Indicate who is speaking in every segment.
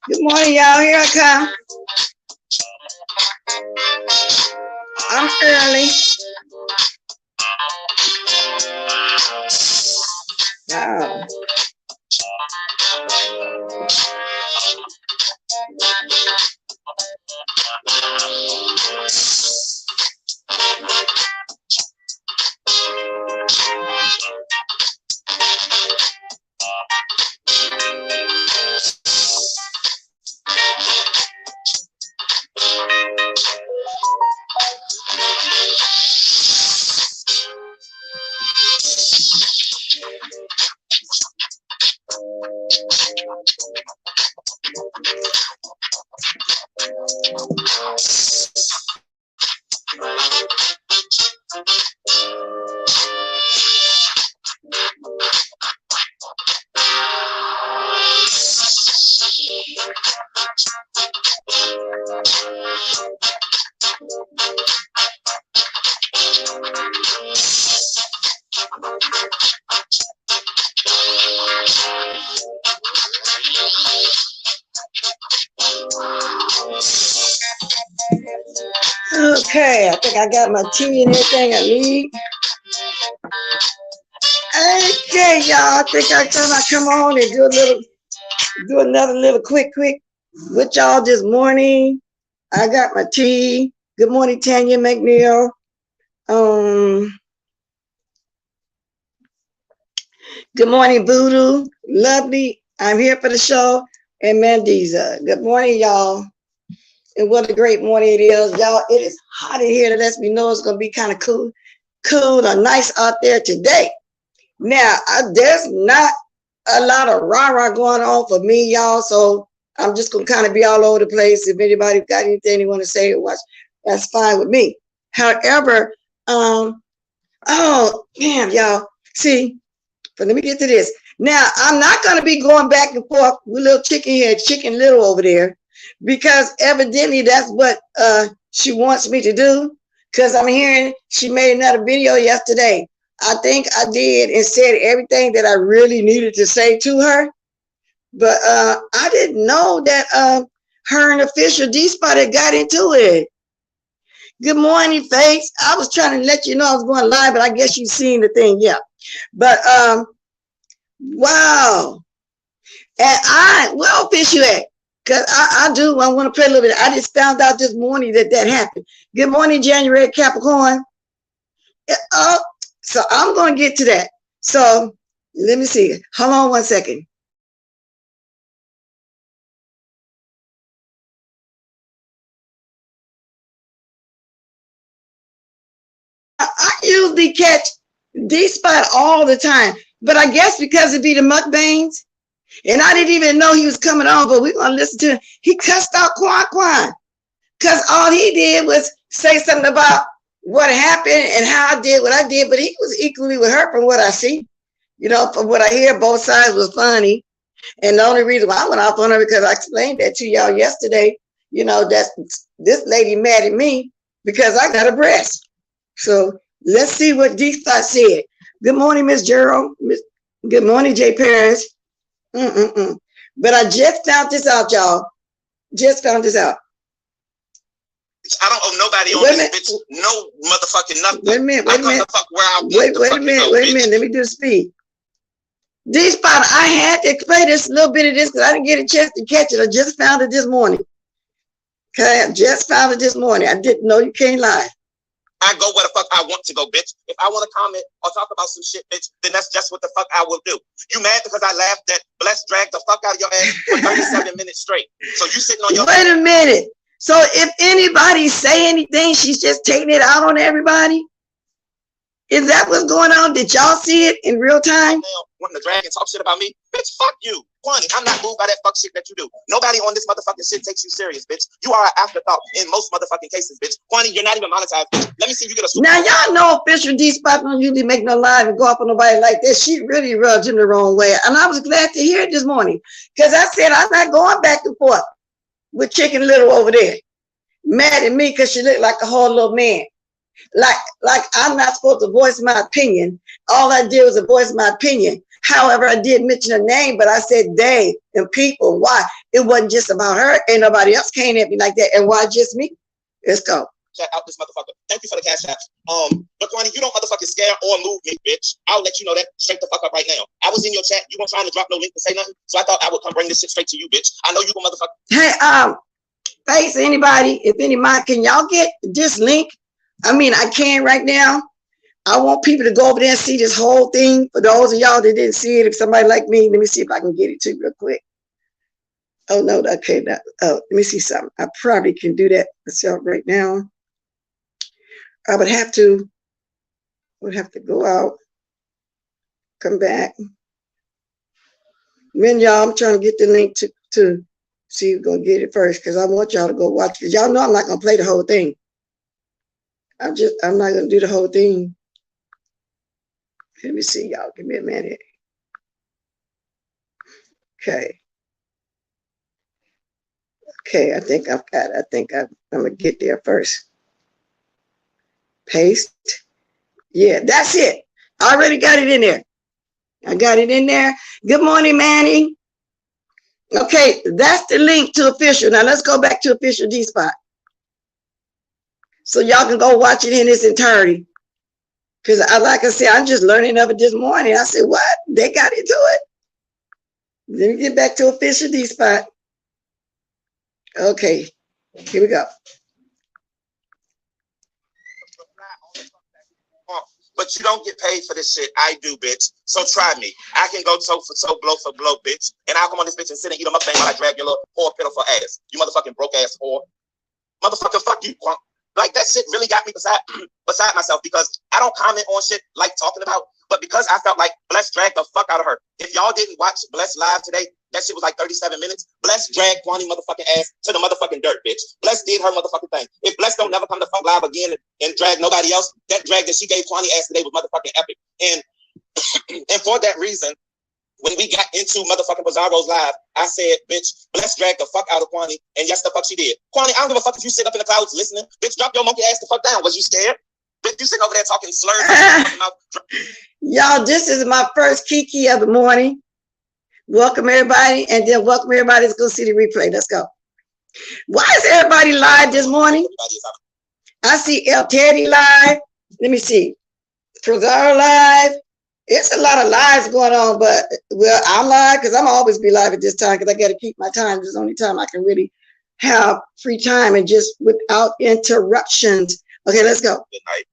Speaker 1: Good morning, y'all. Here I come. I'm early. Wow. Okay, I think I got my tea and everything I need. Okay, y'all. I think I come on and do another little quick with y'all this morning. I got my tea. Good morning, Tanya McNeil. Good morning, Voodoo. Lovely. I'm here for the show. And Mandiza. Good morning, y'all. And what a great morning it is. Y'all, it is hot in here. That lets me know it's going to be kind of cool or nice out there today. Now, there's not a lot of rah-rah going on for me, y'all. So I'm just going to kind of be all over the place. If anybody got anything they want to say or watch, that's fine with me. However, oh, man, y'all. See, but let me get to this. Now, I'm not going to be going back and forth with little Chicken Little over there, because evidently that's what she wants me to do, because I'm hearing she made another video yesterday. I think I did and said everything that I really needed to say to her, but I didn't know that her and official D-Spot had got into it. Good morning, Face. I was trying to let you know I was going live, but I guess you've seen the thing, yeah. But wow. And where official at? Because I want to play a little bit. I just found out this morning that happened. Good morning, January Capricorn. So I'm going to get to that. So let me see. Hold on one second. I usually catch D-Spot all the time, but I guess because it be the mukbangs, and I didn't even know he was coming on, but we're going to listen to him. He cussed out Quan, because all he did was say something about what happened and how I did what I did, but he was equally with her from what I see. You know, from what I hear, both sides was funny. And the only reason why I went off on her because I explained that to y'all yesterday. You know, that this lady mad at me because I got a breast. So let's see what D-Spot said. Good morning, Miss Gerald. Good morning, Jay Paris. But I just found this out, y'all. Just found this out.
Speaker 2: I don't owe nobody on this bitch no motherfucking nothing.
Speaker 1: Wait a minute.
Speaker 2: Wait a
Speaker 1: minute. Let me do the speed. D-Spot, I had to explain this little bit of this because I didn't get a chance to catch it. I just found it this morning. Okay, I just found it this morning. I didn't know you can't lie.
Speaker 2: I go where the fuck I want to go, bitch. If I want to comment or talk about some shit, bitch, then that's just what the fuck I will do. You mad because I laughed that Bless dragged the fuck out of your ass for 37 minutes straight. So you sitting on your—
Speaker 1: Wait a minute. So if anybody say anything, she's just taking it out on everybody? Is that what's going on? Did y'all see it in real time?
Speaker 2: When the dragon talk shit about me, bitch, fuck you. Quan, I'm not moved by that fuck shit that you do. Nobody on this motherfucking shit takes you serious, bitch. You are an afterthought in most motherfucking cases, bitch. Quan, you're not even monetized, bitch. Let me see if you get a super—
Speaker 1: Now y'all know official D-Spot don't usually make no live and go up on nobody like that. She really rubbed him the wrong way. And I was glad to hear it this morning. Because I said I'm not going back and forth with Chicken Little over there. Mad at me because she looked like a whole little man. Like I'm not supposed to voice my opinion. All I did was voice my opinion. However, I did mention her name, but I said they and people. Why? It wasn't just about her. Ain't nobody else came at me like that. And why just me? Let's go.
Speaker 2: Check out this motherfucker. Thank you for the cash app. But Quan, you don't motherfucking scare or move me, bitch. I'll let you know that straight the fuck up right now. I was in your chat. You weren't trying to drop no link to say nothing. So I thought I would come bring this shit straight to you, bitch. I know you gonna motherfucker.
Speaker 1: Hey, thanks anybody. If any mind, can y'all get this link? I mean, I can right now. I want people to go over there and see this whole thing. For those of y'all that didn't see it, if somebody like me, let me see if I can get it to you real quick. Oh, no, okay. Let me see something. I probably can do that myself right now. I would have to go out, come back. Then y'all, I'm trying to get the link to see who's going to get it first because I want y'all to go watch it. Y'all know I'm not going to play the whole thing. I'm not going to do the whole thing. Let me see, y'all. Give me a minute. Okay. Okay, I think I've got it. I think I'm going to get there first. Paste. Yeah, that's it. I already got it in there. I got it in there. Good morning, Manny. Okay, that's the link to official. Now let's go back to official D-Spot. So y'all can go watch it in its entirety. Because like I said, I'm just learning of it this morning. I said, what? They got into it? Let me get back to official D-Spot. Okay, here we go.
Speaker 2: But you don't get paid for this shit. I do, bitch. So try me. I can go toe for toe, blow for blow, bitch. And I'll come on this bitch and sit and eat a mukbang while I drag your little poor pitiful ass. You motherfucking broke ass whore. Motherfucker, fuck you, Quan. Like, that shit really got me beside myself because I don't comment on shit like talking about, but because I felt like Bless dragged the fuck out of her. If y'all didn't watch Bless live today, that shit was like 37 minutes. Bless dragged Kwani motherfucking ass to the motherfucking dirt, bitch. Bless did her motherfucking thing. If Bless don't never come to fuck live again and drag nobody else, that drag that she gave Kwani ass today was motherfucking epic. And for that reason, when we got into motherfucking Bizarro's live, I said, bitch, Bless dragged the fuck out of Kwani, and yes, the fuck she did. Kwani, I don't give a fuck if you sit up in the clouds listening. Bitch, drop your monkey ass the fuck down. Was you scared? Bitch, you sitting over there talking slurs.
Speaker 1: Y'all, this is my first Kiki of the morning. Welcome everybody, and then welcome everybody to go see the replay. Let's go. Why is everybody live this morning? I see El Teddy live. Let me see. Trezor live. It's a lot of lives going on, but well, I'm live because I'm always be live at this time because I got to keep my time. This is the only time I can really have free time and just without interruptions. Okay, let's go.
Speaker 2: Good night.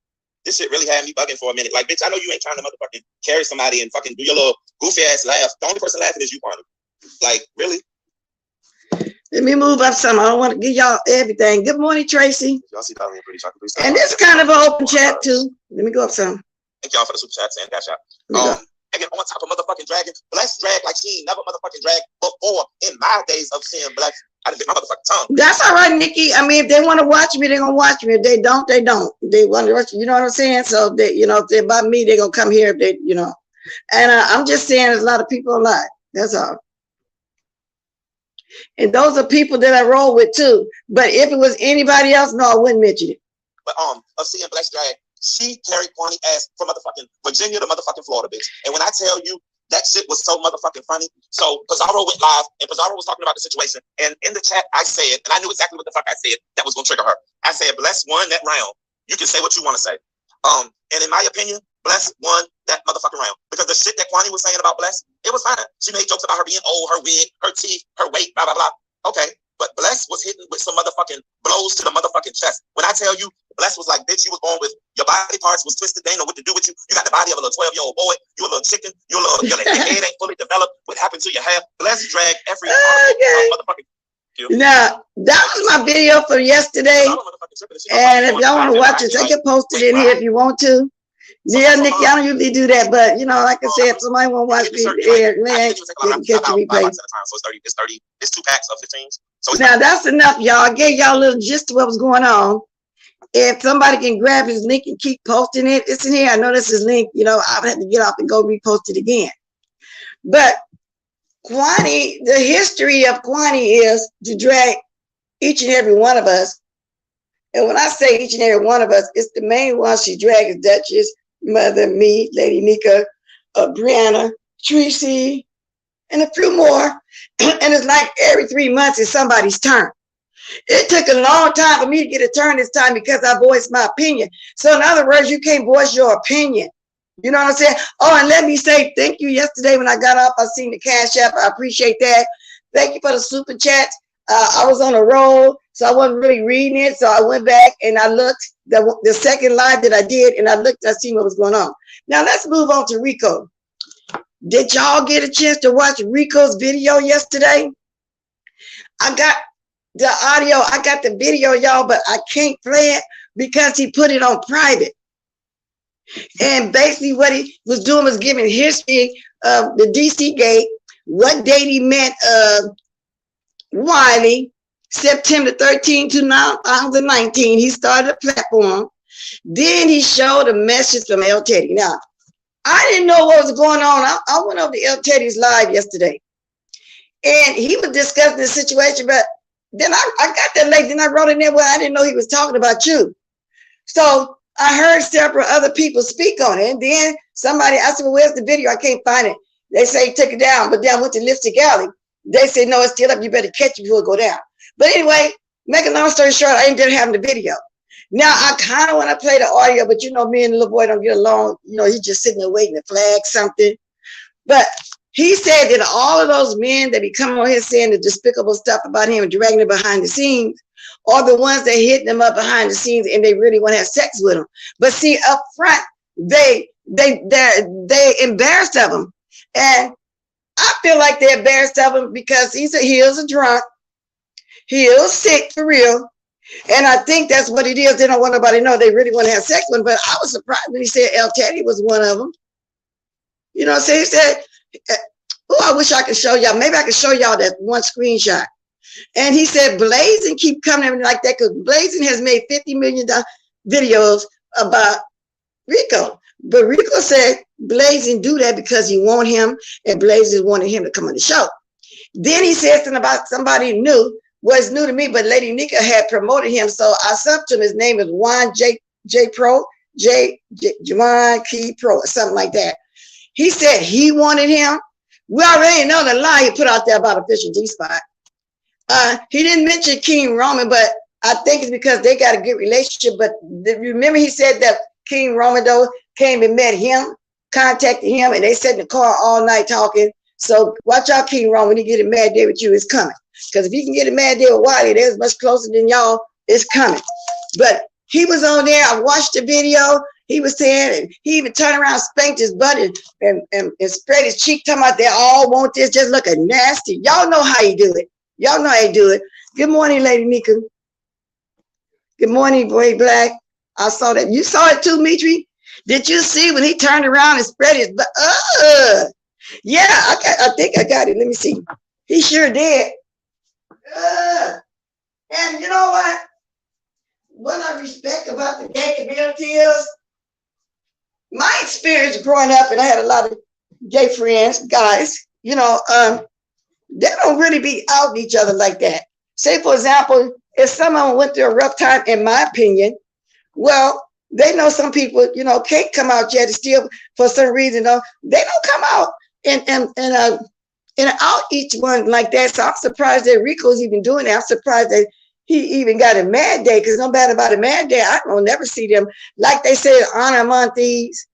Speaker 2: This shit really had me bugging for a minute. Like, bitch, I know you ain't trying to motherfucking carry somebody and fucking do your little goofy ass laugh. The only person laughing is you, Quan. Like, really?
Speaker 1: Let me move up some. I don't want to give y'all everything. Good morning, Tracy.
Speaker 2: Y'all see that pretty chocolate.
Speaker 1: And this is kind of an open chat too. Let me go up some.
Speaker 2: Thank y'all for the super chats and cash out. Again, on top of motherfucking dragging, Bless drag like she ain't never motherfucking dragged before in my days of seeing Bless. I done bit my motherfucking tongue.
Speaker 1: That's all right, Nikki. I mean, if they want to watch me, they're gonna watch me. If they don't, they don't. They want to watch, you know what I'm saying? So they, you know, if they're about me, they're gonna come here if they, you know. And I'm just saying there's a lot of people alive. That's all. And those are people that I roll with too. But if it was anybody else, no, I wouldn't mention it.
Speaker 2: But seeing Bless Drag, she carried Quani ass from motherfucking Virginia to motherfucking Florida, bitch. And when I tell you that shit was so motherfucking funny, so Pizarro went live and Pizarro was talking about the situation. And in the chat, I said, and I knew exactly what the fuck I said that was gonna trigger her. I said, Bless won that round. You can say what you want to say. And in my opinion, Bless won that motherfucking round because the shit that Quani was saying about Bless, it was fine. She made jokes about her being old, her wig, her teeth, her weight, blah blah blah. Okay, but Bless was hitting with some motherfucking blows to the motherfucking chest. When I tell you, Bless was like, bitch, you was born with your body parts was twisted. They know what to do with you. You got the body of a little 12-year-old boy. You a little chicken. Your head ain't fully developed. What happened to your hair? Bless dragged every motherfucking.
Speaker 1: Now, that was my video for yesterday. And if y'all want to watch it, I can post it in here if you want to. Yeah, Nick, I don't usually do that, but you know, like I said, if somebody want to watch me, man, get the replay.
Speaker 2: So it's 30, it's 2 packs of 15s. So
Speaker 1: now that's enough, y'all. I gave y'all a little gist of what was going on. If somebody can grab his link and keep posting it, it's in here. I know this is link, you know, I'll have to get off and go repost it again. But Quani, the history of Quani is to drag each and every one of us. And when I say each and every one of us, it's the main one she drags: Duchess, Mother, me, Lady Nika, Brianna, Tracy, and a few more. And it's like every 3 months it's somebody's turn. It took a long time for me to get a turn this time because I voiced my opinion. So in other words, you can't voice your opinion. You know what I'm saying? Oh, and let me say thank you. Yesterday when I got off, I seen the Cash App. I appreciate that. Thank you for the super chats. I was on a roll, so I wasn't really reading it. So I went back and I looked the second live that I did, and I looked, I seen what was going on. Now let's move on to Rico. Did y'all get a chance to watch Rico's video yesterday? I got the audio, I got the video, y'all, but I can't play it because he put it on private. And basically what he was doing was giving history of the DC gate, what date he met Wiley, September 13, 2019. He started a platform. Then he showed a message from El Teddy. Now, I didn't know what was going on. I went over to El Teddy's live yesterday. And he was discussing the situation, but then I got that late. Then I wrote in there, well, I didn't know he was talking about you. So I heard several other people speak on it. And then somebody, I said, well, where's the video? I can't find it. They say he took it down, but then I went to Lipstick Alley. They said, no, it's still up. You better catch it before it go down. But anyway, make a long story short, I ended up having the video. Now, I kind of want to play the audio, but you know, me and the little boy don't get along. You know, he's just sitting there waiting to flag something. But he said that all of those men that be coming on here saying the despicable stuff about him and dragging him behind the scenes are the ones that hit them up behind the scenes and they really want to have sex with him. But see, up front, they embarrassed of him. And I feel like they're embarrassed of him because he is a drunk. He is sick for real. And I think that's what it is. They don't want nobody to know they really want to have sex with him. But I was surprised when he said El Teddy was one of them. You know what I'm saying? He said, oh, I wish I could show y'all. Maybe I could show y'all that one screenshot. And he said, Blazing keep coming at me like that because Blazing has made $50 million videos about Rico. But Rico said Blazing do that because he want him and Blazing wanted him to come on the show. Then he said something about somebody new. Was new to me, but Lady Nika had promoted him. So I subbed to him. His name is Juan J Pro, Juan Key Pro, or something like that. He said he wanted him. We already know the lie he put out there about official G-Spot. He didn't mention King Roman, but I think it's because they got a good relationship. But remember he said that King Roman, though, came and met him, contacted him, and they sat in the car all night talking. So watch out, King Roman. When he get a mad day with you, it's coming. Because if he can get a mad day with Wiley, they're much closer than y'all. It's coming. But he was on there. I watched the video. He was saying, and he even turned around, spanked his butt and spread his cheek, talking about they all want this, just looking nasty. Y'all know how he do it. Y'all know how he do it. Good morning, Lady Nika. Good morning, Boy Black. I saw that. You saw it too, Mitri? Did you see when he turned around and spread his butt? Yeah, I think I got it. Let me see. He sure did. And you know what I respect about the gay community is my experience growing up, and I had a lot of gay friends, guys, you know, They don't really be out each other like that. Say, for example, if someone went through a rough time, in my opinion, well, they know some people, can't come out yet still for some reason. They don't come out and out each one like that. So I'm surprised that Rico's even doing that. I'm surprised that he even got a mad day, because no matter about a mad day, I don't never see them, like they say, honor among thieves.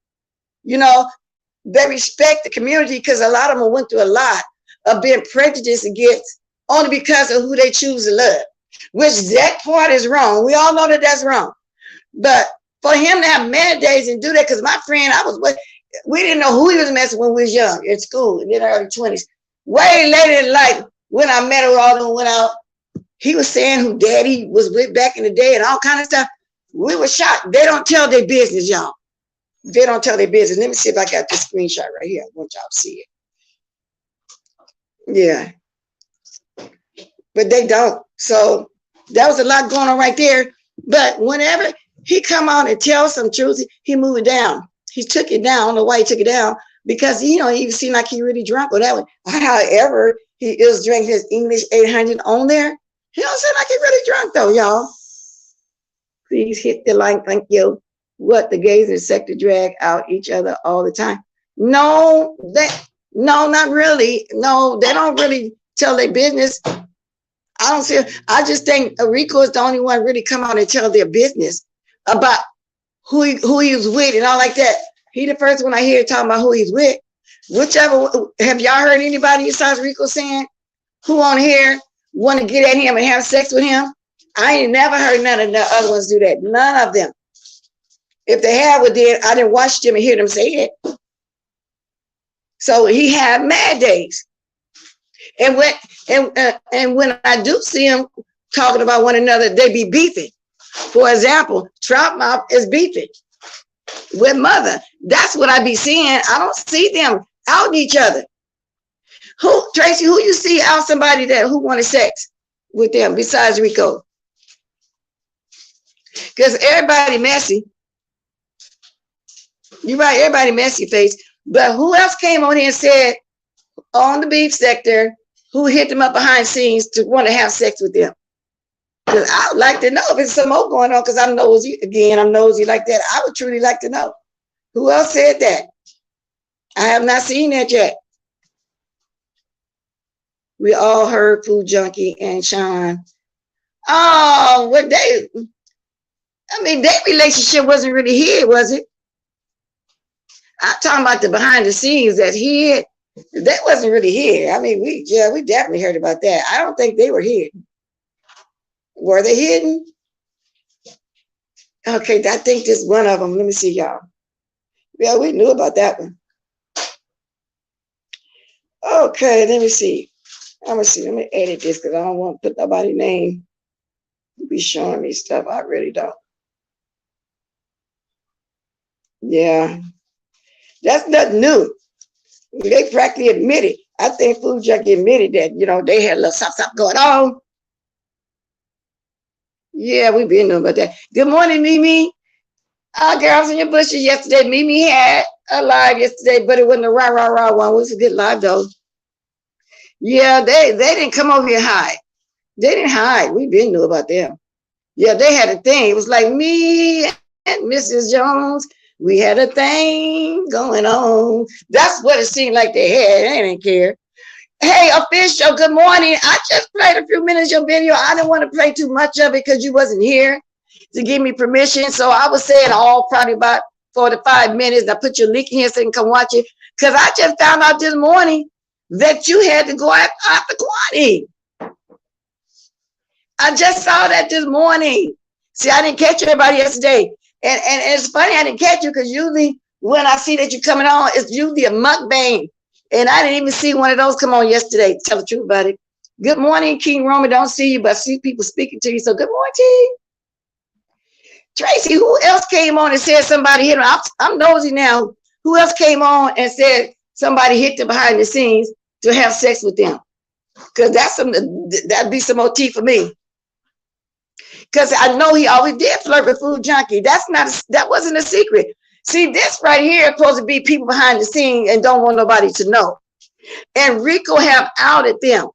Speaker 1: They respect the community, because a lot of them went through a lot of being prejudiced against only because of who they choose to love, which that part is wrong. We all know that that's wrong. But for him to have mad days and do that, because my friend, we didn't know who he was messing when we was young in school, in the early 20s. Way later in life, when I met her, all of them went out. He was saying who daddy was with back in the day and all kind of stuff. We were shocked. They don't tell their business, y'all. They don't tell their business. Let me see if I got this screenshot right here. I want y'all to see it. Yeah. But they don't. So that was a lot going on right there. But whenever he come on and tell some truth, he moved it down. He took it down. I don't know why he took it down, because he seemed like he really drunk or that one. However, he is drinking his English 800 on there. He don't seem like he really drunk though, y'all. Please hit the like. Thank you. What, the gays in the sector drag out each other all the time? No, not really. No, they don't really tell their business. I just think Rico is the only one really come out and tell their business about who he was with and all like that. He the first one I hear talking about who he's with. Have y'all heard anybody besides Rico saying who on here want to get at him and have sex with him? I ain't never heard none of the other ones do that. None of them. If they have, I didn't watch them and hear them say it. So he had mad days. And when I do see them talking about one another, they be beefing. For example, Troutmouth is beefing with Mother. That's what I be seeing. I don't see them out each other. Tracy, who you see out somebody who wanted sex with them besides Rico? Because everybody messy. You're right, everybody messy face. But who else came on here and said on the beef sector, who hit them up behind scenes to want to have sex with them? Because I would like to know if there's some more going on, because I'm nosy. Again, I'm nosy like that. I would truly like to know. Who else said that? I have not seen that yet. We all heard Food Junkie and Sean. Oh, their relationship wasn't really here, was it? I'm talking about the behind the scenes that hid. That wasn't really here. I mean, we definitely heard about that. I don't think they were hidden. Were they hidden? Okay, I think this one of them. Let me see, y'all. Yeah, we knew about that one. Okay, let me see. Let me edit this, because I don't want to put nobody's name. Be showing me stuff. I really don't. Yeah. That's nothing new. They practically admitted. I think Food Junkie admitted that, they had a little something going on. Yeah, we've been knowing about that. Good morning, Mimi. Girls in your bushes yesterday. Mimi had a live yesterday, but it wasn't a rah one. It was a good live though. Yeah, they didn't come over here hide. They didn't hide. We've been knew about them. Yeah, they had a thing. It was like me and Mrs. Jones. We had a thing going on. That's what it seemed like they had. They didn't care. Hey, official, good morning. I just played a few minutes of your video. I didn't want to play too much of it because you wasn't here to give me permission. So I was saying probably about 4 to 5 minutes. I put your link in here so you can come watch it. Because I just found out this morning that you had to go after Quan. I just saw that this morning. See, I didn't catch everybody yesterday. And it's funny I didn't catch you, because usually when I see that you're coming on, it's usually a mukbang. And I didn't even see one of those come on yesterday. Tell the truth about it. Good morning, King Roman. Don't see you, but I see people speaking to you. So good morning. Tracy, who else came on and said somebody hit him? I'm nosy now. Who else came on and said somebody hit them behind the scenes to have sex with them? Because that'd be some more tea for me. Because I know he always did flirt with Food Junkie. That wasn't a secret. See, this right here is supposed to be people behind the scene and don't want nobody to know. And Rico have outed them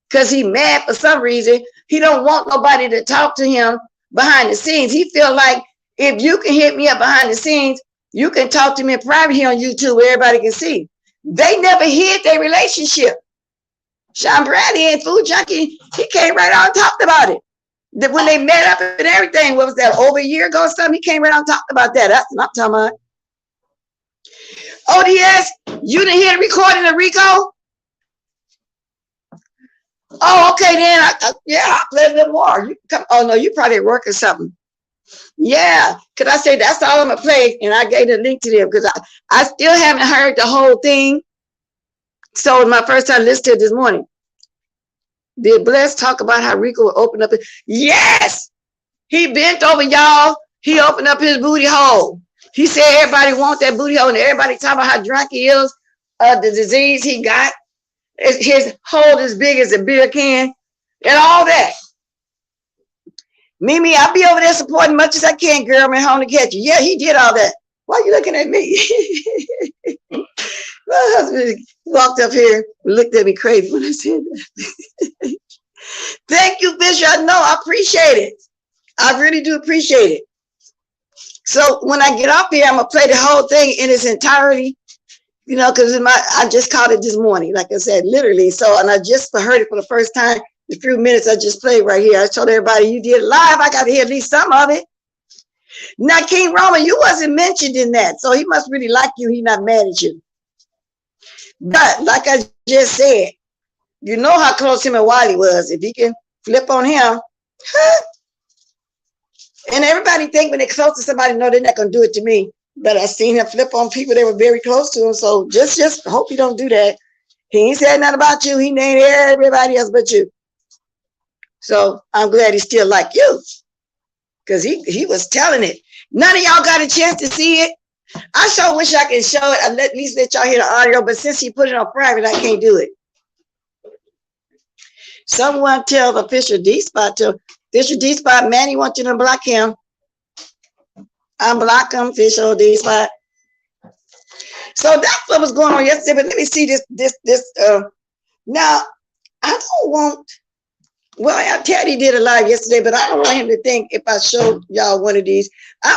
Speaker 1: because he mad for some reason. He don't want nobody to talk to him behind the scenes. He feel like if you can hit me up behind the scenes, you can talk to me in private here on YouTube where everybody can see. They never hid their relationship. Sean Bradley and Food Junkie, he came right out and talked about it. That when they met up and everything, what was that, over a year ago or something? He came right out and talked about that. That's what I'm talking about. ODS, you didn't hear the recording of Rico? Oh, okay, then. I'll play a little more. You come, oh, no, you probably at work or something. Yeah, because I said that's all I'm going to play, and I gave the link to them because I still haven't heard the whole thing. So my first time listening to it this morning. Did Bless talk about how Rico would open up? Yes! He bent over, y'all. He opened up his booty hole. He said everybody wants that booty hole, and everybody talking about how drunk he is, the disease he got. His hole as big as a beer can, and all that. Mimi, I'll be over there supporting much as I can, girl. I'm at home to catch you. Yeah, he did all that. Why are you looking at me? My husband walked up here and looked at me crazy when I said that. Thank you, Bishop. I know, I appreciate it. I really do appreciate it. So when I get up here, I'm gonna play the whole thing in its entirety, you know, because I just caught it this morning, like I said, literally. So, and I just heard it for the first time. The few minutes I just played right here. I told everybody you did it live. I got to hear at least some of it. Now, King Roman, you wasn't mentioned in that, so he must really like you. He's not mad at you. But like I just said, you know how close him and Wiley was. If he can flip on him, and everybody think when they're close to somebody, no, they're not gonna do it to me. But I seen him flip on people that were very close to him. So just hope you don't do that. He ain't said nothing about you. He named everybody else but you. So I'm glad he still like you, because he was telling it. None of y'all got a chance to see it. I sure wish I could show it. I'd at least let y'all hear the audio, but since he put it on private, I can't do it. Someone tell Official D-Spot to Official D-Spot, Manny wants you to block him. Unblock him, Official D-Spot. So that's what was going on yesterday, but let me see this. Now, I don't want, well, Teddy did a live yesterday, but I don't want him to think if I show y'all one of these.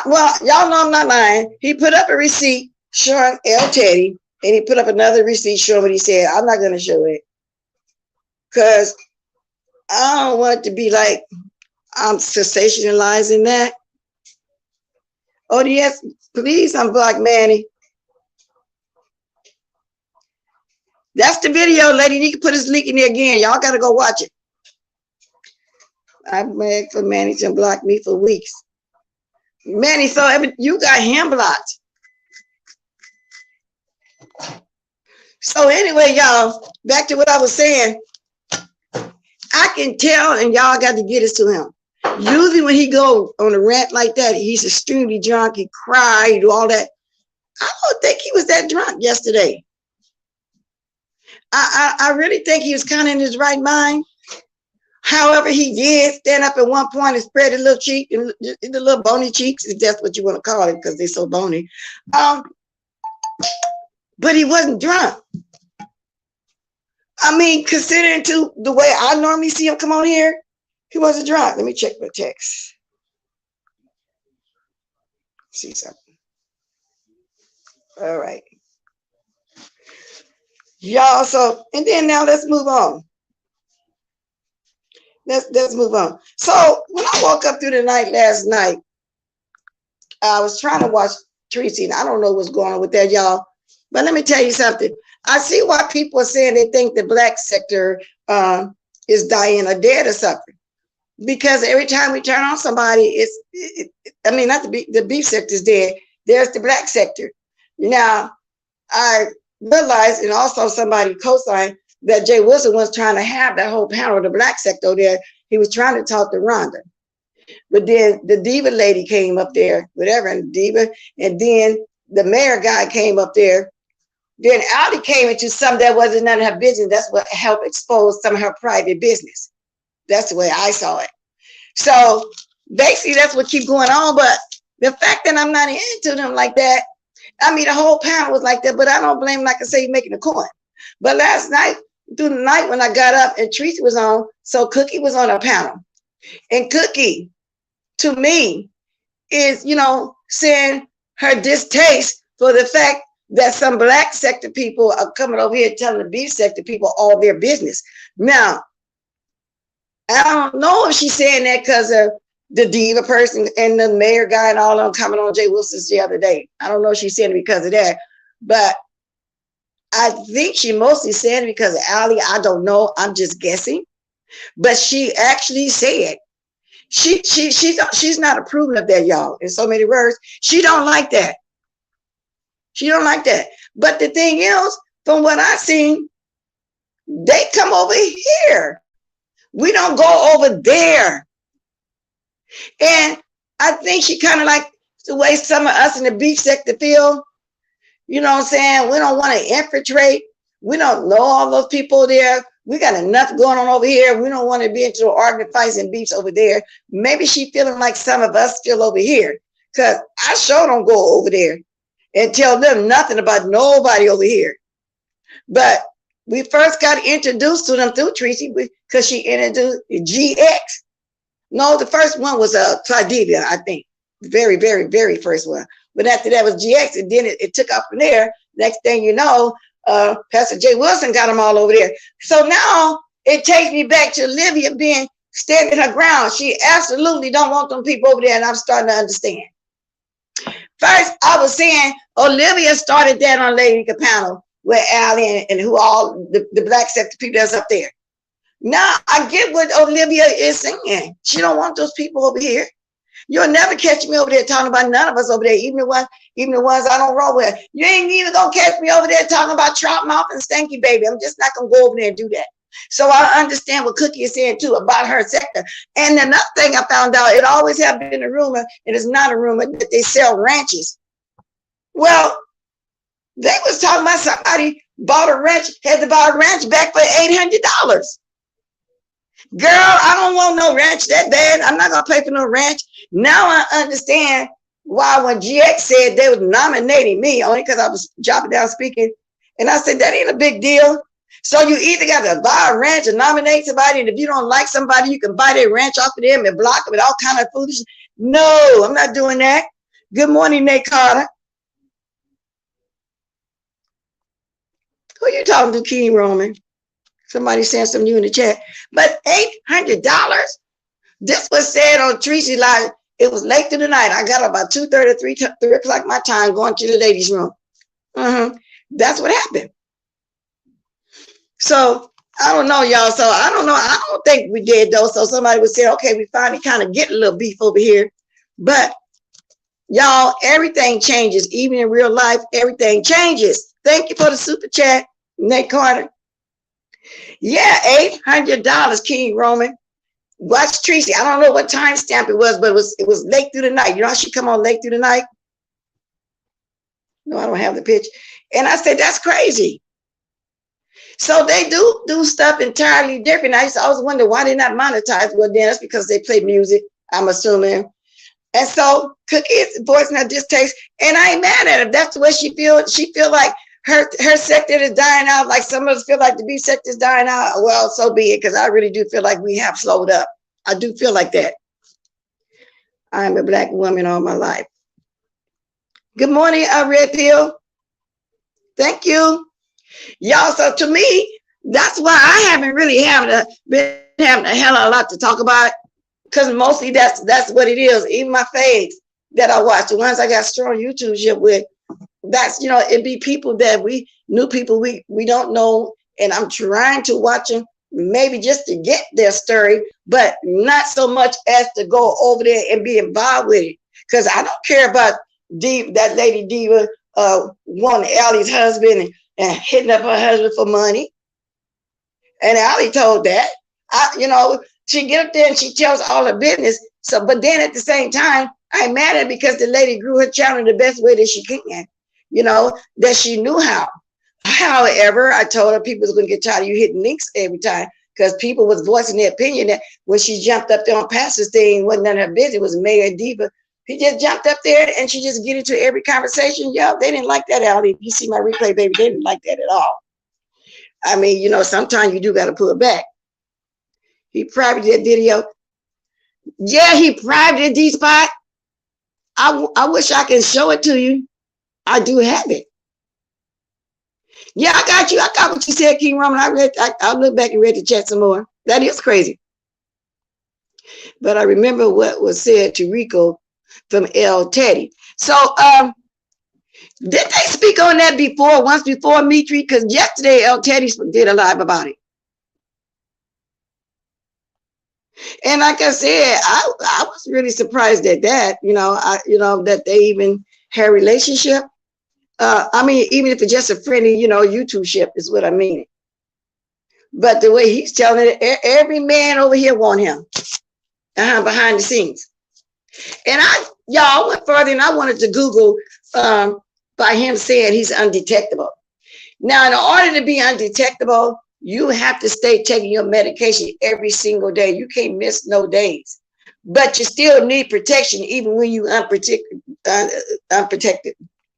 Speaker 1: Well, y'all know I'm not lying. He put up a receipt showing L. Teddy, and he put up another receipt showing what he said. I'm not going to show it because I don't want it to be like I'm sensationalizing that. ODS, please unblock Manny. That's the video, lady. He can put his link in there again. Y'all got to go watch it. I've begged for Manny to block me for weeks. Manny, so you got him blocked. So anyway, y'all, back to what I was saying. I can tell, and y'all got to get this to him. Usually when he go on a rant like that, he's extremely drunk. He cried, he do all that. I don't think he was that drunk yesterday. I really think he was kind of in his right mind. However, he did stand up at one point and spread his little cheek, and the little bony cheeks, if that's what you want to call it, because they're so bony. But he wasn't drunk. I mean, considering to the way I normally see him come on here, he wasn't drunk. Let me check my text. See something. All right. Y'all, so, and then now let's move on. Let's move on. So when I woke up through the night last night, I was trying to watch Tracy, and I don't know what's going on with that, y'all. But let me tell you something. I see why people are saying they think the black sector is dying or dead or something. Because every time we turn on somebody, not the beef sector is dead. There's the black sector. Now, I realized, and also somebody co-signed, that Jay Wilson was trying to have that whole panel of the black sector there. He was trying to talk to Rhonda. But then the diva lady came up there, whatever, and diva, and then the mayor guy came up there. Then Aldi came into something that wasn't none of her business. That's what helped expose some of her private business. That's the way I saw it. So basically that's what keeps going on. But the fact that I'm not into them like that, I mean, the whole panel was like that, but I don't blame, like I say, making a coin. But last night, through the night when I got up and Tracy was on, so Cookie was on a panel. And Cookie, to me, is, saying her distaste for the fact that some black sector people are coming over here telling the beef sector people all their business. Now, I don't know if she's saying that because of the diva person and the mayor guy and all of them coming on Jay Wilson's the other day. I don't know if she's saying it because of that, but I think she mostly said it because of Allie. I don't know. I'm just guessing. But she actually said she's not approving of that, y'all. In so many words, she don't like that. She don't like that. But the thing is, from what I've seen, they come over here. We don't go over there. And I think she kind of like the way some of us in the beef sector feel. You know what I'm saying? We don't want to infiltrate. We don't know all those people there. We got enough going on over here. We don't want to be into argument, fights, and beefs over there. Maybe she feeling like some of us feel over here. Because I sure don't go over there and tell them nothing about nobody over here. But we first got introduced to them through Tracy because she introduced GX. No, the first one was Clydivia, I think. Very, very, very first one. But after that was GX, and then it took off from there. Next thing you know, Pastor Jay Wilson got them all over there. So now it takes me back to Olivia being standing her ground. She absolutely don't want them people over there, and I'm starting to understand. First, I was saying Olivia started that on Lady panel with Allie and who all the black sector people that's up there. Now I get what Olivia is saying. She don't want those people over here. You'll never catch me over there talking about none of us over there, even the ones I don't roll with. You ain't even gonna catch me over there talking about Trout Mouth and Stanky Baby. I'm just not gonna go over there and do that. So I understand what Cookie is saying too about her sector. And another thing I found out, it always have been a rumor, and it's not a rumor, that they sell ranches. Well, they was talking about somebody bought a ranch, had to buy a ranch back for $800. Girl, I don't want no ranch that bad. I'm not gonna pay for no ranch. Now I understand why when GX said they was nominating me only because I was dropping down speaking, and I said that ain't a big deal. So you either got to buy a ranch and nominate somebody, and if you don't like somebody, you can buy their ranch off of them and block them and all kind of foolishness. No, I'm not doing that. Good morning, Nate Carter. Who you talking to, King Roman? Somebody saying something new in the chat. But $800? This was said on Tracy Live. It was late through the night. I got up about 2:30, 3 o'clock my time going to the ladies' room. That's what happened. So I don't know, y'all. So I don't know. I don't think we did though. So somebody would say, okay, we finally kind of get a little beef over here. But y'all, everything changes. Even in real life, everything changes. Thank you for the super chat, Nate Carter. Yeah, $800, King Roman. Watch Tracy. I don't know what time stamp it was, but it was late through the night. You know how she come on late through the night? No, I don't have the pitch. And I said, that's crazy. So they do stuff entirely different. I used to always wonder why they not monetize. Well, then that's because they play music, I'm assuming. And so Cookie is voicing her distaste, and I ain't mad at her. That's the way she feel. She feel like her sector is dying out, like some of us feel like the beef sector is dying out. Well, so be it, because I really do feel like we have slowed up. I do feel like that. I'm a black woman all my life. Good morning, Red Pill. Thank you. Y'all, so to me, that's why I haven't really been having a hell of a lot to talk about, because mostly that's what it is. Even my faves that I watch, the ones I got strong YouTube with, that's, it'd be people that new people we don't know, and I'm trying to watch them maybe just to get their story, but not so much as to go over there and be involved with it, because I don't care about that lady Diva wanting Allie's husband and hitting up her husband for money. And Allie told that. She get up there and she tells all her business. So, but then at the same time, I'm mad at her because the lady grew her channel the best way that she can, that she knew how. However, I told her people was going to get tired of you hitting links every time, because people was voicing their opinion that when she jumped up there on Pastor's thing, wasn't none of her business, it was Mayor Diva. He just jumped up there and she just get into every conversation. Yo, they didn't like that, Allie. If you see my replay, baby, they didn't like that at all. I mean, you know, sometimes you do got to pull back. He privated that video. Yeah, he privated D-Spot. I wish I could show it to you. I do have it. Yeah, I got you. I got what you said, King Roman. I look back and read the chat some more. That is crazy. But I remember what was said to Rico from El Teddy. So, did they speak on that once before, Mitri? Because yesterday El Teddy did a live about it. And like I said, I was really surprised at that. You know, that they even had a relationship. I mean, even if it's just a friendly, you know, YouTube ship is what I mean. But the way he's telling it, every man over here want him behind the scenes. And y'all went further, and I wanted to Google by him saying he's undetectable. Now, in order to be undetectable, you have to stay taking your medication every single day. You can't miss no days. But you still need protection even when you unprotected,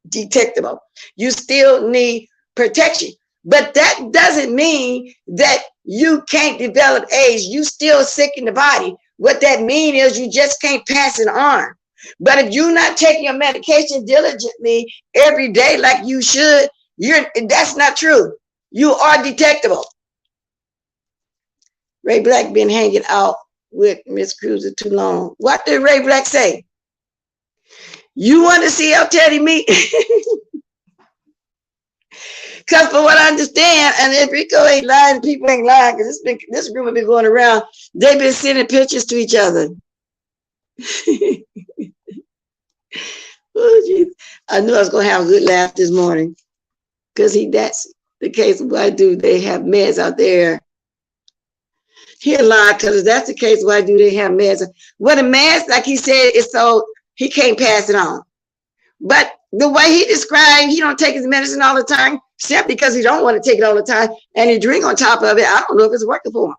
Speaker 1: detectable. You still need protection. But that doesn't mean that you can't develop AIDS. You still sick in the body. What that means is you just can't pass it on. But if you're not taking your medication diligently every day like you should, that's not true. You are detectable. Ray Black been hanging out with Miss Cruiser too long. What did Ray Black say? You want to see El Teddy meet? Because for what I understand, and if Rico ain't lying, people ain't lying, because this group has been going around, they've been sending pictures to each other. Oh, geez. I knew I was going to have a good laugh this morning, because that's the case of why do they have meds out there. He lied, because if that's the case, why do they have meds? Well, the meds, like he said, is so he can't pass it on. But the way he described, he don't take his medicine all the time, simply because he don't want to take it all the time, and he drink on top of it. I don't know if it's working for him.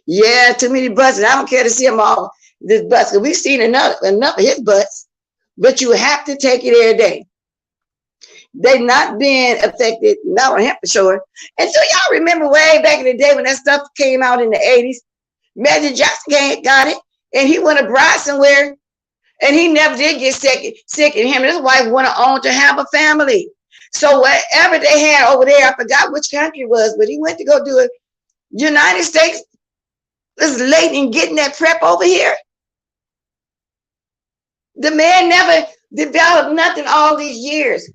Speaker 1: Yeah, too many butts, and I don't care to see them all, this butts, because we've seen enough of his butts, but you have to take it every day. They've not been affected, not on him for sure. And so y'all remember way back in the day when that stuff came out in the 80s, Magic Johnson got it, and he went abroad somewhere, and he never did get sick, and him and his wife went on to have a family. So whatever they had over there, I forgot which country it was, but he went to go do it. United States was late in getting that prep over here. The man never developed nothing all these years.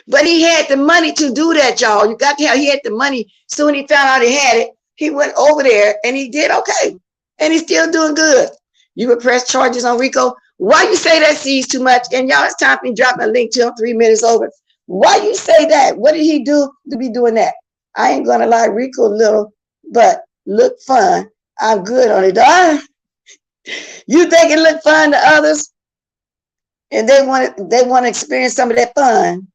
Speaker 1: But he had the money to do that, y'all. You got to have, he had the money. Soon he found out he had it. He went over there and he did okay. And he's still doing good. You would press charges on Rico. Why you say that sees too much? And y'all, it's time for me to drop a link to him 3 minutes over. Why you say that? What did he do to be doing that? I ain't gonna lie, Rico little, but look fun. I'm good on it. You think it look fun to others? And they want to experience some of that fun.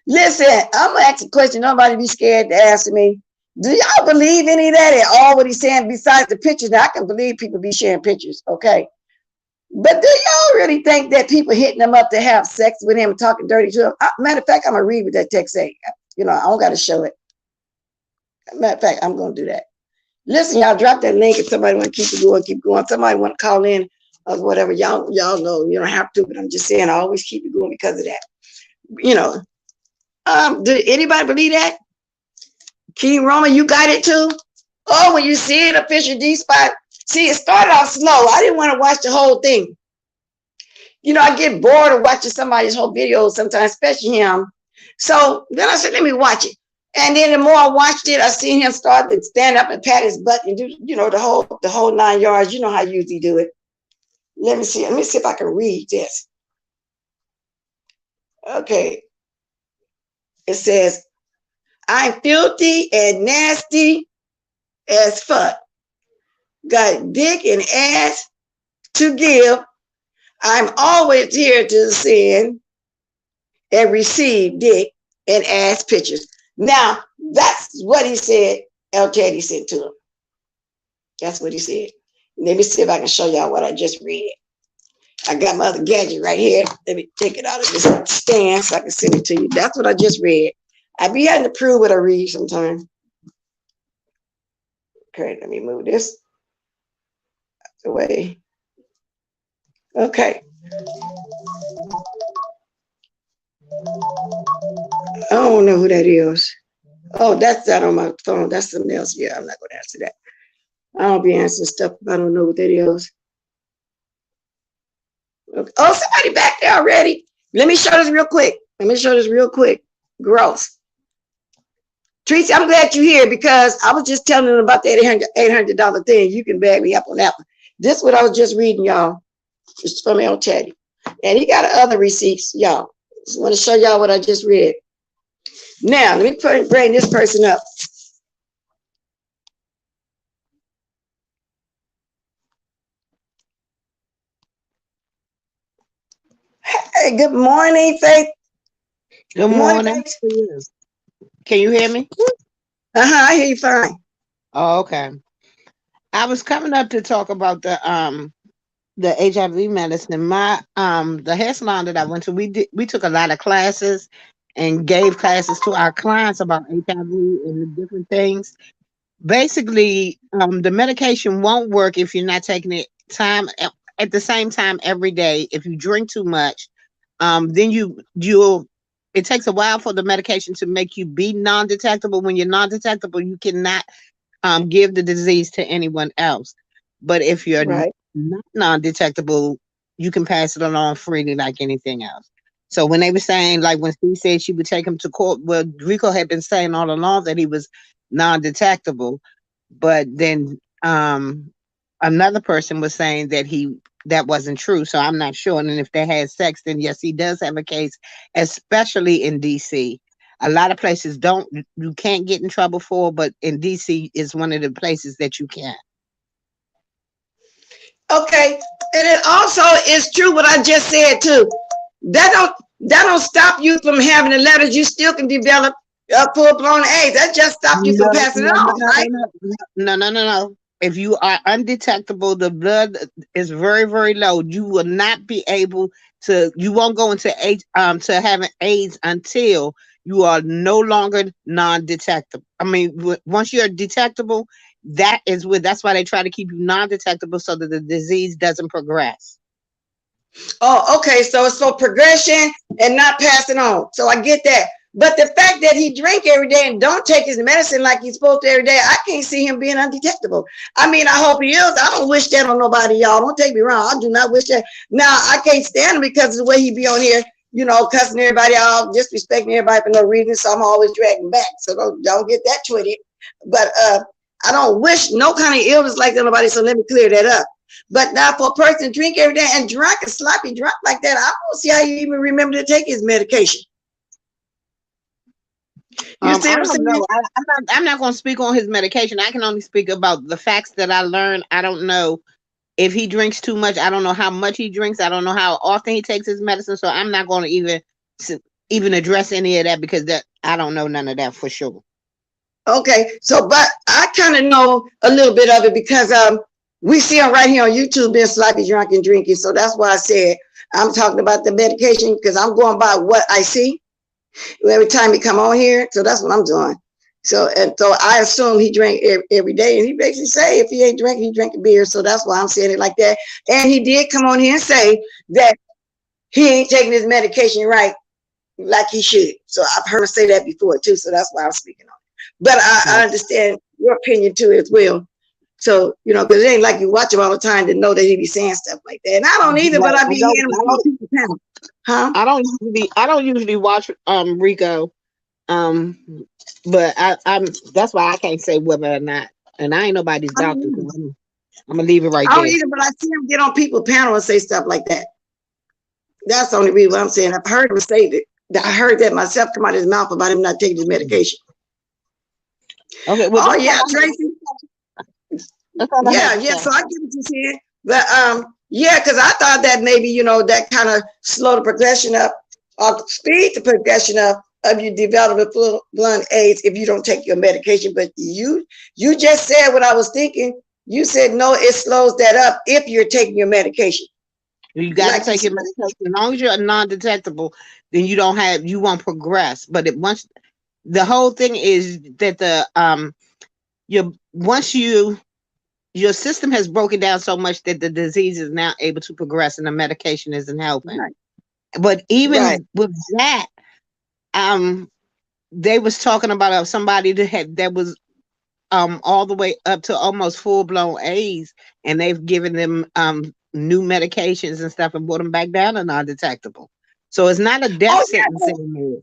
Speaker 1: Listen, I'm gonna ask a question. Nobody be scared to ask me. Do y'all believe any of that at all? What he's saying besides the pictures? Now I can believe people be sharing pictures, okay? But do y'all really think that people hitting them up to have sex with him and talking dirty to him? Matter of fact, I'm gonna read what that text say. You know, I don't gotta show it. Matter of fact, I'm gonna do that. Listen, y'all drop that link if somebody want to keep it going, keep going. Somebody want to call in or whatever. Y'all know you don't have to, but I'm just saying I always keep it going because of that. You know. Do anybody believe that? King Roman, you got it too? Oh, when you see it, official D-Spot. See, it started off slow. I didn't want to watch the whole thing. You know, I get bored of watching somebody's whole video sometimes, especially him. So then I said, let me watch it. And then the more I watched it, I seen him start to stand up and pat his butt and do, you know, the whole 9 yards. You know how you usually do it. Let me see if I can read this. Okay. It says, I'm filthy and nasty as fuck. Got dick and ass to give. I'm always here to send and receive dick and ass pictures. Now, that's what he said El Teddy sent to him. That's what he said. Let me see if I can show y'all what I just read. I got my other gadget right here. Let me take it out of this stand so I can send it to you. That's what I just read. I be having to prove what I read sometimes. Okay, let me move this away. Okay. I don't know who that is. Oh, that's that on my phone. That's something else. Yeah, I'm not going to answer that. I don't be answering stuff if I don't know what that is. Okay. Oh, somebody back there already. Let me show this real quick. Gross. Tracy, I'm glad you're here because I was just telling them about that $800 thing. You can back me up on that one. This is what I was just reading, y'all. It's from El Teddy. And he got other receipts, y'all. Just want to show y'all what I just read. Now, let me bring this person up. Hey, good morning, Faith.
Speaker 3: Good morning. Can you hear me?
Speaker 1: I hear you fine.
Speaker 3: Oh, okay. I was coming up to talk about the HIV medicine. My the hair salon that I went to, we took a lot of classes and gave classes to our clients about HIV and the different things. Basically, the medication won't work if you're not taking it at the same time every day. If you drink too much, then you'll it takes a while for the medication to make you be non-detectable. When you're non-detectable, you cannot give the disease to anyone else. But if you're
Speaker 1: Right.
Speaker 3: not non-detectable, you can pass it along freely like anything else. So when they were saying, like when she said she would take him to court, well, Rico had been saying all along that he was non-detectable, but then another person was saying that wasn't true. So I'm not sure. And if they had sex, then yes, he does have a case, especially in DC. A lot of places you can't get in trouble for, but in DC is one of the places that you can.
Speaker 1: Okay. And it also is true what I just said too. That don't stop you from having the letters. You still can develop full-blown AIDS. That just stops you from passing it on, right?
Speaker 3: No. If you are undetectable, the blood is very, very low. You will not be able to. You won't go into to having AIDS until you are no longer non-detectable. I mean, once you're detectable, that's why they try to keep you non-detectable so that the disease doesn't progress.
Speaker 1: Oh, okay. So it's for progression and not passing on. So I get that. But the fact that he drink every day and don't take his medicine like he's supposed to every day, I can't see him being undetectable. I mean, I hope he is. I don't wish that on nobody, y'all. Don't take me wrong. I do not wish that. Now, I can't stand him because of the way he be on here, cussing everybody out, disrespecting everybody for no reason. So I'm always dragging back. So don't get that twisted. But I don't wish no kind of illness like that on nobody. So let me clear that up. But now for a person to drink every day and drunk and sloppy drunk like that, I don't see how you even remember to take his medication.
Speaker 3: I don't know. I'm not going to speak on his medication. I can only speak about the facts that I learned. I don't know if he drinks too much. I don't know how much he drinks. I don't know how often he takes his medicine. So I'm not going to even address any of that because I don't know none of that for sure.
Speaker 1: Okay, so but I kind of know a little bit of it because we see him right here on YouTube being sloppy drunk and drinking. So that's why I said I'm talking about the medication because I'm going by what I see every time he come on here. So that's what I'm doing. So I assume he drank every day, and he basically say if he ain't drinking, he drinking beer. So that's why I'm saying it like that. And he did come on here and say that he ain't taking his medication right like he should. So I've heard him say that before too. So that's why I'm speaking on it. But I understand your opinion too as well. So, because it ain't like you watch him all the time to know that he be saying stuff like that. And I don't either, but I be hearing him on people's panel. Huh?
Speaker 3: I don't usually watch Rico. But I'm that's why I can't say whether or not, and I ain't nobody's doctor. So I'm gonna leave it right
Speaker 1: I don't
Speaker 3: there.
Speaker 1: either, but I see him get on people's panel and say stuff like that. That's the only reason I'm saying. I've heard him say that. I heard that myself come out of his mouth about him not taking his medication.
Speaker 3: Okay. Well,
Speaker 1: yeah, Tracy. Yeah. So I get what you're saying, but yeah, because I thought that maybe that kind of slow the progression up or speed the progression up of you developing full-blown AIDS if you don't take your medication. But you just said what I was thinking. You said no, it slows that up if you're taking your medication.
Speaker 3: You got to take your medication. As long as you're non-detectable, then you won't progress. But once the whole thing is that your system has broken down so much that the disease is now able to progress and the medication isn't helping.
Speaker 1: Right.
Speaker 3: But even
Speaker 1: Right.
Speaker 3: with that, they was talking about somebody that was all the way up to almost full blown AIDS, and they've given them new medications and stuff and brought them back down to non-detectable. So it's not a death
Speaker 1: Oh,
Speaker 3: sentence
Speaker 1: yeah.
Speaker 3: anymore.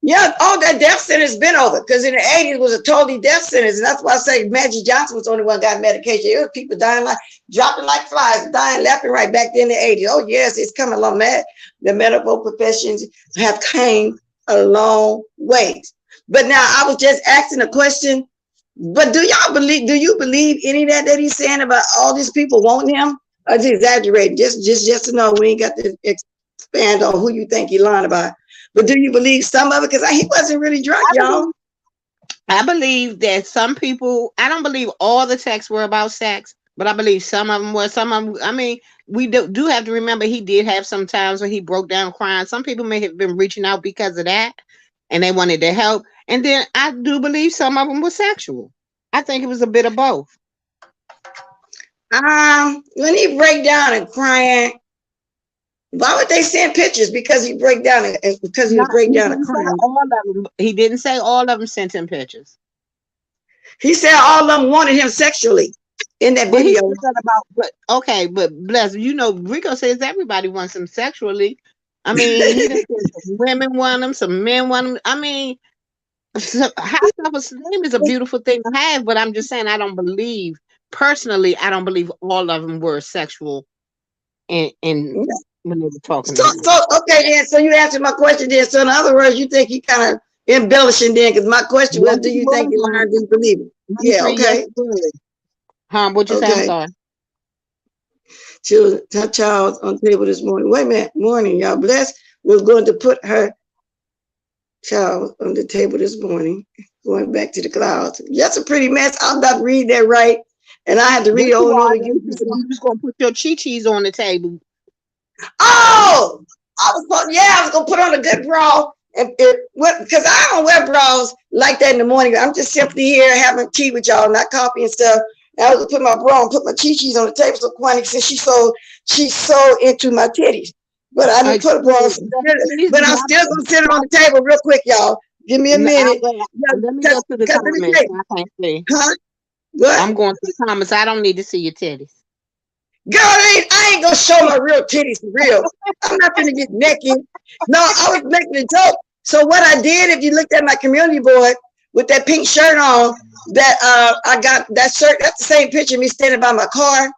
Speaker 1: Yeah, all that death sentence been over, because in the 80s it was a totally death sentence. And that's why I say Magic Johnson was the only one got medication. It was people dying dropping like flies, dying left and right back then in the 80s. Oh, yes, it's coming along, man. The medical professions have came a long way. But now I was just asking a question. But do you believe any of that he's saying about all these people wanting him? Or just exaggerating? Just to know, we ain't got to expand on who you think you're lying about. But do you believe some of it? Because he wasn't really drunk, y'all.
Speaker 3: I believe that some people, I don't believe all the texts were about sex, but I believe some of them were. Some of them, I mean, we do have to remember he did have some times when he broke down crying. Some people may have been reaching out because of that and they wanted to help. And then I do believe some of them were sexual. I think it was a bit of both.
Speaker 1: When he break down and crying, why would they send pictures? Because he break down and because he break down and crying.
Speaker 3: He didn't say all of them sent him pictures.
Speaker 1: He said all of them wanted him sexually in that video.
Speaker 3: But bless, Rico says everybody wants him sexually. I mean, some women want him, some men want him. I mean, high self-esteem is a beautiful thing to have, but I'm just saying I don't believe all of them were sexual and when they were talking.
Speaker 1: So okay then. So you answered my question then. So in other words, you think he kind of embellishing then? Because my question was, do you think he learned? Do you believe it? Yeah. Okay.
Speaker 3: What you say? I'm sorry.
Speaker 1: Her child on the table this morning. Wait a minute. Morning, y'all. Bless was going to put her child on the table this morning. Going back to the clouds. That's a pretty mess. I'm not reading that right, and I had to read over and over again.
Speaker 3: You just gonna put your chi-chis on the table.
Speaker 1: Oh, I was gonna put on a good bra, because I don't wear bras like that in the morning. I'm just simply here having tea with y'all, not coffee and stuff. And I was gonna put my bra and put my chi-chis on the table so Quan, since she's so into my titties. But I didn't put a bra. But I'm still gonna sit it on the table real quick, y'all. Give me a minute.
Speaker 3: Let me go to the comments. I can't see.
Speaker 1: Huh? What?
Speaker 3: I'm going to the comments. I don't need to see your titties.
Speaker 1: Girl, I ain't gonna show my real titties for real. I'm not gonna get naked. No, I was making a joke. So what I did, if you looked at my community board with that pink shirt on, that I got that shirt, that's the same picture of me standing by my car.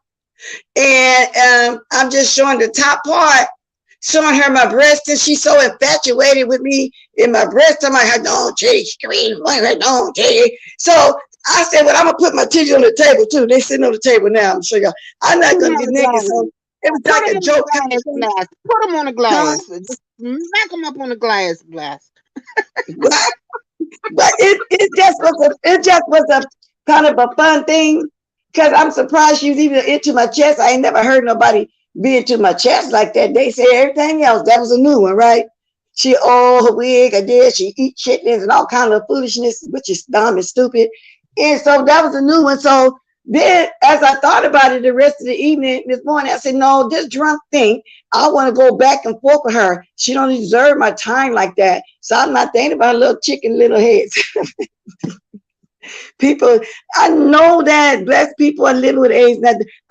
Speaker 1: And I'm just showing the top part, showing her my breast, and she's so infatuated with me in my breast. I'm like, no, titty, no, titty. So I said, well, I'm gonna put my titties on the table too. They sitting on the table now. I'm sure y'all. I'm not gonna get naked. So it was like a joke.
Speaker 3: Put them on the glass. Smack them up on the glass.
Speaker 1: But it just was a kind of a fun thing, because I'm surprised she was even into my chest. I ain't never heard nobody be into my chest like that. They say everything else. That was a new one, right? She her wig, I did. She eat chitlins and all kind of foolishness, which is dumb and stupid. And so that was a new one. So then, as I thought about it the rest of the evening this morning, I said, no, this drunk thing, I want to go back and forth with her. She don't deserve my time like that. So I'm not thinking about little chicken little heads. People, I know that blessed people are living with AIDS.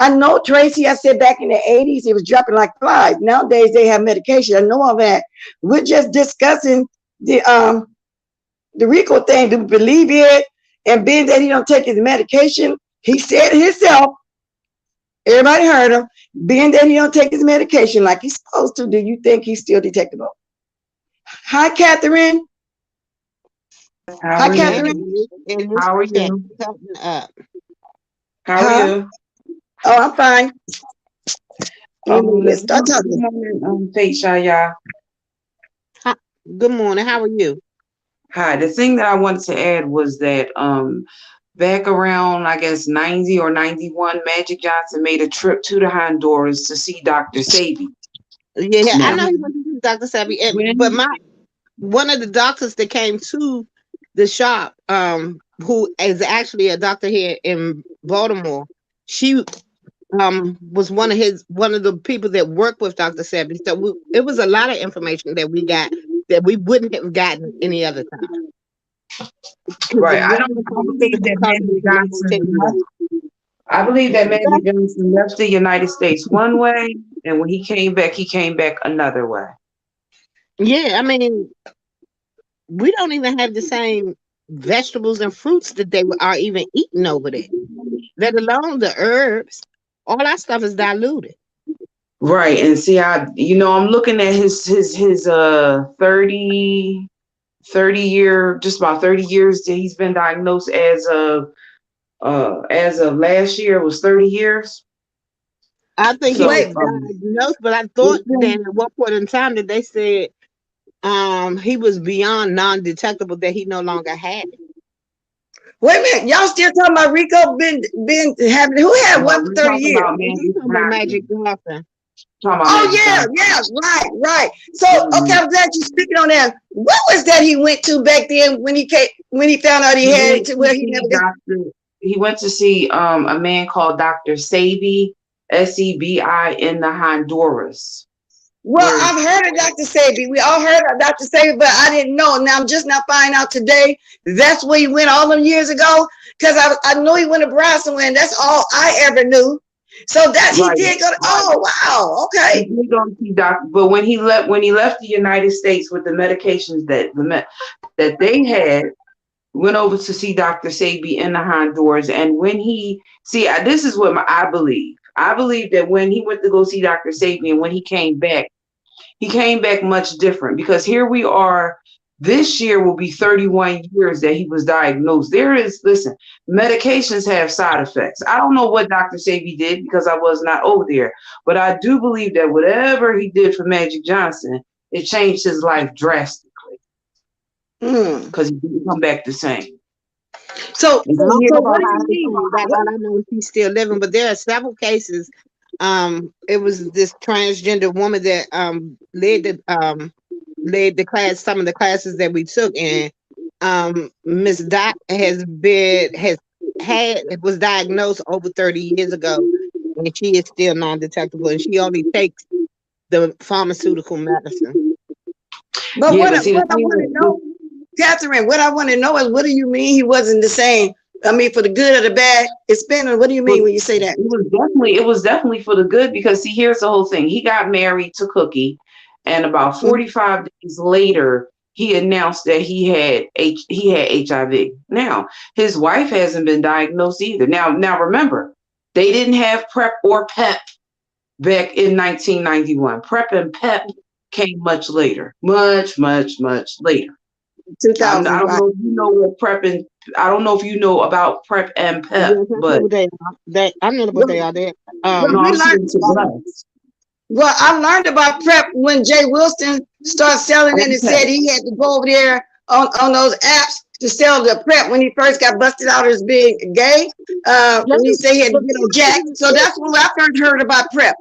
Speaker 1: I know, Tracy, I said back in the 80s, it was dropping like flies. Nowadays, they have medication. I know all that. We're just discussing the Rico thing. Do we believe it? And being that he don't take his medication, he said it himself. Everybody heard him. Being that he don't take his medication like he's supposed to, do you think he's still detectable? Hi, Catherine. Hi, Catherine.
Speaker 4: How are you? How are you?
Speaker 1: Oh, I'm fine.
Speaker 4: Let's start talking.
Speaker 3: Good morning. How are you?
Speaker 4: Hi. The thing that I wanted to add was that back around, I guess, 90 or 91, Magic Johnson made a trip to the Honduras to see Dr. Sebi.
Speaker 3: Yeah, I know he went to see Dr. Sebi, but one of the doctors that came to the shop, who is actually a doctor here in Baltimore, she was one of the people that worked with Dr. Sebi. So it was a lot of information that we got that we wouldn't have gotten any other time.
Speaker 4: Right. I believe that Magic Johnson. I believe that Magic Johnson left the United States one way, and when he came back another way.
Speaker 3: Yeah, I mean, we don't even have the same vegetables and fruits that they are even eating over there, let alone the herbs. All that stuff is diluted.
Speaker 4: Right. And see, I'm looking at his 30 year, just about 30 years that he's been diagnosed as of last year was 30 years.
Speaker 3: I think he was diagnosed, but I thought that at one point in time that they said he was beyond non-detectable, that he no longer had it.
Speaker 1: Wait a minute, y'all still talking about Rico been having, who had what for 30 years?
Speaker 3: He's talking about Magic Johnson.
Speaker 1: Right. So okay, I'm glad you're speaking on that. What was that he went to back then when he found out he had it to where he never got?
Speaker 4: He went to see a man called Dr. Sebi, Sebi in the Honduras.
Speaker 1: Well, I've heard of Dr. Sebi. We all heard of Dr. Sebi, but I didn't know. Now I'm just now finding out today that's where he went all them years ago. Because I know he went abroad somewhere, and that's all I ever knew. So that he did go to, oh wow, okay.
Speaker 4: He did go to see doctor, but when he left the United States with the medications that they had, went over to see Dr. Sebi in the Honduras, and when this is what I believe. I believe that when he went to go see Dr. Sebi and when he came back much different, because here we are. This year will be 31 years that he was diagnosed. Medications have side effects. I don't know what Dr. Sebi did because I was not over there, but I do believe that whatever he did for Magic Johnson, it changed his life drastically. Because he didn't come back the same.
Speaker 1: So what do you mean?
Speaker 3: I know he's still living, but there are several cases. It was this transgender woman that led the class, some of the classes that we took, and Miss Dot was diagnosed over 30 years ago, and she is still non-detectable, and she only takes the pharmaceutical medicine.
Speaker 1: But what I want to know, Catherine, what I want to know is, what do you mean he wasn't the same? I mean, for the good or the bad, it's been. What do you mean when you say that?
Speaker 4: It was definitely for the good, because see, here's the whole thing. He got married to Cookie, and about 45 days later, he announced that he had HIV. Now, his wife hasn't been diagnosed either. Now remember, they didn't have PrEP or PEP back in 1991. PrEP and PEP came much later, much later.
Speaker 1: 2000.
Speaker 4: I don't know if you know what PrEP and I don't know if you know about PrEP and PEP, but
Speaker 3: I know what they are. There.
Speaker 1: Well, I learned about PrEP when Jay Wilson started selling it and said he had to go over there on those apps to sell the PrEP when he first got busted out as being gay. When he said he had to get on Jack. So that's when I first heard about PrEP.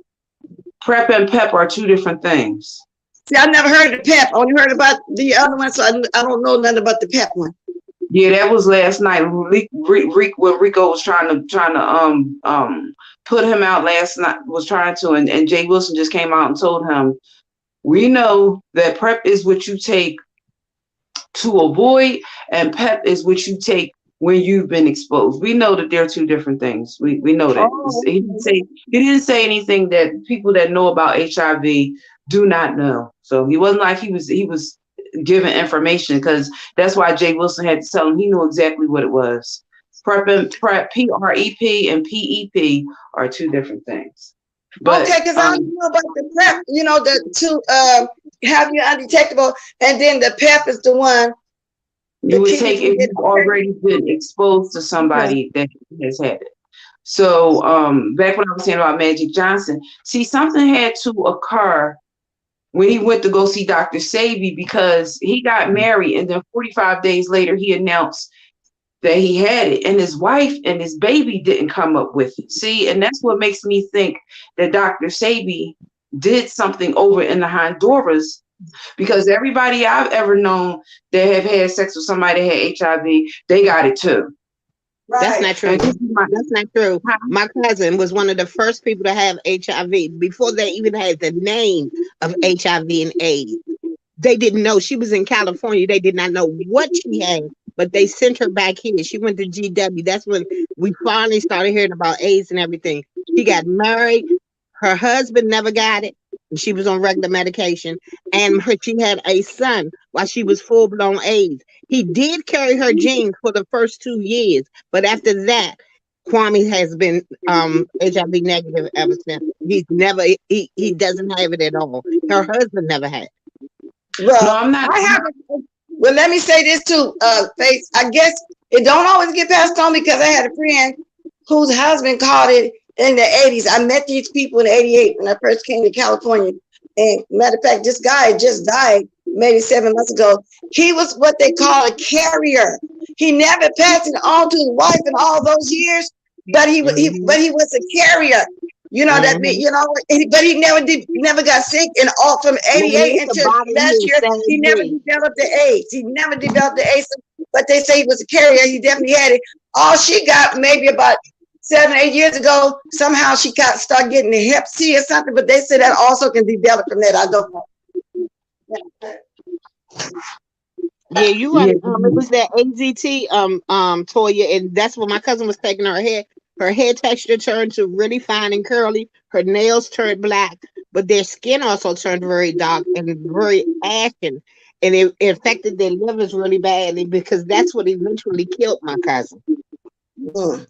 Speaker 4: PrEP and PEP are two different things.
Speaker 1: See, I never heard of PEP. I only heard about the other one, so I don't know nothing about the PEP one.
Speaker 4: Yeah, that was last night. When Rico was trying to put him out last night, and Jay Wilson just came out and told him, we know that PrEP is what you take to avoid, and PEP is what you take when you've been exposed. We know that they're two different things. We know that. He didn't say anything that people that know about HIV do not know. So he wasn't like he was giving information, because that's why Jay Wilson had to tell him he knew exactly what it was. PrEP, PrEP, PrEP and PEP are two different things. But,
Speaker 1: okay, because I knew about the PrEP, the two have you undetectable, and then the PEP is the one
Speaker 4: you would take if you've already been exposed to somebody that has had it. So back when I was saying about Magic Johnson, see, something had to occur when he went to go see Dr. Sebi, because he got married, and then 45 days later he announced that he had it, and his wife and his baby didn't come up with it. See, and that's what makes me think that Dr. Sebi did something over in the Honduras Because everybody I've ever known that have had sex with somebody that had HIV, they got it too.
Speaker 3: That's not true.
Speaker 4: And this is
Speaker 3: That's not true. My cousin was one of the first people to have HIV before they even had the name of HIV and AIDS. They didn't know. She was in California. They did not know what she had, but they sent her back here. She went to GW. That's when we finally started hearing about AIDS and everything. She got married. Her husband never got it. And she was on regular medication. And she had a son while she was full blown AIDS. He did carry her genes for the first 2 years, but after that, Kwame has been HIV negative ever since. He's never he doesn't have it at all. Her husband never had it.
Speaker 1: Well,
Speaker 4: no, I'm not.
Speaker 1: Well, let me say this too, Faith. I guess it don't always get passed on because I had a friend whose husband caught it in the 80s. I met these people in 88 when I first came to California. And matter of fact, this guy just died maybe 7 months ago. He was what they call a carrier. He never passed it on to his wife in all those years, but he was a carrier. You know that but he never got sick, and all from 88 until last year he never developed the AIDS. He never developed the AIDS, but they say he was a carrier. He definitely had it. All she got maybe about 7, 8 years ago, somehow she started getting the Hep C or something, but they said that also can develop from that. I don't know.
Speaker 3: Yeah, you right. It was that AZT, Toya, and that's what my cousin was taking her hair. Her hair texture turned to really fine and curly. Her nails turned black, but their skin also turned very dark and very ashen. And it affected their livers really badly because that's what eventually killed my cousin.
Speaker 1: Well,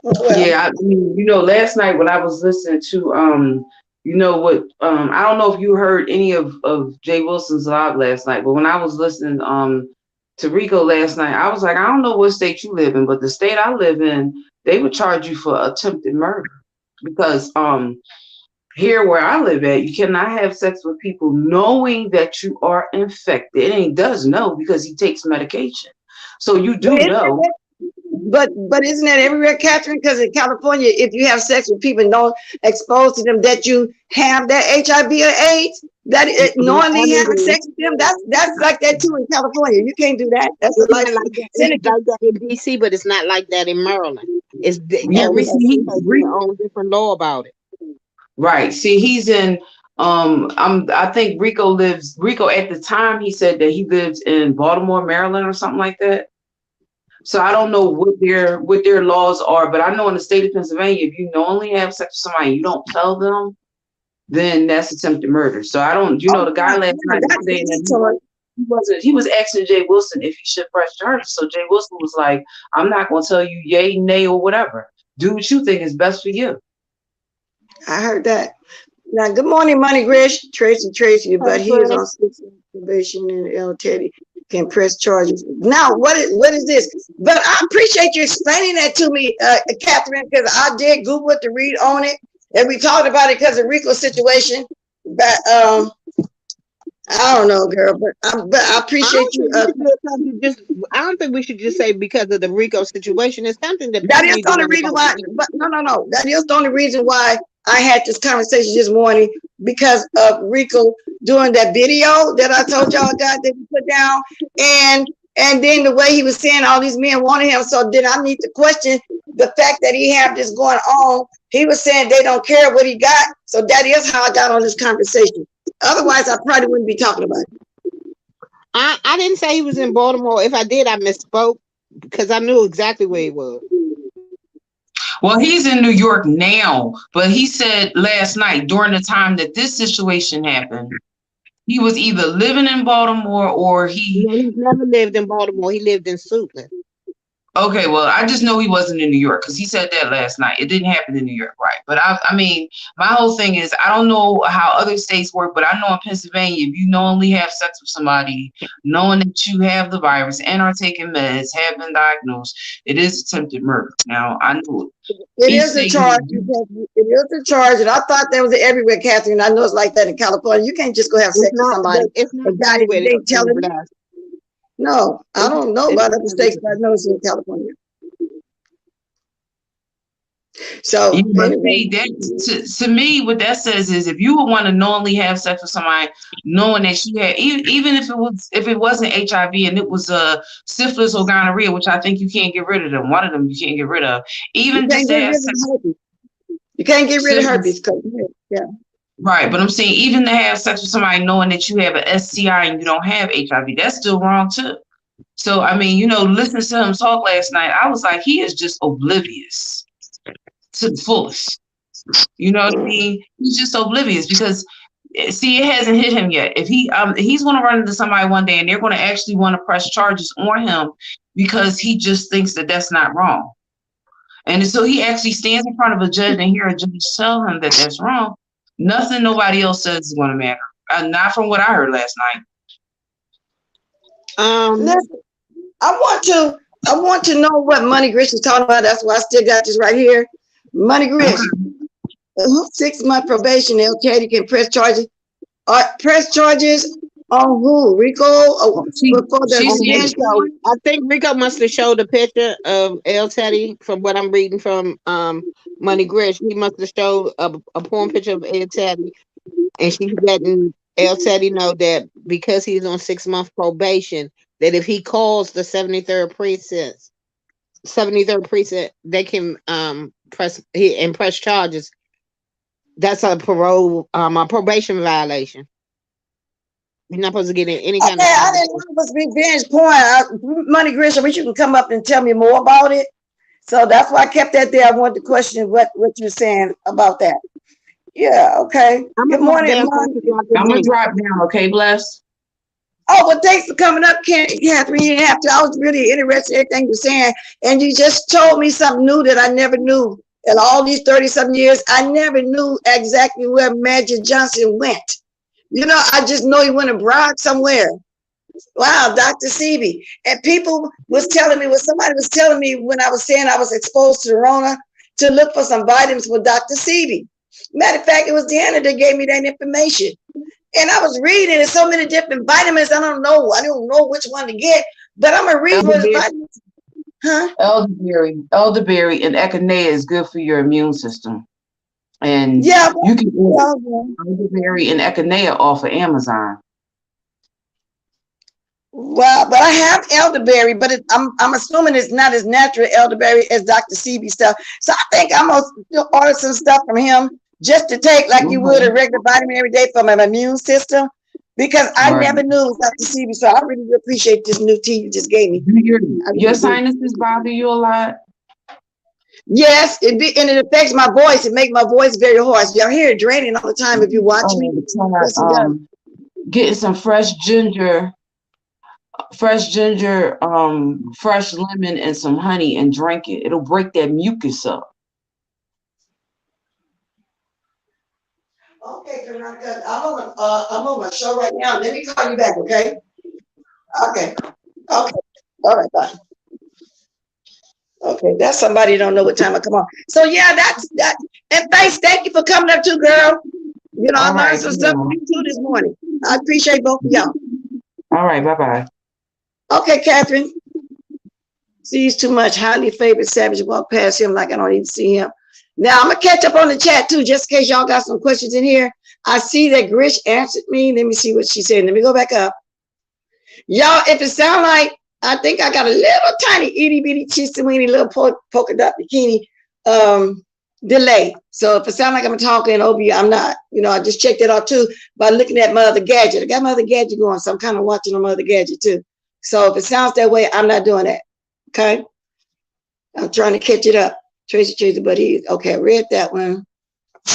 Speaker 4: Yeah, I mean, last night when I was listening to I don't know if you heard any of Jay Wilson's live last night, but when I was listening to Rico last night, I was like, I don't know what state you live in, but the state I live in, they would charge you for attempted murder because here where I live at, you cannot have sex with people knowing that you are infected. And he does know because he takes medication. So you do know.
Speaker 1: But isn't that everywhere, Catherine? Because in California, if you have sex with people not exposed to them that you have that HIV or AIDS, that knowingly having sex with them, that's like that too in California. You can't do that. That's
Speaker 3: like that in DC, but it's not like that in Maryland. It's every state has their own different law about it.
Speaker 4: Right. See, he's in I think Rico at the time he said that he lives in Baltimore, Maryland or something like that. So I don't know what their laws are, but I know in the state of Pennsylvania, if you knowingly have sex with somebody, you don't tell them, then that's attempted murder. So I don't, the guy last night was saying that he was asking Jay Wilson if he should press charges. So Jay Wilson was like, I'm not going to tell you yay, nay, or whatever. Do what you think is best for you.
Speaker 1: I heard that. Now, good morning, Money Grish, Tracy, but he is on 6 probation and L. Teddy can press charges. Now, what is this? But I appreciate you explaining that to me, Catherine, because I did Google it to read on it, and we talked about it because of Rico's situation. But I don't know, girl, but I appreciate you.
Speaker 3: I don't think we should just say because of the Rico situation. It's something that
Speaker 1: is the only reason why. But no. That is the only reason why I had this conversation this morning, because of Rico doing that video that I told y'all that he put down, and then the way he was saying all these men wanted him. So then I need to question the fact that he have this going on. He was saying they don't care what he got. So that is how I got on this conversation. Otherwise, I probably wouldn't be talking about it.
Speaker 3: I didn't say he was in Baltimore. If I did, I misspoke because I knew exactly where he was.
Speaker 4: Well, he's in New York now, but he said last night during the time that this situation happened, he was either living in Baltimore or he
Speaker 3: never lived in Baltimore. He lived in Suitland.
Speaker 4: Okay, well, I just know he wasn't in New York because he said that last night. It didn't happen in New York, right? But I mean, my whole thing is I don't know how other states work, but I know in Pennsylvania, if you knowingly have sex with somebody, knowing that you have the virus and are taking meds, have been diagnosed, it is attempted murder. Now, I know
Speaker 1: it is a charge. It is a charge, and I thought that was everywhere, Catherine. I know it's like that in California. You can't just go have sex with somebody.
Speaker 3: It's not everywhere.
Speaker 1: They telling you. No, I don't know about other states, but I know it's in California. So
Speaker 4: Yeah, but
Speaker 1: anyway,
Speaker 4: see, that to me, what that says is if you would want to knowingly have sex with somebody, knowing that she had, even if it wasn't HIV and it was syphilis or gonorrhea, which I think you can't get rid of them. One of them you can't get rid of.
Speaker 1: you
Speaker 4: Even
Speaker 1: can't
Speaker 4: just to
Speaker 1: get
Speaker 4: have
Speaker 1: rid of
Speaker 4: sex,
Speaker 1: herpes. You can't get rid of
Speaker 4: syphilis,
Speaker 1: herpes. Yeah.
Speaker 4: right? But I'm saying even to have sex with somebody knowing that you have an STI and you don't have HIV, that's still wrong too. So I mean, listening to him talk last night, I was like, he is just oblivious to the fullest. You know what I mean? He's just oblivious because, see, it hasn't hit him yet. If he's going to run into somebody one day and they're going to actually want to press charges on him because he just thinks that that's not wrong. And so he actually stands in front of a judge and hear a judge tell him that that's wrong. Nothing nobody else says is going to matter. Not from what I heard last night.
Speaker 1: Listen, I want to know what Money Grish is talking about. That's why I still got this right here. Money Grish, 6-month probation. LK can press charges. Press charges on who? Rico?
Speaker 3: I think Rico must have showed a picture of El Teddy from what I'm reading from Money Grish. He must have showed a porn picture of El Teddy, and she's letting El Teddy know that because he's on 6-month probation, that if he calls the 73rd precinct, they can press charges. That's a probation violation. You're not supposed to get in any kind of.
Speaker 1: I didn't know it was revenge porn. Money Grish, I wish you can come up and tell me more about it. So that's why I kept that there. I wanted to question what you're saying about that. Yeah, okay. Good morning.
Speaker 4: I'm gonna drop down, okay, bless.
Speaker 1: Oh, well, thanks for coming up, Catherine. You didn't have to. I was really interested in everything you're saying, and you just told me something new that I never knew. In all these 30-something years, I never knew exactly where Magic Johnson went. I just know he went abroad somewhere. Wow, Dr. Sebi. And people was telling me, somebody was telling me when I was saying I was exposed to the Rona to look for some vitamins for Dr. Sebi. Matter of fact, it was Deanna that gave me that information. And I was reading there's so many different vitamins. I don't know which one to get, but I'm gonna read what the vitamins. Huh?
Speaker 4: Elderberry and echinacea is good for your immune system. And
Speaker 1: yeah,
Speaker 4: you can get elderberry and echinacea off of Amazon.
Speaker 1: Well, but I have elderberry, but I'm assuming it's not as natural elderberry as Dr. Sebi stuff. So I think I'm gonna order some stuff from him just to take like you would a regular vitamin every day for my immune system, because I never knew it was Dr. Sebi. So I really appreciate this new tea you just gave me.
Speaker 4: Your sinuses bother you a lot?
Speaker 1: Yes, and it affects my voice. It makes my voice very hoarse. Y'all hear it draining all the time if you watch me.
Speaker 4: Getting some fresh ginger, fresh lemon and some honey and drink it. It'll break that mucus up.
Speaker 1: Okay, I'm on my show right now. Let me call you back, okay? Okay. All right, bye. Okay, that's somebody who don't know what time I come on. So yeah, that's that. And thank you for coming up too, girl. I learned some stuff from you too this morning. I appreciate both of y'all.
Speaker 4: All right, bye-bye.
Speaker 1: Okay, Catherine. Sees too much. Highly favored Savage walk past him like I don't even see him. Now I'm gonna catch up on the chat too, just in case y'all got some questions in here. I see that Grish answered me. Let me see what she said. Let me go back up. Y'all, if it sound like I think I got a little tiny itty bitty chitsy weeny little polka dot bikini delay. So if it sound like I'm talking over you, I'm not. I just checked it out too by looking at my other gadget. I got my other gadget going, so I'm kind of watching on my other gadget too. So if it sounds that way, I'm not doing that. Okay. I'm trying to catch it up. Tracy, but okay, I read that one.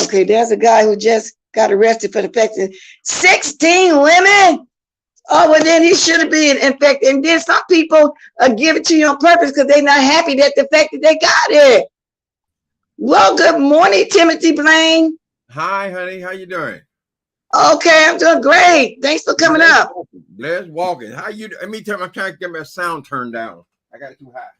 Speaker 1: Okay, there's a guy who just got arrested for infecting 16 women. Oh, well, then he should have been infected. And then some people give it to you on purpose because they're not happy that the fact that they got it. Well, good morning, Timothy Blaine.
Speaker 5: Hi, honey. How you doing?
Speaker 1: Okay, I'm doing great. Thanks for coming up.
Speaker 5: Let's walking. How you? Let me tell you, I'm trying to get my sound turned down. I got it too high.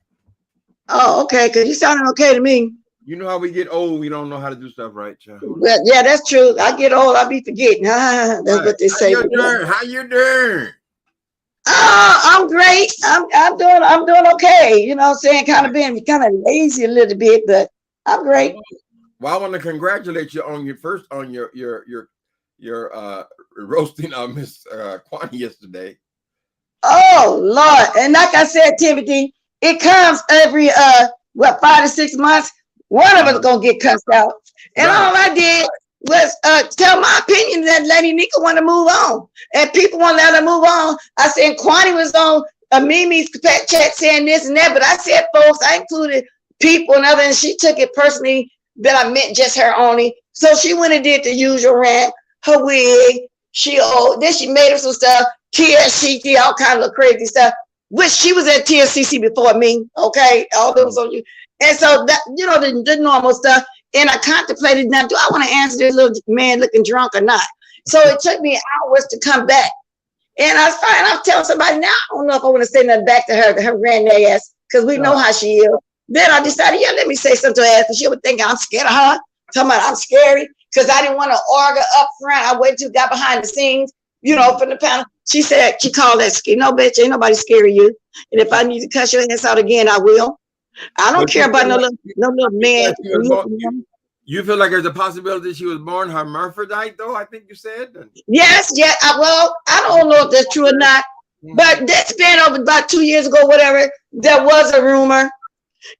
Speaker 1: Oh, okay, because you sounding okay to me.
Speaker 5: You know how we get old, we don't know how to do stuff right, child.
Speaker 1: Well, yeah, that's true. I get old, I'll be forgetting. That's right. What they say.
Speaker 5: How you doing?
Speaker 1: Oh, I'm great. I'm doing okay. Saying kind of being kind of lazy a little bit, but I'm great.
Speaker 5: Well, I want to congratulate you on your roasting of Miss Quan yesterday.
Speaker 1: Oh Lord. And like I said, Timothy, it comes every 5 to 6 months. One of us gonna get cussed out. And
Speaker 5: Right.
Speaker 1: all I did was tell my opinion that Lady Nika want to move on. And people want to let her move on. I said Quani was on Mimi's pet chat saying this and that, but I said, folks, I included people and other, and she took it personally that I meant just her only. So she went and did the usual rant, her wig, then she made up some stuff, TSCC, all kind of crazy stuff, which she was at TSCC before me, okay? All those on you. And so that, the normal stuff. And I contemplated, now, do I want to answer this little man looking drunk or not? So it took me hours to come back. And I was fine. I'll tell somebody now, I don't know if I want to say nothing back to her granddad ass, because we know how she is. Then I decided, let me say something to her ass, but she would think I'm scared of her. Talking about I'm scary, because I didn't want to argue up front. I waited till got behind the scenes, from the panel. She said, she called that scary. No, bitch, ain't nobody scary you. And if I need to cuss your ass out again, I will. I don't care about no little man.
Speaker 5: You feel like there's a possibility she was born hermaphrodite, though? I think you said.
Speaker 1: Yes, yeah. Well, I don't know if that's true or not, but that span over about 2 years ago, whatever, there was a rumor,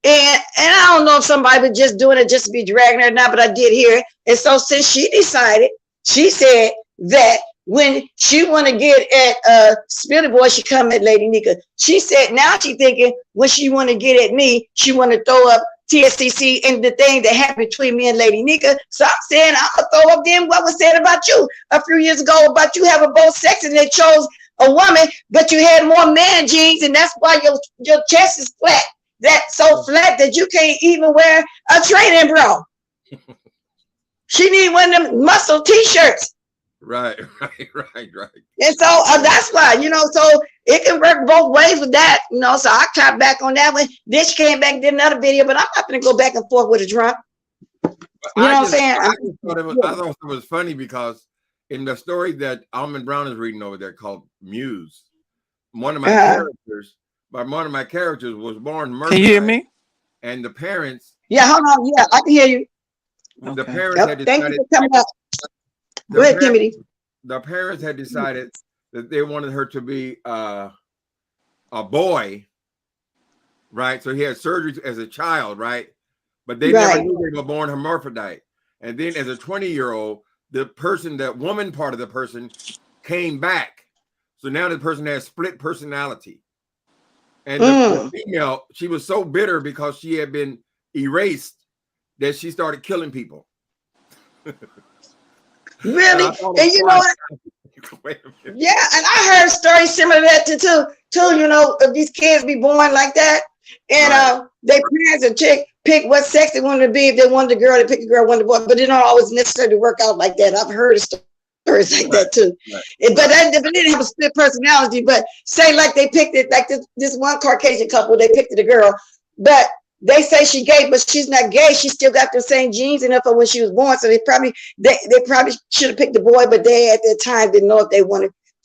Speaker 1: and I don't know if somebody was just doing it just to be dragging her or not, but I did hear it. And so since she decided, she said that when she want to get at Spilly Boy, she come at Lady Nika. She said now she thinking when she want to get at me, she want to throw up TSCC and the thing that happened between me and Lady Nika. So I'm saying I'm gonna throw up then what was said about you a few years ago about you having both sexes and they chose a woman, but you had more man genes, and that's why your chest is flat. That's so flat that you can't even wear a training bra. She need one of them muscle t-shirts.
Speaker 5: Right.
Speaker 1: And so that's why, so it can work both ways with that, so I cut back on that one. Then she came back and did another video, but I'm not going to go back and forth with a drunk. What I'm saying?
Speaker 5: I thought it was funny because in the story that Almond Brown is reading over there called Muse, one of my characters was born murdered.
Speaker 6: Can you hear me?
Speaker 5: And the parents.
Speaker 1: Yeah, hold on. Yeah, I can hear you.
Speaker 5: The parents had decided.
Speaker 1: Thank you for coming up. Go ahead, Timothy.
Speaker 5: The parents had decided that they wanted her to be a boy, right? So he had surgery as a child, right? But they never knew they were born hermaphrodite. And then as a 20-year-old, that woman part of the person came back. So now the person has split personality. And the female, she was so bitter because she had been erased that she started killing people.
Speaker 1: Really? And you know what? Yeah, and I heard stories similar to that too. If these kids be born like that, and their parents would pick what sex they wanted to be. If they wanted a girl, they pick a girl, wanted a boy, but it don't always necessarily work out like that. I've heard of stories like that too. Right. But they didn't have a split personality. But say like they picked it, like this one Caucasian couple, they picked it a girl, but they say she gay, but she's not gay. She still got the same genes in her for when she was born. So they probably should have picked the boy, but they at that time didn't know if they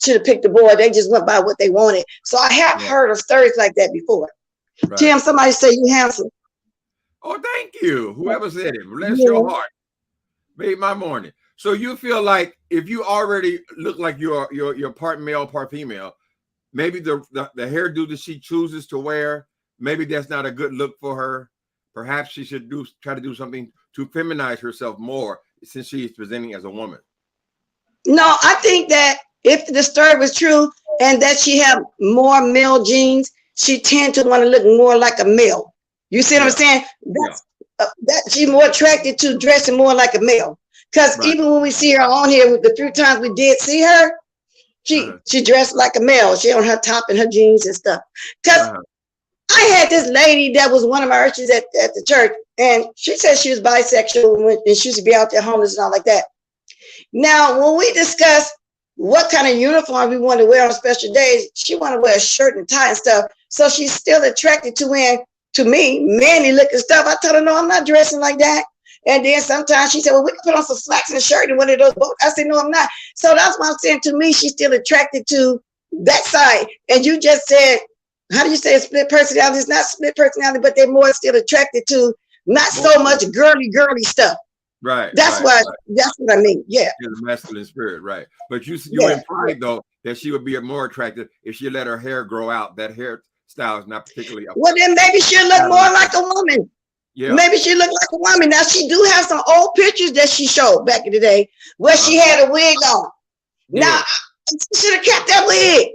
Speaker 1: should have picked the boy. They just went by what they wanted. So I have heard of stories like that before. Right. Tim, somebody say you handsome.
Speaker 5: Oh, thank you. Whoever said it. Bless your heart. Made my morning. So you feel like if you already look like you're part male, part female, maybe the hairdo that she chooses to wear, maybe that's not a good look for her. Perhaps she should try to do something to feminize herself more since she is presenting as a woman. No,
Speaker 1: I think that if the story was true and that she have more male genes, she tend to want to look more like a male. You see what I'm saying? That she's more attracted to dressing more like a male. Because even when we see her on here, with the few times we did see her, she dressed like a male. She on her top and her jeans and stuff. Because I had this lady that was one of my urchins at the church, and she said she was bisexual and she used to be out there homeless and all like that. Now, when we discussed what kind of uniform we wanted to wear on special days, she wanted to wear a shirt and tie and stuff. So she's still attracted to wearing, to me, manly looking stuff. I told her, no, I'm not dressing like that. And then sometimes she said, well, we can put on some slacks and a shirt and one of those boots. I said, no, I'm not. So that's why I'm saying, to me, she's still attracted to that side. And you just said, how do you say a split personality? It's not split personality, but they're more still attracted to not so much girly stuff.
Speaker 5: Right.
Speaker 1: That's
Speaker 5: right,
Speaker 1: that's what I mean. Yeah.
Speaker 5: She's a masculine spirit, right? But you
Speaker 1: Yeah.
Speaker 5: implied though that she would be more attractive if she let her hair grow out. That hairstyle is not particularly.
Speaker 1: Well, then maybe she'll look more like a woman.
Speaker 5: Yeah.
Speaker 1: Maybe she looked like a woman. Now she do have some old pictures that she showed back in the day where she had a wig on. Now she should have kept that wig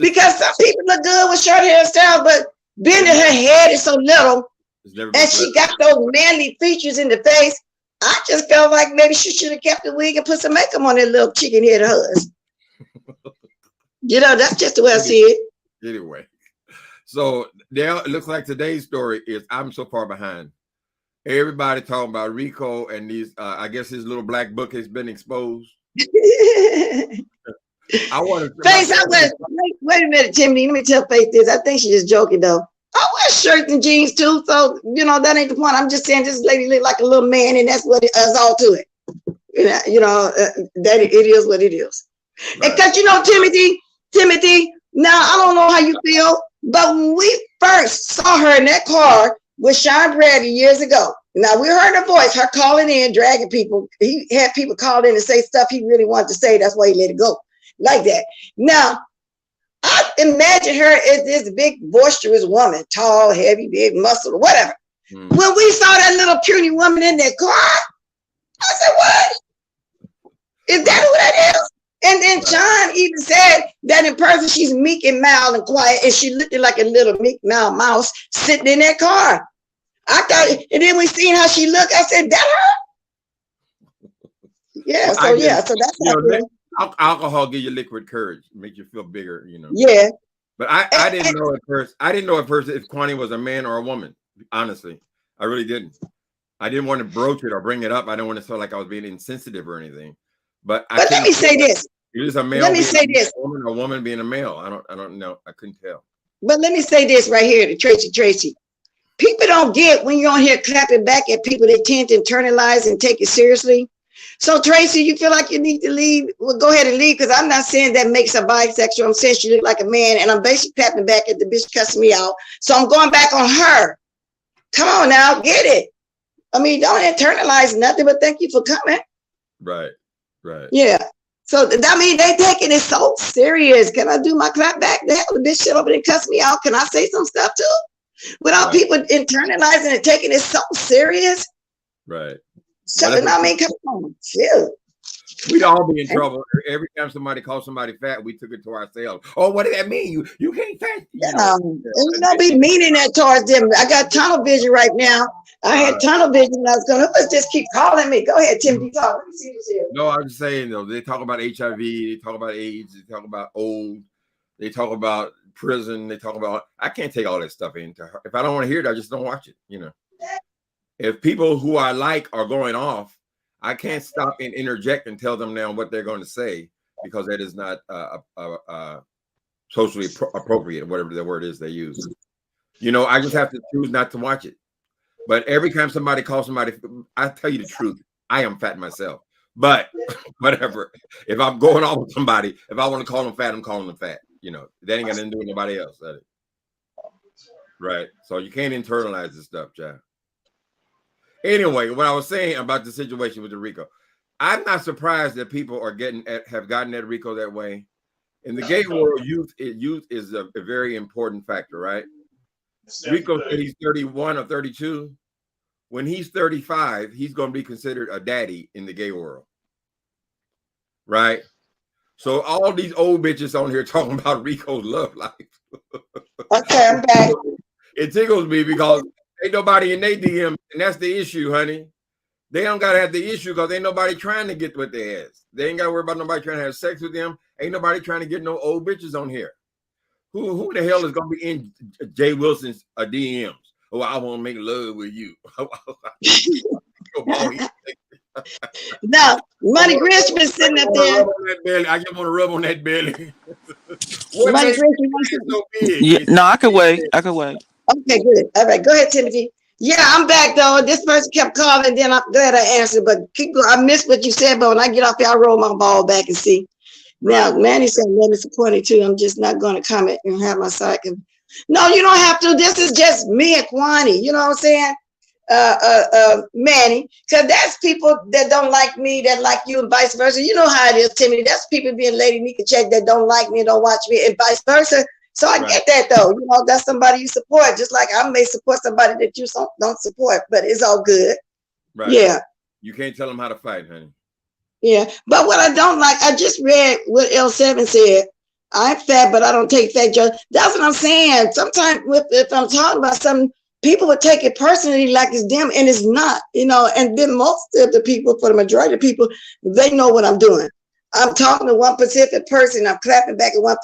Speaker 1: because some people look good with short hairstyle, but being that her head is so little and she got those manly features in the face, I just felt like maybe she should have kept the wig and put some makeup on that little chicken head of hers. You know, that's just the way I see it.
Speaker 5: Anyway, so now it looks like today's story is I'm so far behind. Everybody talking about Rico and these, I guess his little black book has been exposed. I want to
Speaker 1: Faith, wait a minute, Timothy. Let me tell Faith this. I think she's just joking though. I wear shirts and jeans too, so you know that ain't the point. I'm just saying this lady look like a little man, and that's what it's all to it. You know that it is what it is. Right. And because you know, Timothy. Now I don't know how you feel, but when we first saw her in that car with Sean Bradley years ago, now we heard her voice, her calling in, dragging people. He had people call in and say stuff he really wanted to say. That's why he let it go like that. Now, I imagine her as this big, boisterous woman, tall, heavy, big, muscle, or whatever. When we saw that little puny woman in that car, I said, what? Is that who that is? And then John even said that in person, she's meek and mild and quiet, and she looked like a little meek, mild mouse sitting in that car. I thought, and then we seen how she looked. I said, that her? Yeah, so that's how
Speaker 5: alcohol gives you liquid courage, make you feel bigger, you know.
Speaker 1: Yeah.
Speaker 5: But I didn't know at first. I didn't know at first if Quan was a man or a woman. Honestly, I really didn't. I didn't want to broach it or bring it up. I didn't want to feel like I was being insensitive or anything. But
Speaker 1: let me say this.
Speaker 5: It is a male.
Speaker 1: Let me say this.
Speaker 5: A woman being a male. I don't know. I couldn't tell.
Speaker 1: But let me say this right here to Tracy. People don't get when you're on here clapping back at people, they tend to internalize and take it seriously. So Tracy, you feel like you need to leave? Well, go ahead and leave, because I'm not saying that makes her bisexual. I'm saying she look like a man, and I'm basically clapping back at the bitch cussing me out. So I'm going back on her. Come on now, get it. I mean, don't internalize nothing, but thank you for coming.
Speaker 5: Right.
Speaker 1: Yeah. So I mean, they taking it so serious. Can I do my clap back? The hell, the bitch shit over there cuss me out. Can I say some stuff too? Without people internalizing and taking it so serious.
Speaker 5: Right.
Speaker 1: So I mean, come on, chill.
Speaker 5: We'd all be in trouble every time somebody called somebody fat. We took it to ourselves. Oh, what did that mean? You can't fat. You
Speaker 1: don't be meaning that towards them. I got tunnel vision right now. I had tunnel vision. And I was going to just keep calling me. Go ahead, Timothy. Talk. Let me see this here.
Speaker 5: No, I'm just saying though. They talk about HIV. They talk about AIDS. They talk about old. They talk about prison. They talk about. I can't take all that stuff into her. If I don't want to hear it, I just don't watch it. You know. If people who I like are going off, I can't stop and interject and tell them now what they're going to say, because that is not socially appropriate, whatever the word is they use. You know, I just have to choose not to watch it. But every time somebody calls somebody, I tell you the truth, I am fat myself. But whatever, if I'm going off with somebody, if I want to call them fat, I'm calling them fat. You know, that ain't got nothing to do with nobody else. Right? So you can't internalize this stuff, child. Anyway, what I was saying about the situation with the Rico, I'm not surprised that people are have gotten at Rico that way. In the gay world, youth is a very important factor, right? Rico said he's 31 or 32. When he's 35, he's going to be considered a daddy in the gay world, right? So all these old bitches on here talking about Rico's love life.
Speaker 1: Okay, I'm back.
Speaker 5: It tickles me because ain't nobody in their DM, and that's the issue, honey. They don't gotta have the issue because ain't nobody trying to get what they has. They ain't gotta worry about nobody trying to have sex with them. Ain't nobody trying to get no old bitches on here. Who the hell is gonna be in Jay Wilson's DMs? Oh, I want to make love with you.
Speaker 1: Now, Money Grinch been sitting up there.
Speaker 5: I just want to rub on that belly.
Speaker 1: Money Grinch,
Speaker 5: so big?
Speaker 6: Yeah, no, I could wait.
Speaker 1: Okay, good. All right, go ahead, Timothy. Yeah, I'm back though. This person kept calling, and then I'm glad I answered. But keep going. I missed what you said, but when I get off here, I roll my ball back and see. Now, Manny said, "Let me disappointed too. I'm just not going to comment and have my side." No, you don't have to. This is just me and Quani. You know what I'm saying? Manny, because that's people that don't like me, that like you, and vice versa. You know how it is, Timothy. That's people being Lady Nika check that don't like me and don't watch me, and vice versa. So I get that though. You know, that's somebody you support, just like I may support somebody that you don't support, but it's all good.
Speaker 5: Right.
Speaker 1: Yeah.
Speaker 5: You can't tell them how to fight, honey.
Speaker 1: Yeah. But what I don't like, I just read what L7 said. I'm fat, but I don't take fat jokes. That's what I'm saying. Sometimes if I'm talking about something, people would take it personally like it's them, and it's not, you know. And then most of the people, for the majority of people, they know what I'm doing. I'm talking to one specific person. I'm clapping back at one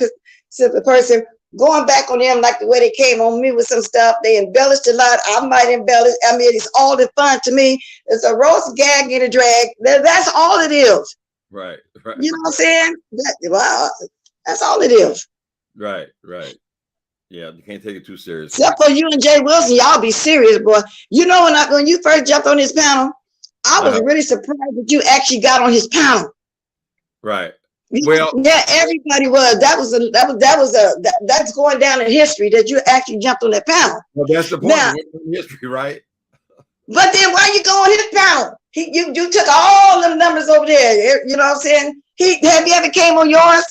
Speaker 1: specific person, going back on them like the way they came on me with some stuff. They embellished a lot. I might embellish. I mean, it's all the fun to me. It's a roast, gag, and a drag. That's all it is.
Speaker 5: Right.
Speaker 1: You know what I'm saying? That's all it is.
Speaker 5: Right. Yeah, you can't take it too serious.
Speaker 1: Except for you and Jay Wilson, y'all be serious, boy. You know, when you first jumped on this panel, I was really surprised that you actually got on his panel.
Speaker 5: Right. Well,
Speaker 1: yeah, everybody was. That's going down in history that you actually jumped on that panel.
Speaker 5: Well, that's the point. Now, in history, right?
Speaker 1: But then why you go on his panel? You took all them numbers over there. You know what I'm saying? Have you ever came on yours?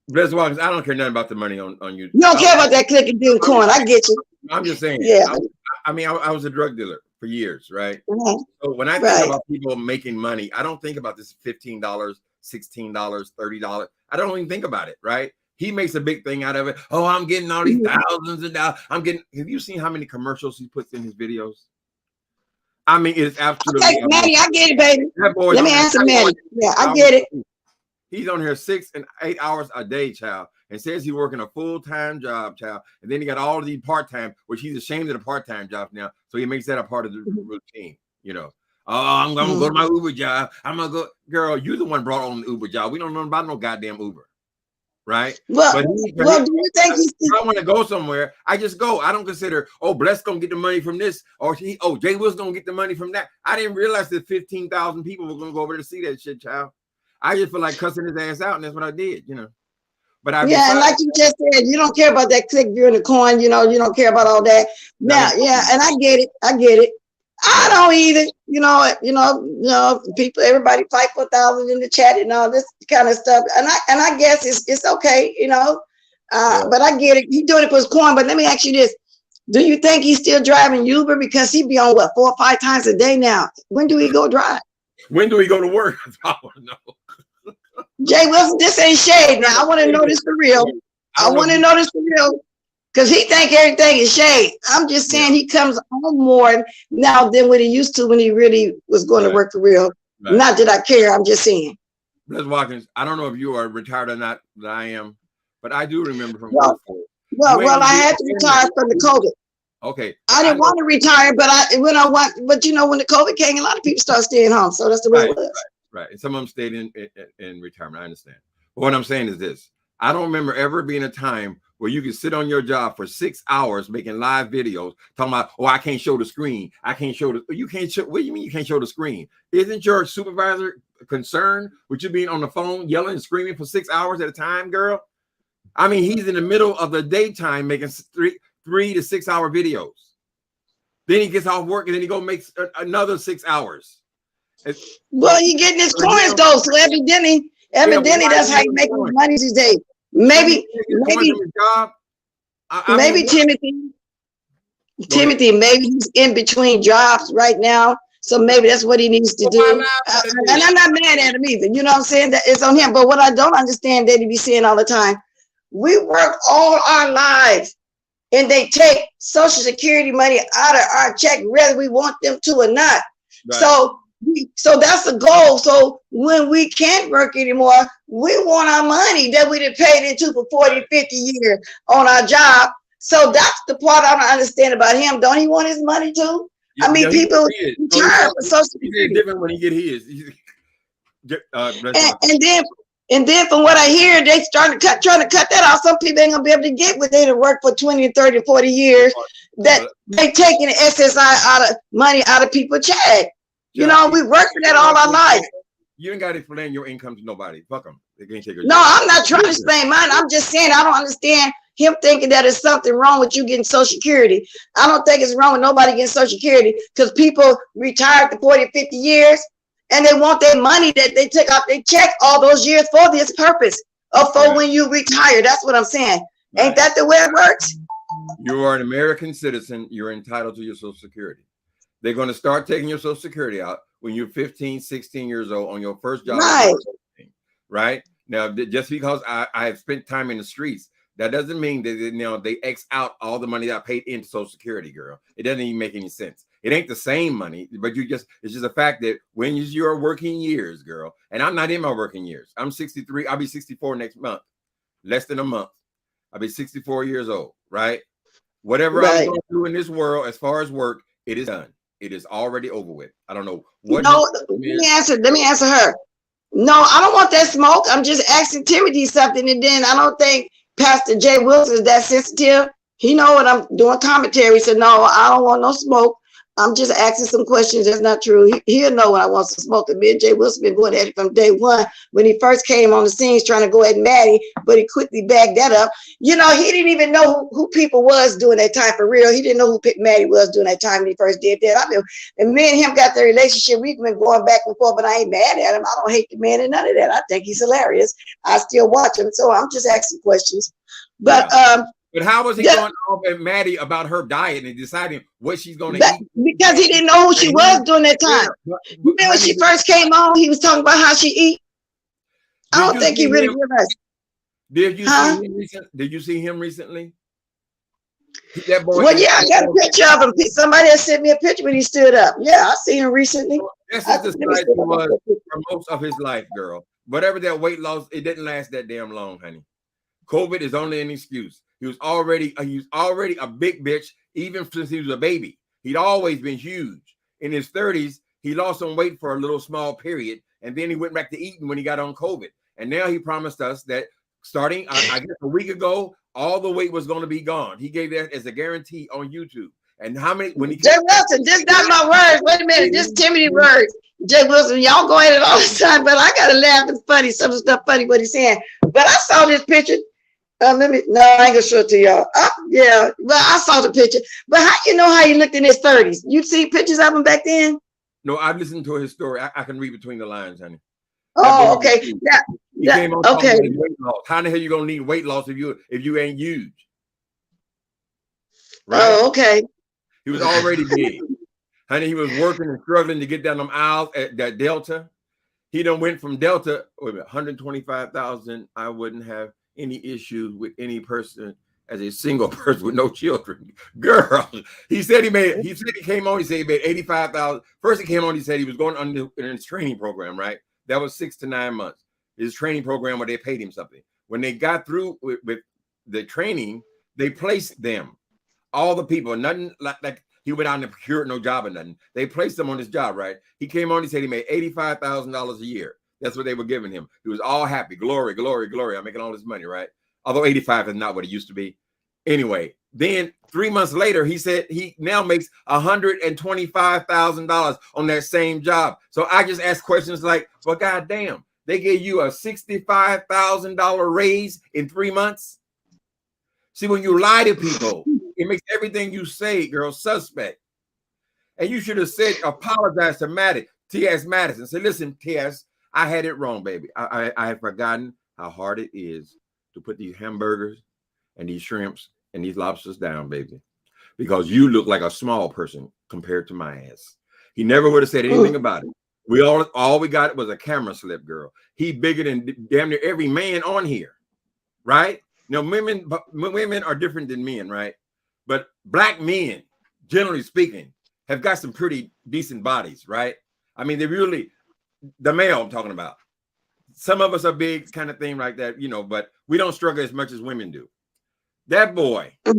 Speaker 5: That's why I don't care nothing about the money on you.
Speaker 1: You don't care about that click and do coin. I get you.
Speaker 5: I'm just saying.
Speaker 1: Yeah.
Speaker 5: I was a drug dealer for years, right?
Speaker 1: Mm-hmm.
Speaker 5: So when I think about people making money, I don't think about this $15, $16, $30. I don't even think about it, right? He makes a big thing out of it. Oh, I'm getting all these thousands of dollars. Have you seen how many commercials he puts in his videos? I mean, it's absolutely.
Speaker 1: Okay, Manny, I get it, baby. Let me answer Manny. Yeah, I get it.
Speaker 5: He's on here 6 and 8 hours a day, child, and says he's working a full-time job, child. And then he got all of these part-time, which he's ashamed of the part-time jobs now. So he makes that a part of the routine, you know. Oh, I'm gonna go to my Uber job. I'm gonna go, girl. You the one brought on the Uber job. We don't know about no goddamn Uber, right?
Speaker 1: Well, do you think
Speaker 5: if I want to go somewhere, I just go. I don't consider, Bless gonna get the money from this, or Jay Will's gonna get the money from that. I didn't realize that 15,000 people were gonna go over there to see that shit, child. I just feel like cussing his ass out, and that's what I did, you know. But and
Speaker 1: like you just said, you don't care about that click view and the coin, you know, you don't care about all that. Now, and I get it. I don't either, you know, people, everybody fight for 1,000 in the chat and all this kind of stuff. And I guess it's okay, you know. But I get it. He's doing it for his coin. But let me ask you this. Do you think he's still driving Uber? Because he be on 4 or 5 times a day now. When do he go drive?
Speaker 5: When do we go to work? I want to know.
Speaker 1: Jay Wilson, this ain't shade now. I want to know this for real. I want to know this for real. Because he think everything is shade. I'm just saying he comes on more now than what he used to when he really was going to work for real. Right. Not that I care. I'm just saying.
Speaker 5: Les Watkins, I don't know if you are retired or not, that I am, but I do remember from
Speaker 1: Well, I had to retire from the COVID.
Speaker 5: Okay.
Speaker 1: I didn't want to retire, but when the COVID came, a lot of people started staying home. So that's the way it was.
Speaker 5: Right. And some of them stayed in retirement. I understand. But what I'm saying is this. I don't remember ever being a time where you could sit on your job for 6 hours making live videos talking about, I can't show the screen. I can't show you can't show. What do you mean you can't show the screen? Isn't your supervisor concerned with you being on the phone yelling and screaming for 6 hours at a time, girl? I mean, he's in the middle of the daytime making 3 to 6 hour videos. Then he gets off work and then he makes another 6 hours.
Speaker 1: Well, he getting his coins though, so evidently that's how he making his money these days. Maybe Timothy, maybe he's in between jobs right now, so maybe that's what he needs to do. And I'm not mad at him either. You know what I'm saying? That it's on him. But what I don't understand that he be saying all the time, we work all our lives, and they take Social Security money out of our check, whether we want them to or not. Right. So that's the goal. So when we can't work anymore, we want our money that we done paid into for 40, 50 years on our job. So that's the part I don't understand about him. Don't he want his money too? I mean, people retire for Social Security.
Speaker 5: It's different when he get his.
Speaker 1: And then from what I hear, they trying to cut that off. Some people ain't gonna be able to get what they to work for 20, 30, 40 years. That they taking the SSI money out of people's check. You know, we work for that all our life.
Speaker 5: You ain't got to explain your income to nobody. Fuck them. They can't take her.
Speaker 1: No, I'm not trying to explain mine. I'm just saying I don't understand him thinking that there's something wrong with you getting Social Security. I don't think it's wrong with nobody getting Social Security because people retired for 40, 50 years and they want their money that they took out their check all those years for this purpose or for when you retire. That's what I'm saying. Right. Ain't that the way it works?
Speaker 5: You are an American citizen. You're entitled to your Social Security. They're going to start taking your Social Security out when you're 15, 16 years old on your first job.
Speaker 1: Right.
Speaker 5: Right. Now, just because I have spent time in the streets, that doesn't mean that they X out all the money that I paid into Social Security, girl. It doesn't even make any sense. It ain't the same money, but it's just a fact that when you're working years, girl, and I'm not in my working years. I'm 63. I'll be 64 next month. Less than a month. I'll be 64 years old, right? Whatever I'm going to do in this world as far as work, it is done. It is already over with. I don't know what.
Speaker 1: No, let me answer her. No, I don't want that smoke. I'm just asking Timothy something, and then I don't think Pastor Jay Wilson is that sensitive. He know what I'm doing commentary. He said, no, I don't want no smoke. I'm just asking some questions. That's not true. He'll know when I want some smoke. And me and Jay Wilson been going at it from day one when he first came on the scene trying to go at Maddie, but he quickly bagged that up. You know, he didn't even know who people was during that time for real. He didn't know who Maddie was during that time when he first did that. I mean, and me and him got the relationship. We've been going back and forth, but I ain't mad at him. I don't hate the man and none of that. I think he's hilarious. I still watch him. So I'm just asking questions. But
Speaker 5: But how was he going off at Maddie about her diet and deciding what she's going to eat?
Speaker 1: Because he didn't know who she was during that time. You know, when she first came on, he was talking about how she eat. I don't think he really realized.
Speaker 5: Did you see him recently? Did you see him recently? That boy.
Speaker 1: Well, yeah, I got a picture of him. Somebody has sent me a picture when he stood up. Yeah, I seen him recently.
Speaker 5: This is the size he was for most of his life, girl. Whatever that weight loss, it didn't last that damn long, honey. COVID is only an excuse. He was already a big bitch, even since he was a baby. He'd always been huge. In his 30s, he lost some weight for a little small period, and then he went back to eating when he got on COVID. And now he promised us that starting, I guess, a week ago, all the weight was going to be gone. He gave that as a guarantee on YouTube. And how many? When he
Speaker 1: Jay Wilson, this not my words. Wait a minute, this Timothy words. Jay Wilson, y'all go at it all the time, but I gotta laugh. It's funny, some of the stuff funny what he's saying. But I saw this picture. I ain't gonna show it to y'all. Yeah, but I saw the picture. But how you know how he looked in his 30s? You see pictures of him back then?
Speaker 5: No, I've listened to his story. I can read between the lines, honey.
Speaker 1: Oh, okay.
Speaker 5: He came on okay. Weight loss. How the hell you gonna need weight loss if you ain't huge?
Speaker 1: Right? Oh, okay.
Speaker 5: He was already big. Honey, he was working and struggling to get down them aisles at that Delta. He done went from Delta, 125,000. I wouldn't have any issues with any person as a single person with no children. Girl, he said he came on, he said he made 85,000. First he came on, he said he was going under in his training program, right? That was 6 to 9 months. His training program where they paid him something. When they got through with the training, they placed them. All the people, nothing like he went out and procured no job or nothing. They placed him on his job, right? He came on, he said he made $85,000 a year. That's what they were giving him. He was all happy. Glory, glory, glory. I'm making all this money, right? Although 85 is not what it used to be. Anyway, then 3 months later, he said he now makes $125,000 on that same job. So I just asked questions like, well, goddamn, they gave you a $65,000 raise in 3 months? See, when you lie to people, it makes everything you say, girl, suspect. And you should have said, apologize to T.S. Madison. Say, listen, T.S., I had it wrong, baby. I had forgotten how hard it is to put these hamburgers and these shrimps and these lobsters down, baby, because you look like a small person compared to my ass. He never would have said anything about it. All we got was a camera slip, girl. He bigger than damn near every man on here, right? Now, women are different than men, right? But black men, generally speaking, have got some pretty decent bodies, right? I mean, they really, the male I'm talking about. Some of us are big kind of thing like that, but we don't struggle as much as women do. That boy, wait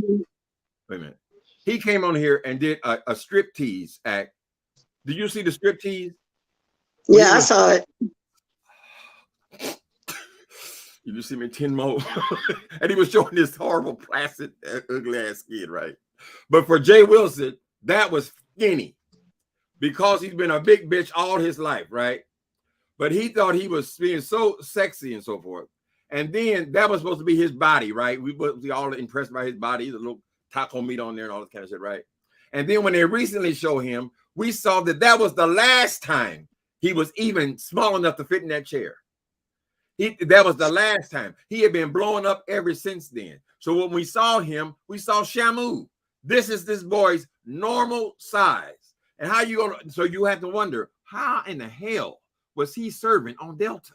Speaker 5: a minute. He came on here and did a striptease act. Did you see the striptease?
Speaker 1: Yeah, I saw it.
Speaker 5: You just see me 10 more. And he was showing this horrible, placid, ugly ass skin, right? But for Jay Wilson, that was skinny because he's been a big bitch all his life, right? But he thought he was being so sexy and so forth. And then that was supposed to be his body, right? We all impressed by his body, the little taco meat on there and all this kind of shit, right? And then when they recently showed him, we saw that that was the last time he was even small enough to fit in that chair. That was the last time. He had been blowing up ever since then. So when we saw him, we saw Shamu. This is this boy's normal size. And how you gonna? So you have to wonder, how in the hell was he serving on Delta?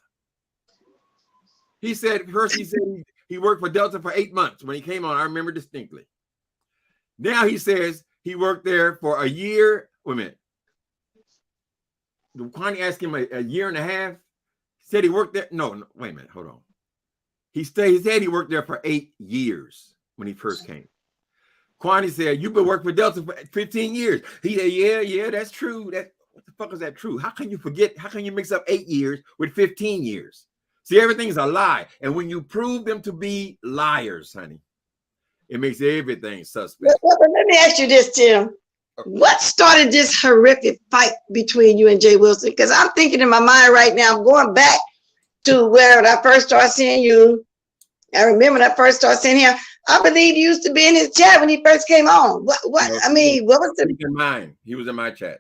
Speaker 5: He said first he worked for Delta for 8 months when he came on. I remember distinctly. Now he says he worked there for a year. Wait a minute. Quan asked him a year and a half. He said he worked there. No, wait a minute. Hold on. He said he worked there for 8 years when he first came. Quan said, you've been working for Delta for 15 years. He said, yeah, that's true. What the fuck is that true? How can you forget? How can you mix up 8 years with 15 years? See, everything's a lie. And when you prove them to be liars, honey, it makes everything suspect.
Speaker 1: Well, let me ask you this, Tim. What started this horrific fight between you and Jay Wilson? Because I'm thinking in my mind right now, I'm going back to where I first started seeing you. I remember when I first started seeing him. I believe you used to be in his chat when he first came on. What
Speaker 5: No,
Speaker 1: what was the...
Speaker 5: He was in mine. He was in my chat.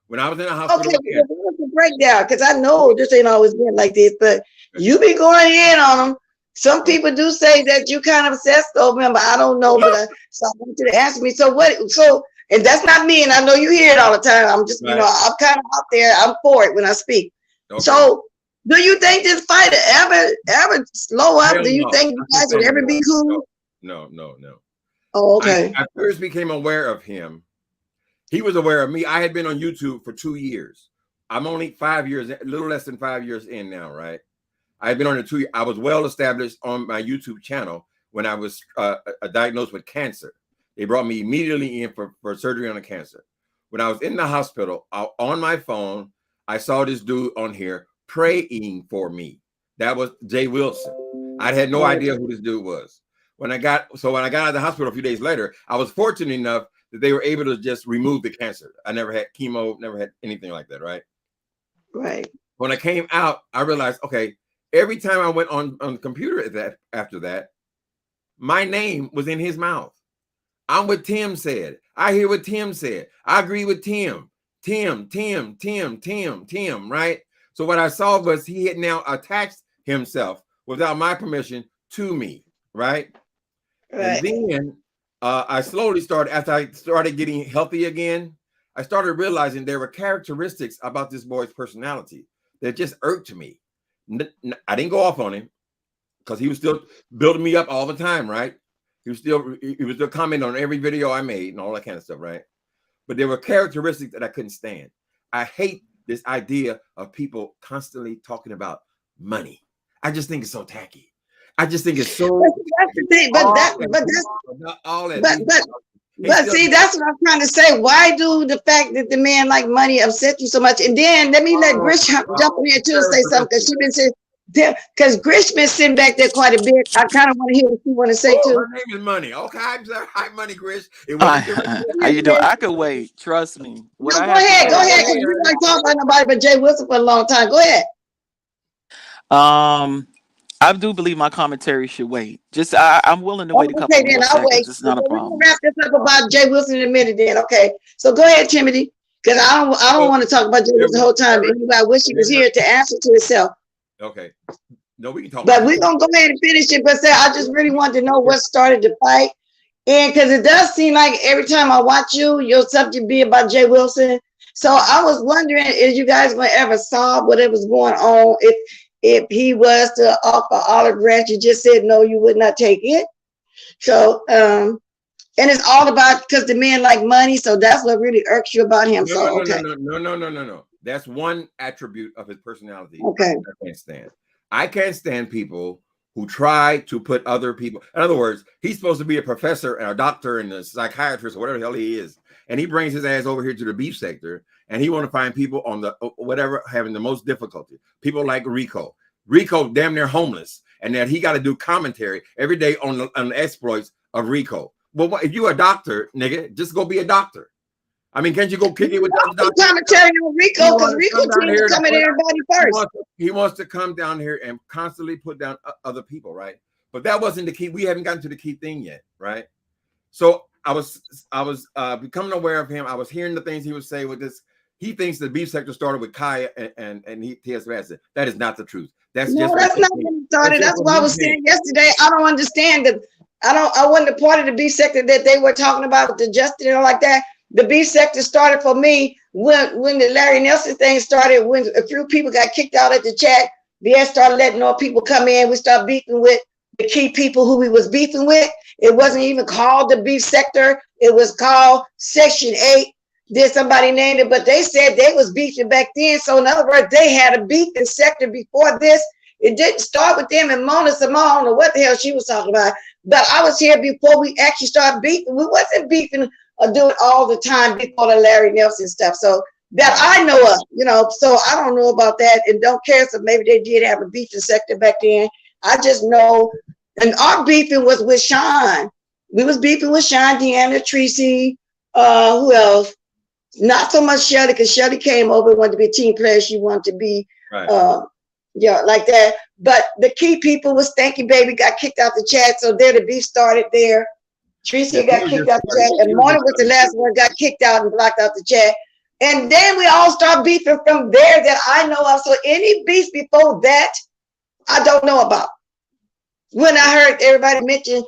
Speaker 5: When I was in the hospital.
Speaker 1: Okay, what was the breakdown? Because I know this ain't always been like this, but you be going in on him. Some people do say that you kind of obsessed over him, but I don't know. But so I want you to answer me. So what? So, and that's not me, and I know you hear it all the time. I'm just,
Speaker 5: right.
Speaker 1: I'm kind of out there. I'm for it when I speak.
Speaker 5: Okay.
Speaker 1: So, do you think this fight ever slow up? Do you think you guys would ever be cool?
Speaker 5: No.
Speaker 1: Oh, okay.
Speaker 5: I first became aware of him. He was aware of me. I had been on YouTube for 2 years. I'm only 5 years, a little less than 5 years in now, right? I've been on it 2 years. I was well established on my YouTube channel when I was diagnosed with cancer. They brought me immediately in for surgery on the cancer. When I was in the hospital, on my phone, I saw this dude on here praying for me. That was Jay Wilson. I had no idea who this dude was. When I got out of the hospital a few days later, I was fortunate enough that they were able to just remove the cancer. I never had chemo, never had anything like that, right?
Speaker 1: Right.
Speaker 5: When I came out, I realized, okay, every time I went on the computer after that, my name was in his mouth. I'm what Tim said. I hear what Tim said. I agree with Tim. Tim, right? So what I saw was he had now attached himself without my permission to me, right? And then I slowly started, after I started getting healthy again, I started realizing there were characteristics about this boy's personality that just irked me. I didn't go off on him because he was still building me up all the time, right? He was still commenting on every video I made and all that kind of stuff, right? But there were characteristics that I couldn't stand. I hate this idea of people constantly talking about money. I just think it's so tacky. I just think it's so.
Speaker 1: That's the thing, but see, that's what I'm trying to say. Why do the fact that the man like money upset you so much? And then let me let Grish jump in here too and say something, because she been saying, because Grish been sitting back there quite a bit. I kind of want to hear what you want to say too.
Speaker 5: Her name is Money. Okay, hi, Money, Grish.
Speaker 6: How you doing? I could wait. Trust me.
Speaker 1: Go ahead. Because we're not talking about nobody but Jay Wilson for a long time. Go ahead.
Speaker 6: I do believe my commentary should wait. I'm willing to wait a couple more seconds. It's not a problem.
Speaker 1: We'll wrap this up about Jay Wilson in a minute then. Okay. So go ahead, Timothy. Because I don't want to talk about Jay Wilson the whole time. I wish he was here to answer to himself.
Speaker 5: Okay. No, we can talk
Speaker 1: But we're going to go ahead and finish it. But I just really wanted to know what started the fight. And because it does seem like every time I watch you, your subject be about Jay Wilson. So I was wondering, is you guys going to ever solve whatever was going on? If he was to offer olive branch, you just said no, you would not take it. So, and it's all about, because the men like money, so that's what really irks you about him.
Speaker 5: No. That's one attribute of his personality.
Speaker 1: Okay.
Speaker 5: I can't stand people who try to put other people. In other words, he's supposed to be a professor and a doctor and a psychiatrist or whatever the hell he is, and he brings his ass over here to the beef sector, and he want to find people on the whatever having the most difficulty. People like Rico. Rico damn near homeless, and that he got to do commentary every day on the exploits of Rico. Well, if you're a doctor, nigga, just go be a doctor. I mean, can't you go kick it with the other
Speaker 1: commentary on Rico because Rico seems to come at everybody first.
Speaker 5: He wants to come down here and constantly put down other people, right? But that wasn't the key. We haven't gotten to the key thing yet, right? So I was becoming aware of him. I was hearing the things he would say with this. He thinks the beef sector started with Kaya and T.S. Madison. That is not the truth. That's not when
Speaker 1: it started. That's what I was saying yesterday. I don't understand that. I wasn't a part of the beef sector that they were talking about, the justice and all like that. The beef sector started for me when the Larry Nelson thing started, when a few people got kicked out at the chat. BS started letting more people come in. We started beefing with the key people who we was beefing with. It wasn't even called the beef sector. It was called Section 8. Then somebody named it, but they said they was beefing back then. So in other words, they had a beefing sector before this. It didn't start with them and Mona Simone. I don't know what the hell she was talking about. But I was here before we actually started beefing. We wasn't beefing or doing all the time before the Larry Nelson stuff. So that I know of, so I don't know about that and don't care. So maybe they did have a beefing sector back then. I just know, and our beefing was with Sean. We was beefing with Sean, Deanna, Tracy, who else? Not so much Shelly, because Shelly came over and wanted to be a team player. She wanted to be, like that. But the key people was Stanky Baby got kicked out the chat. So there the beef started there. Tracy got kicked out the chat. And Mona was the last one, got kicked out and blocked out the chat. And then we all start beefing from there that I know of. So any beef before that, I don't know about. When I heard everybody mention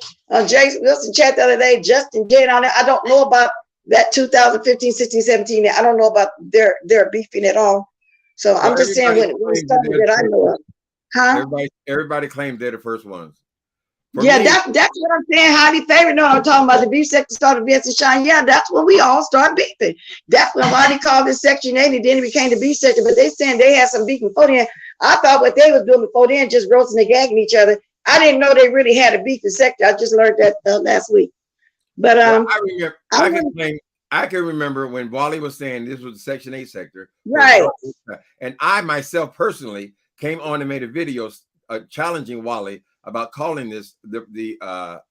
Speaker 1: Jason Wilson chat the other day, Justin Jay on it, I don't know about that 2015, 16, 17. I don't know about their beefing at all. So I'm just saying when it started that I know of. Huh?
Speaker 5: Everybody claimed they're the first ones.
Speaker 1: That's what I'm saying. Highly favored. No, I'm talking about the beef sector started Vince and Sean. Yeah, that's when we all start beefing. That's when Ronnie called it Section 8 and then it became the beef sector. But they saying they had some beefing before then. I thought what they was doing before then, just roasting and gagging each other. I didn't know they really had a beefing sector. I just learned that last week. But
Speaker 5: I can remember when Wally was saying this was the Section 8 sector.
Speaker 1: Right.
Speaker 5: And I myself personally came on and made a video challenging Wally about calling this the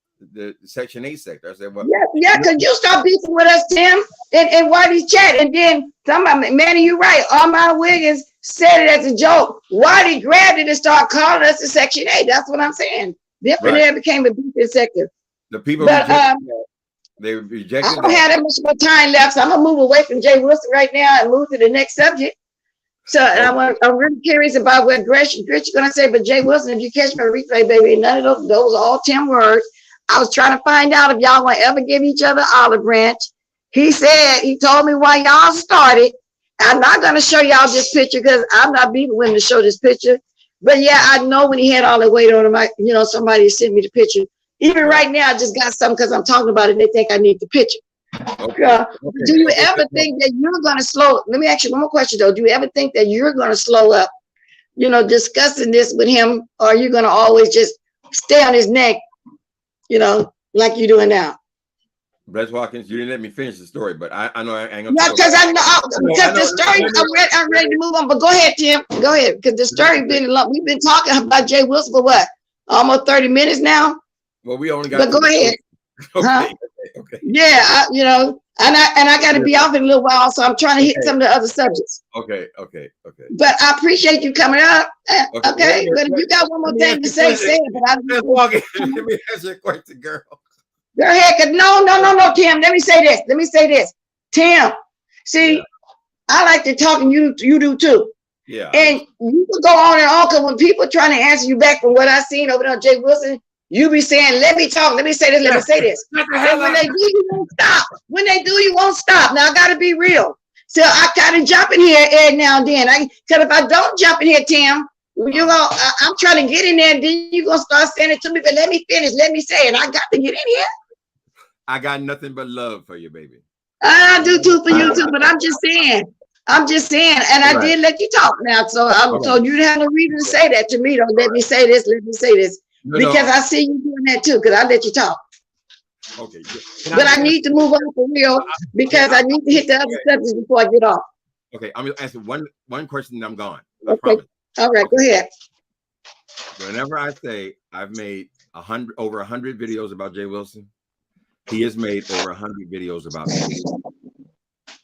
Speaker 5: Section 8 sector. I said, well,
Speaker 1: yeah, because you start beefing with us, Tim, and Whitey's chat, and then somebody, Manny, you're right. Armand Wiggins said it as a joke. Whitey grabbed it and started calling us the Section 8. That's what I'm saying. Different there became a beefing sector.
Speaker 5: The people they rejected.
Speaker 1: I don't have that much more time left, so I'm gonna move away from Jay Wilson right now and move to the next subject. So I'm really curious about what Gretchen gonna say, but Jay Wilson, if you catch my replay, baby, none of those are all 10 words. I was trying to find out if y'all want to ever give each other olive branch. He told me why y'all started. I'm not gonna show y'all this picture because I'm not being willing to show this picture. But yeah, I know when he had all the weight on him, somebody sent me the picture. Even right now, I just got something because I'm talking about it and they think I need the picture. Do you ever think that you're going to slow? Let me ask you one more question, though. Do you ever think that you're going to slow up, discussing this with him, or are you going to always just stay on his neck, like you're doing now?
Speaker 5: Brett Watkins, you didn't let me finish the story, but I know I ain't gonna.
Speaker 1: Yeah, because I know because the story. I'm ready to move on, but go ahead, Tim. Go ahead, because the story been long. We've been talking about Jay Wilson for what? Almost 30 minutes now.
Speaker 5: Well, we only got.
Speaker 1: But go ahead.
Speaker 5: Okay.
Speaker 1: Yeah, and I got to be off in a little while, so I'm trying to hit some of the other subjects.
Speaker 5: Okay.
Speaker 1: But I appreciate you coming up. Okay, but if you got one more thing to say, say it. But
Speaker 5: let me ask you a question, girl.
Speaker 1: Go ahead. No, Tim. Let me say this. Tim, see, I like to talk, and you do too.
Speaker 5: Yeah.
Speaker 1: And you can go on and on, because when people trying to answer you back from what I seen over there on Jay Wilson, you be saying, let me talk, let me say this, let me say this. And when they do, you won't stop. When they do, you won't stop. Now, I got to be real. So I kind of jump in here every now and then. Because if I don't jump in here, Tim, I'm trying to get in there, and then you're going to start saying it to me, but let me finish, let me say it. I got to get in here.
Speaker 5: I got nothing but love for you, baby.
Speaker 1: I do too for you too, but I'm just saying, and I did let you talk now. So you didn't have no reason to say that to me. Don't let me say this, because I see you doing that too, because I let you talk.
Speaker 5: Okay.
Speaker 1: But I need to move on for real, because I need to hit the other subjects before I get off.
Speaker 5: Okay, I'm gonna answer one question and I'm gone.
Speaker 1: I promise. All right, go ahead.
Speaker 5: Whenever I say I've made over 100 videos about Jay Wilson, he has made over 100 videos about me.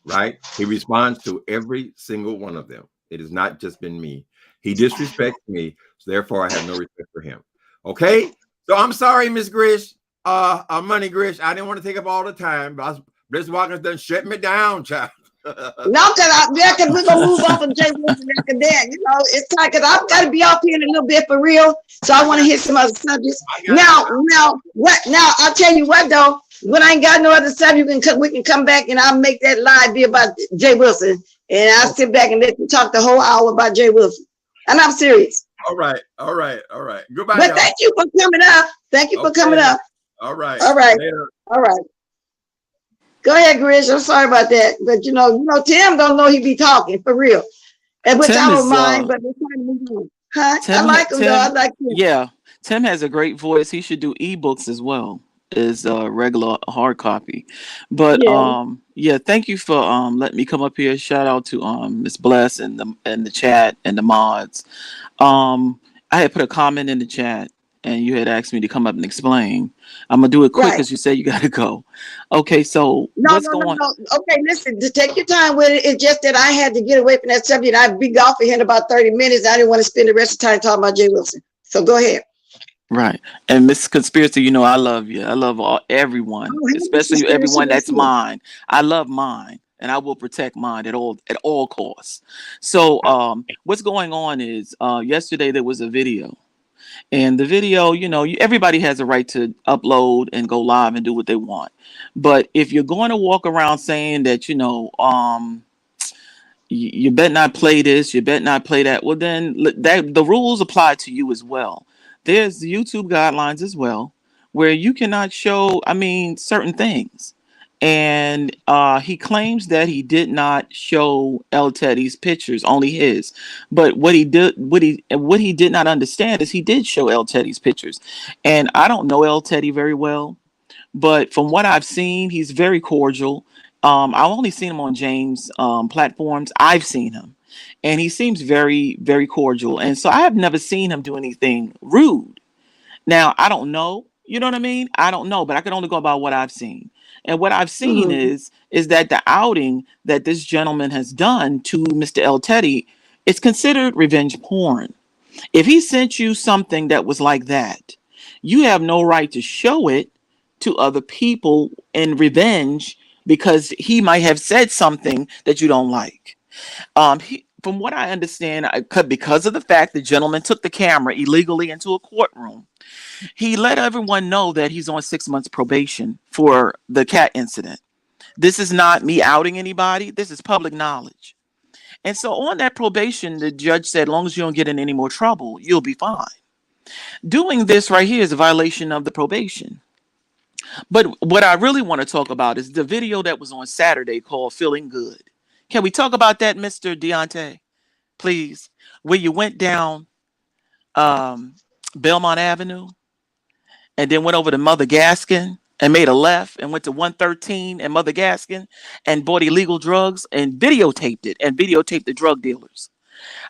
Speaker 5: right? He responds to every single one of them. It has not just been me. He disrespects me, so therefore I have no respect for him. Okay, so I'm sorry, Miss Grish, Money Grish. I didn't want to take up all the time, but Bliss Walker's done shut me down, child.
Speaker 1: No, because we're gonna move off of Jay Wilson after that. You know, it's time because I've got to be off here in a little bit for real. So I want to hit some other subjects. Now, what? Now I'll tell you what though. When I ain't got no other subject, we can come back and I'll make that live be about Jay Wilson, and I'll sit back and let you talk the whole hour about Jay Wilson. And I'm serious.
Speaker 5: All right. Goodbye.
Speaker 1: But thank you for coming up. Thank you for coming up.
Speaker 5: All right.
Speaker 1: Later. All right. Go ahead, Grish. I'm sorry about that, but you know, Tim don't know he be talking for real, and which I don't mind. But we're trying to move on. Huh? I like him though. I like him.
Speaker 6: Yeah, Tim has a great voice. He should do ebooks as well as regular hard copy. But yeah, thank you for letting me come up here. Shout out to Miss Bless and the chat and the mods. I had put a comment in the chat and you had asked me to come up and explain. I'm gonna do it quick because you said you gotta go. Okay, so what's going on?
Speaker 1: Okay, listen, to take your time with it. It's just that I had to get away from that subject. I'd be off here in about 30 minutes. I didn't want to spend the rest of the time talking about Jay Wilson. So go ahead.
Speaker 6: Right. And Miss Conspiracy, you know I love you. I love everyone, especially everyone that's mine. I love mine. And I will protect mine at all costs. So what's going on is yesterday there was a video. And the video, you know, everybody has a right to upload and go live and do what they want. But if you're going to walk around saying that, you know, you better not play this, you better not play that, well, then the rules apply to you as well. There's the YouTube guidelines as well, where you cannot show, certain things. And he claims that he did not show El Teddy's pictures, only his. But what he did not understand is he did show El Teddy's pictures. And I don't know El Teddy very well, but from what I've seen, he's very cordial. I've only seen him on James platforms. I've seen him, and he seems very, very cordial. And so I have never seen him do anything rude. Now, I don't know. You know what I mean? I don't know, but I can only go about what I've seen. And what I've seen is that the outing that this gentleman has done to Mr. El Teddy is considered revenge porn. If he sent you something that was like that, you have no right to show it to other people in revenge because he might have said something that you don't like. From what I understand, because of the fact the gentleman took the camera illegally into a courtroom, he let everyone know that he's on 6 months probation for the cat incident. This is not me outing anybody. This is public knowledge. And so on that probation, the judge said, as long as you don't get in any more trouble, you'll be fine. Doing this right here is a violation of the probation. But what I really want to talk about is the video that was on Saturday called Feeling Good. Can we talk about that, Mr. Deontay? Please. Where you went down Belmont Avenue and then went over to Mother Gaskin and made a left and went to 113 and Mother Gaskin and bought illegal drugs and videotaped it and videotaped the drug dealers.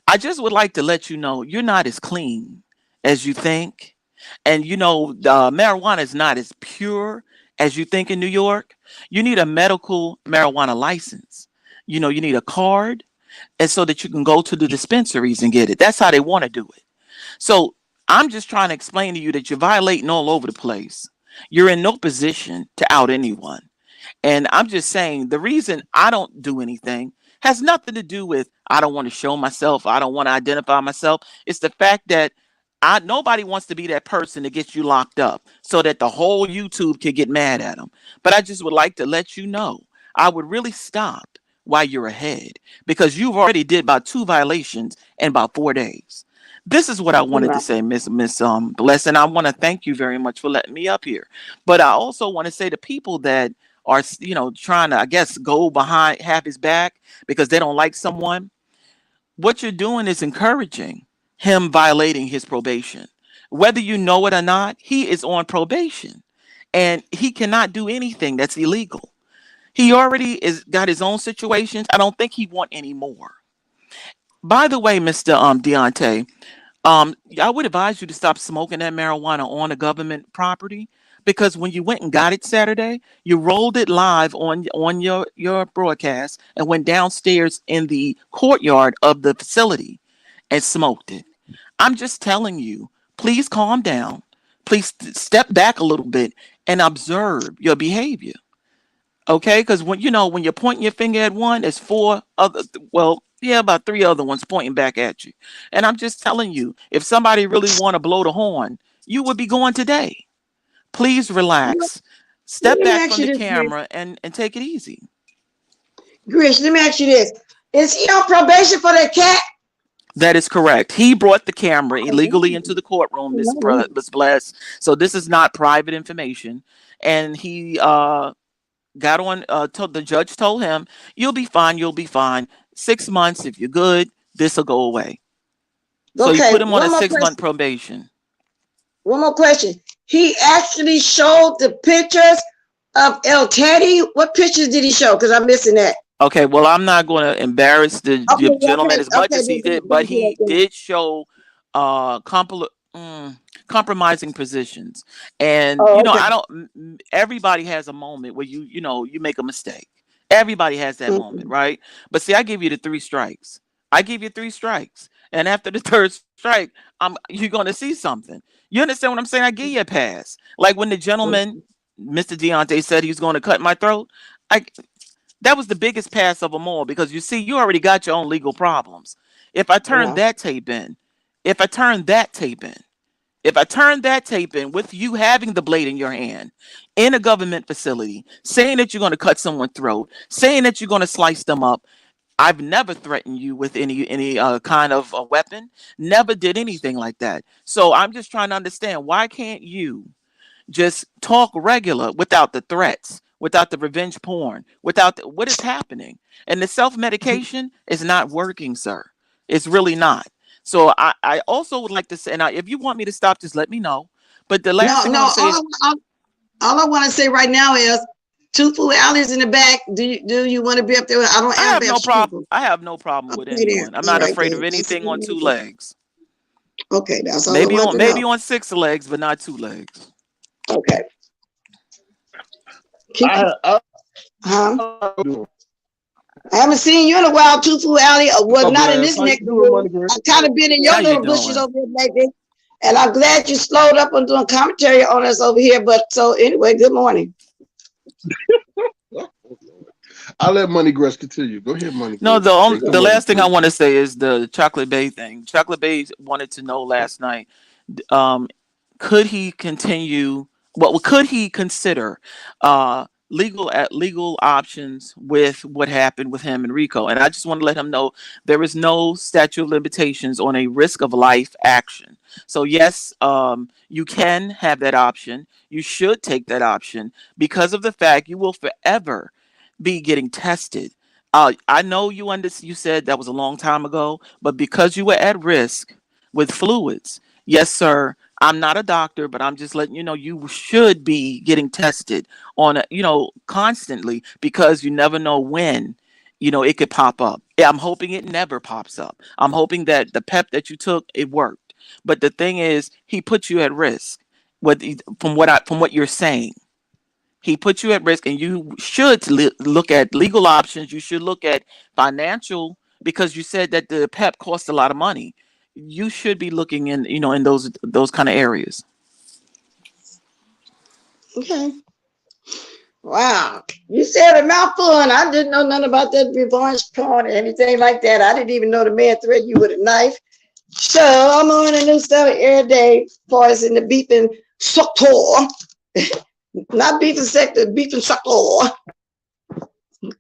Speaker 6: I just would like to let you know you're not as clean as you think. And you know, marijuana is not as pure as you think in New York. You need a medical marijuana license. You know, you need a card, and so that you can go to the dispensaries and get it. That's how they want to do it. So I'm just trying to explain to you that you're violating all over the place. You're in no position to out anyone. And I'm just saying the reason I don't do anything has nothing to do with I don't want to show myself. I don't want to identify myself. It's the fact that nobody wants to be that person that gets you locked up so that the whole YouTube can get mad at them. But I just would like to let you know, I would really stop while you're ahead because you've already did about 2 violations in about 4 days. This is what I wanted to say, Miss Bless, and I want to thank you very much for letting me up here. But I also want to say to people that are, you know, trying to, I guess, go behind have his back because they don't like someone, what you're doing is encouraging him violating his probation. Whether you know it or not, he is on probation and he cannot do anything that's illegal. He already got his own situations. I don't think he want any more. By the way, Mr. Deontay, I would advise you to stop smoking that marijuana on a government property Because when you went and got it Saturday, you rolled it live on your broadcast and went downstairs in the courtyard of the facility and smoked it. I'm just telling you, please calm down. Please step back a little bit and observe your behavior. Okay? Because when you're pointing your finger at one, there's four other, well, yeah, about three other ones pointing back at you. And I'm just telling you, if somebody really want to blow the horn, you would be going today. Please relax.
Speaker 1: Let
Speaker 6: Step
Speaker 1: me
Speaker 6: back
Speaker 1: ask
Speaker 6: from
Speaker 1: you
Speaker 6: the
Speaker 1: this, Grish.
Speaker 6: camera and take it easy.
Speaker 1: Grish, let me ask you this. Is he on probation for that cat?
Speaker 6: That is correct. He brought the camera illegally into the courtroom, Miss Bless. So this is not private information. And he got on. Told the judge told him, "You'll be fine. You'll be fine. 6 months. If you're good, this will go away." So he
Speaker 1: Okay,
Speaker 6: put him on a 6 month probation.
Speaker 1: One more question. He actually showed the pictures of El Teddy. What pictures did he show? Because I'm missing that.
Speaker 6: Okay, well, I'm not going to embarrass the gentleman as much as he
Speaker 1: then
Speaker 6: did, but
Speaker 1: don't do that
Speaker 6: he
Speaker 1: then.
Speaker 6: did show compromising positions. And
Speaker 1: Oh, okay.
Speaker 6: I don't. Everybody has a moment where you make a mistake. Everybody has that moment, right? But see, I give you the three strikes. I give you three strikes, and after the third strike, you're going to see something. You understand what I'm saying? I give you a pass. Like when the gentleman, Mr. Deontay, said he was going to cut my throat. I That was the biggest pass of them all because you see, you already got your own legal problems. If I turn that tape in, if I turn that tape in, if I turn that tape in with you having the blade in your hand in a government facility, saying that you're going to cut someone's throat, saying that you're going to slice them up, I've never threatened you with any kind of a weapon. Never did anything like that. So I'm just trying to understand, why can't you just talk regular without the threats, without the revenge porn, without what is happening? And the self-medication is not working, sir. It's really not. So I also would like to say, and if you want me to stop, just let me know. But the last thing I want to say is,
Speaker 1: all I want to say right now is Two Food Alley's in the back. Do you want to be up there? I
Speaker 6: have no problem. I have no problem with anyone. I'm not afraid of anything on two legs.
Speaker 1: Okay, that's all I want to know.
Speaker 6: Maybe on 6 legs, but not 2 legs.
Speaker 1: Okay. I haven't seen you in a while, Two Food Alley. Well, not in this neck. I've kind of been in your little bushes over here lately. And I'm glad you slowed up on doing commentary on us over here. But so anyway, good morning.
Speaker 7: I'll let Money Grace continue. Go ahead, Money Grace.
Speaker 6: No, the last thing I want to say is the Chocolate Bay thing. Chocolate Bay wanted to know last night, could he continue? Well, could he consider legal options with what happened with him and Rico? And I just want to let him know there is no statute of limitations on a risk of life action. So yes, you can have that option. You should take that option because of the fact you will forever be getting tested. I know you said that was a long time ago, but because you were at risk with fluids, yes, sir. I'm not a doctor, but I'm just letting you know you should be getting tested on constantly because you never know when it could pop up. Yeah, I'm hoping it never pops up. I'm hoping that the PEP that you took, it worked. But the thing is, he put you at risk. From what you're saying, he put you at risk, and you should look at legal options. You should look at financial, because you said that the PEP costs a lot of money. You should be looking in those kind of areas.
Speaker 1: Okay. Wow. You said a mouthful, and I didn't know nothing about that revenge porn or anything like that. I didn't even know the man threatened you with a knife. So I'm on a new stuff every day, boys in the beeping sector. Not beeping sector, beeping sector.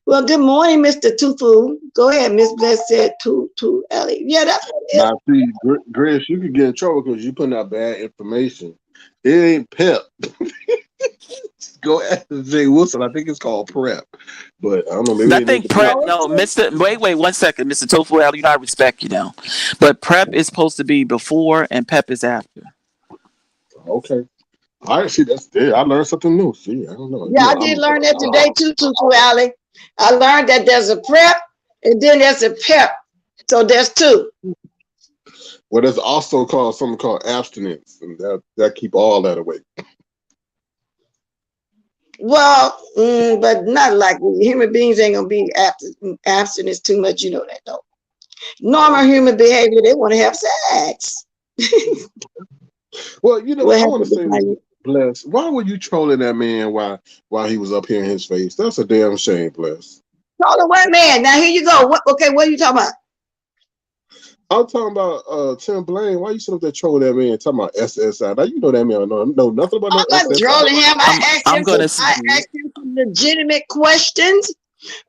Speaker 1: Well, good morning, Mr. Tufu. Go ahead, Miss Bless said to Ellie. Yeah, that's what it is.
Speaker 7: Now, see, Grace, you could get in trouble because you putting out bad information. It ain't PEP. Go ask Jay Wilson. I think it's called PrEP. But I don't know. Maybe
Speaker 6: I think PrEP. No, Wait 1 second, Mr. Tofu Alley. I respect you now, but PrEP is supposed to be before, and PEP is after.
Speaker 7: Okay. All right. See, that's it. I learned something new. See, I don't know.
Speaker 1: Yeah, I did learn that today too, Tufu Alley. I learned that there's a PrEP and then there's a PEP. So there's two.
Speaker 7: Well, there's also something called abstinence, and that keep all that away.
Speaker 1: Well, but not like human beings ain't gonna be abstinence too much. You know that though. Normal human behavior, they want to have sex.
Speaker 7: Well, you know,
Speaker 1: What
Speaker 7: I want to
Speaker 1: happened
Speaker 7: say,
Speaker 1: to
Speaker 7: this, Bless, why were you trolling that man while he was up here in his face? That's a damn shame, Bless.
Speaker 1: Hold on, wait, man. Now here you go. Okay, what are you talking about?
Speaker 7: I'm talking about Tim Blaine. Why you sitting up there trolling that man talking about SSI? Now you know that man know nothing about no
Speaker 1: I'm not
Speaker 7: SSI.
Speaker 1: trolling him.
Speaker 6: I'm gonna
Speaker 1: I asked him some legitimate questions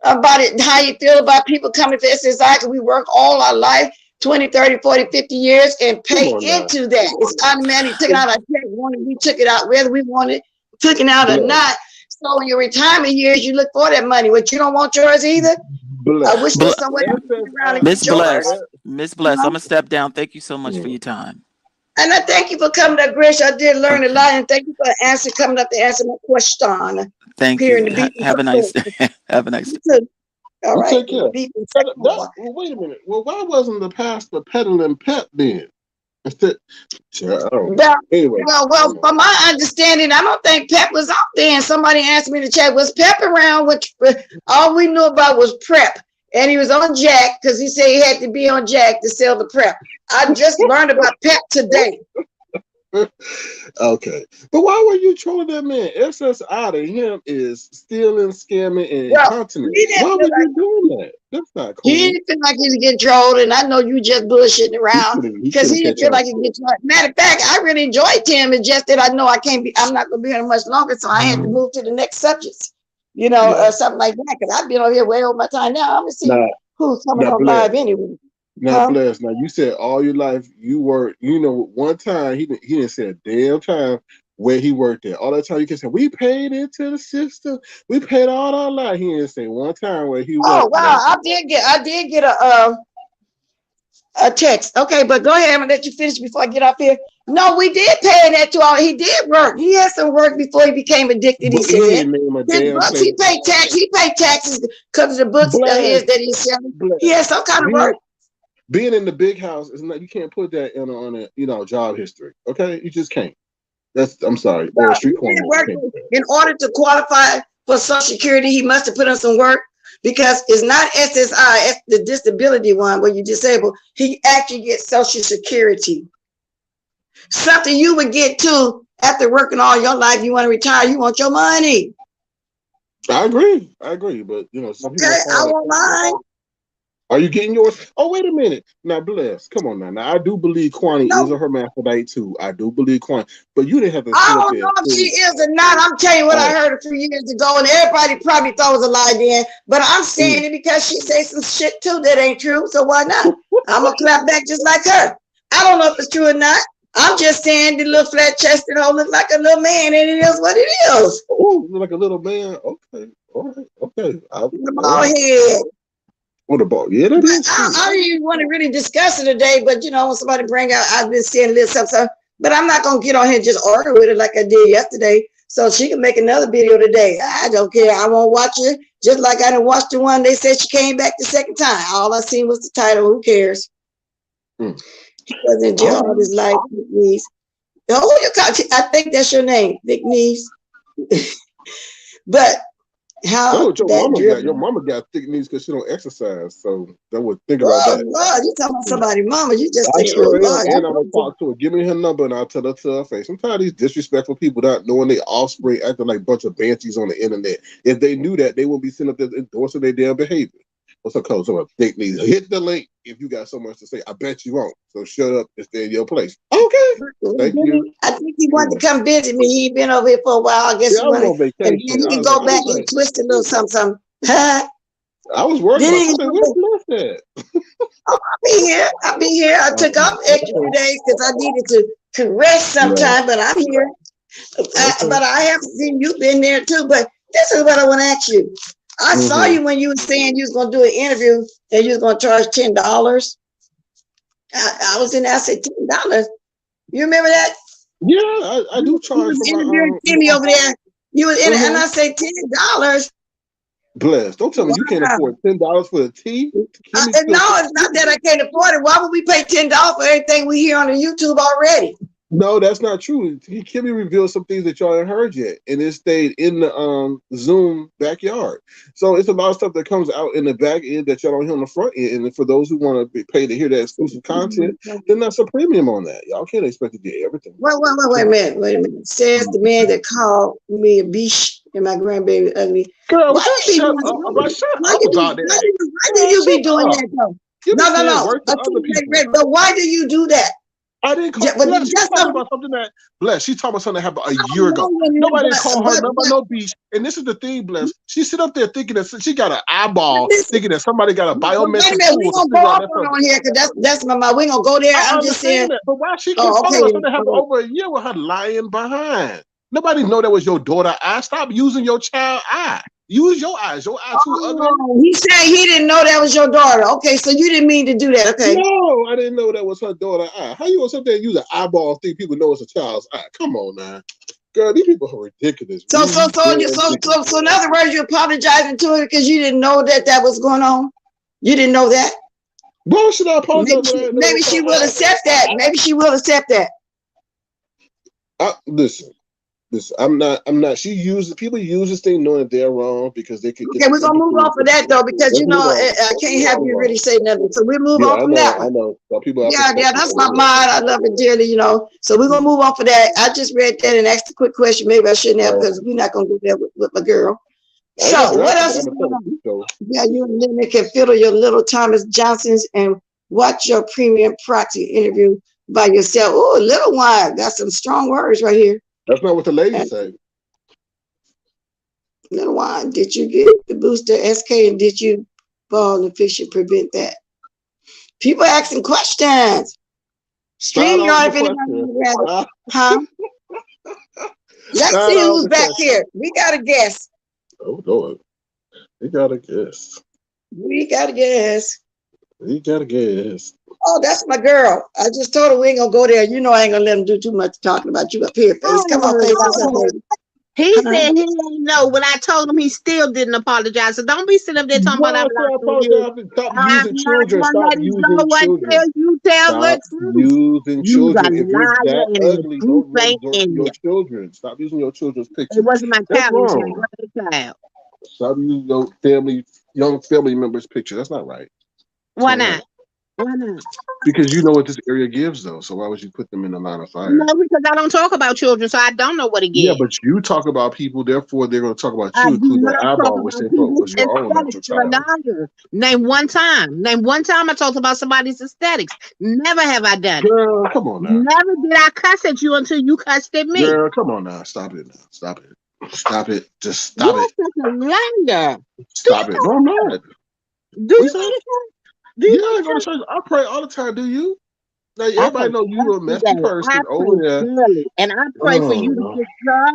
Speaker 1: about it, how you feel about people coming to SSI, because we work all our life, 20, 30, 40, 50 years, and pay into that. It's automatically taken out. We took it out, whether we wanted took it out or not. So in your retirement years, you look for that money, but you don't want yours either. I wish there was someone around and
Speaker 6: Miss
Speaker 1: get yours.
Speaker 6: Miss Bless, I'm gonna step down. Thank you so much for your time.
Speaker 1: And I thank you for coming up, Grish. I did learn a lot, and thank you for coming up to answer my question.
Speaker 6: Thank
Speaker 1: Here in
Speaker 6: you.
Speaker 1: the
Speaker 6: Have a nice day. Have a nice day.
Speaker 1: All right.
Speaker 7: Take care. Well, wait a minute. Well, why wasn't the pastor peddling pep then? Instead, anyway.
Speaker 1: Well, from my understanding, I don't think Pep was out there. And somebody asked me in the chat, was Pep around? Which all we knew about was prep. And he was on Jack because he said he had to be on Jack to sell the prep. I just learned about Pep today.
Speaker 7: Okay. But why were you trolling that man? SSI to him is stealing, scamming, and incontinent. Why were you doing that? That's not cool.
Speaker 1: He didn't feel like he was getting trolled, and I know you just bullshitting around because he didn't feel like he was getting trolled. Matter of fact, I really enjoyed Tim. It's just that I know I'm not going to be here much longer, so I had to move to the next subjects, something like that, because I've been over here way over my time now. I'm going to see who's coming on live anyway.
Speaker 7: Now, Bless, now you said all your life you worked, one time he didn't say a damn time where he worked at. All that time you can say, we paid into the system. We paid all our life. He didn't say one time where he worked.
Speaker 1: Oh, wow. I did get a text. Okay, but go ahead. I'm going to let you finish before I get off here. No, we did pay that to all. He did work. He had some work before he became addicted. He said he paid taxes because of the books that he's selling. He had some kind of work.
Speaker 7: Being in the big house is not. You can't put that on a job history. Okay, you just can't. I'm sorry.
Speaker 1: Well, in order to qualify for Social Security, he must have put in some work because it's not SSI, it's the disability one where you're disabled. He actually gets Social Security. Something you would get too after working all your life. You want to retire, you want your money.
Speaker 7: I agree, but some people
Speaker 1: I won't mind.
Speaker 7: Are you getting yours? Oh, wait a minute. Now, Bless, come on now. Now, I do believe Quan is a hermaphrodite too. I do believe Quan, but you didn't have to.
Speaker 1: I don't know if she is or not. I'm telling you what I heard a few years ago, and everybody probably thought it was a lie then. But I'm saying it because she says some shit too that ain't true. So why not? I'm gonna clap back just like her. I don't know if it's true or not. I'm just saying the little flat chested hoe look like a little man, and it is what it is.
Speaker 7: Oh, like a little man. Okay, all right, okay.
Speaker 1: Bald head.
Speaker 7: What about? Yeah, that is true.
Speaker 1: I don't even want to really discuss it today, but when somebody bring out, I've been seeing a little something, but I'm not gonna get on here and just argue with it like I did yesterday. So she can make another video today. I don't care. I won't watch it. Just like I didn't watch the one they said she came back the second time. All I seen was the title. Who cares? He was in jail all his life. I think that's your name, Vic Knees. But how
Speaker 7: your mama got thick knees because she don't exercise, so that would think about that.
Speaker 1: Lord, you talking about somebody, mama? You just
Speaker 7: I sure am, and I'm gonna talk to her. Give me her number, and I'll tell her to her face. I'm tired of these disrespectful people not knowing their offspring acting like a bunch of banshees on the internet. If they knew that, they wouldn't be sitting up there endorsing their damn behavior. What's her code? So thick knees. Hit the link if you got so much to say. I bet you won't. So shut up and stay in your place. Okay. Thank you.
Speaker 1: I think he wanted to come visit me. He been over here for a while. I guess he wanted, and then he can go back and twist a little something.
Speaker 7: I was working. What's that?
Speaker 1: I'll be here. I took off extra 2 days because I needed to rest sometime, but I'm here. But I haven't seen you been there too. But this is what I want to ask you. I saw you when you were saying you was going to do an interview and you was going to charge $10. I was in there. I said $10. You remember that?
Speaker 7: Yeah, I do charge.
Speaker 1: You was interviewing Timmy over there. You was in it, and I said $10.
Speaker 7: Bless. Don't tell me you can't afford $10 for a tea.
Speaker 1: No, it's not that I can't afford it. Why would we pay $10 for everything we hear on the YouTube already?
Speaker 7: No, that's not true. Kimmy revealed some things that y'all ain't heard yet, and it stayed in the Zoom backyard. So it's a lot of stuff that comes out in the back end that y'all don't hear on the front end. And for those who want to pay to hear that exclusive content, then that's a premium on that. Y'all can't expect to get everything.
Speaker 1: Wait a minute. Says the man that called me a bitch and my grandbaby ugly.
Speaker 7: Girl,
Speaker 1: Why
Speaker 7: shut up about that.
Speaker 1: Why do you be doing that though? No. But why do you do that?
Speaker 7: I didn't call Bless. She's talking about something that Bless. She's talking about something that happened a year ago. Nobody called her number no beach. And this is the thing, Bless. She sit up there thinking that she got an eyeball, thinking that somebody got a biometric tool.
Speaker 1: We gonna go off on here because that's my mind. We gonna go there. I'm just saying.
Speaker 7: That, but why she keep talking about something that happened over a year with her lying behind? Nobody know that was your daughter eye. Stop using your child eye. Use your eyes. Your eyes too ugly.
Speaker 1: He said he didn't know that was your daughter. Okay, so you didn't mean to do that. Okay.
Speaker 7: No, I didn't know that was her daughter eye. How you want something use an eyeball think people know it's a child's eye? Come on now. Girl, these people are ridiculous.
Speaker 1: So in other words, you're apologizing to her because you didn't know that was going on? You didn't know that?
Speaker 7: Why should I apologize?
Speaker 1: Maybe she will accept that. Maybe she will accept that.
Speaker 7: Listen, I'm not. People use this thing knowing they're wrong because they could.
Speaker 1: Okay, we're gonna move on for that though, because I can't have you really say nothing. So we move on from that one.
Speaker 7: I know. People
Speaker 1: that's my mind. I love it dearly, So we're gonna move on for that. I just read that and asked a quick question. Maybe I shouldn't have, because we're not gonna do that with my girl. So what else is going on? Yeah, you and Linda can fiddle your little Thomas Johnsons and watch your premium proxy interview by yourself. Oh, little wine got some strong words right here.
Speaker 7: That's not what the lady said.
Speaker 1: Little wine, did you get the booster SK and did you ball and fiction prevent that? People asking questions. StreamYard, if anybody, huh? Let's see who's back here. We got a guest.
Speaker 7: Oh Lord, we got a guest. Oh,
Speaker 1: that's my girl. I just told her we ain't gonna go there. I ain't gonna let him do too much talking about you up here, Face. Come on, Face.
Speaker 3: He said he didn't know. When I told him, he still didn't apologize. So don't be sitting up there talking about I'm
Speaker 7: not using children. Stop using children.
Speaker 3: You tell the truth.
Speaker 7: Using children. If you're that ugly, don't use your children. Stop using your children's pictures.
Speaker 3: It wasn't my child. It was my grandchild.
Speaker 7: Stop using your young family members' picture. That's not right.
Speaker 3: Why not? Why not?
Speaker 7: Because you know what this area gives, though. So why would you put them in the line of fire?
Speaker 3: No, because I don't talk about children, so I don't know what it gives.
Speaker 7: Yeah, but you talk about people, therefore they're going to talk about you. Including the eyeball, which they thought was your own, not your child.
Speaker 3: Name one time I talked about somebody's aesthetics. Never have I done it.
Speaker 7: Girl, come on now.
Speaker 3: Never did I cuss at you until you cussed at me.
Speaker 7: Girl, come on now. Stop it. Just stop it.
Speaker 3: You're such a liar.
Speaker 7: Stop it. No, I'm not.
Speaker 3: Do you go to church?
Speaker 7: I go to church. I pray all the time. Do you? Like, everybody know you a messy person over there.
Speaker 3: Daily, and I pray for you to get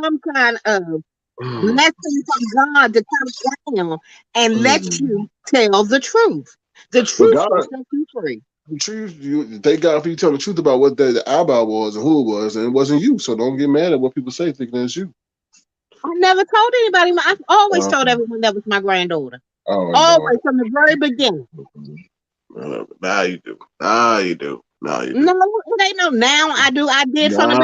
Speaker 3: some kind of blessing from God to come down and let you tell the truth. The truth will set you free.
Speaker 7: The truth, thank God for you telling the truth about what the eyeball was and who it was, and it wasn't you. So don't get mad at what people say thinking it's you.
Speaker 3: I never told anybody. I've always told everyone that was my granddaughter. Always, from the very beginning.
Speaker 7: Now you do. No, it
Speaker 3: ain't no now I do. I did from the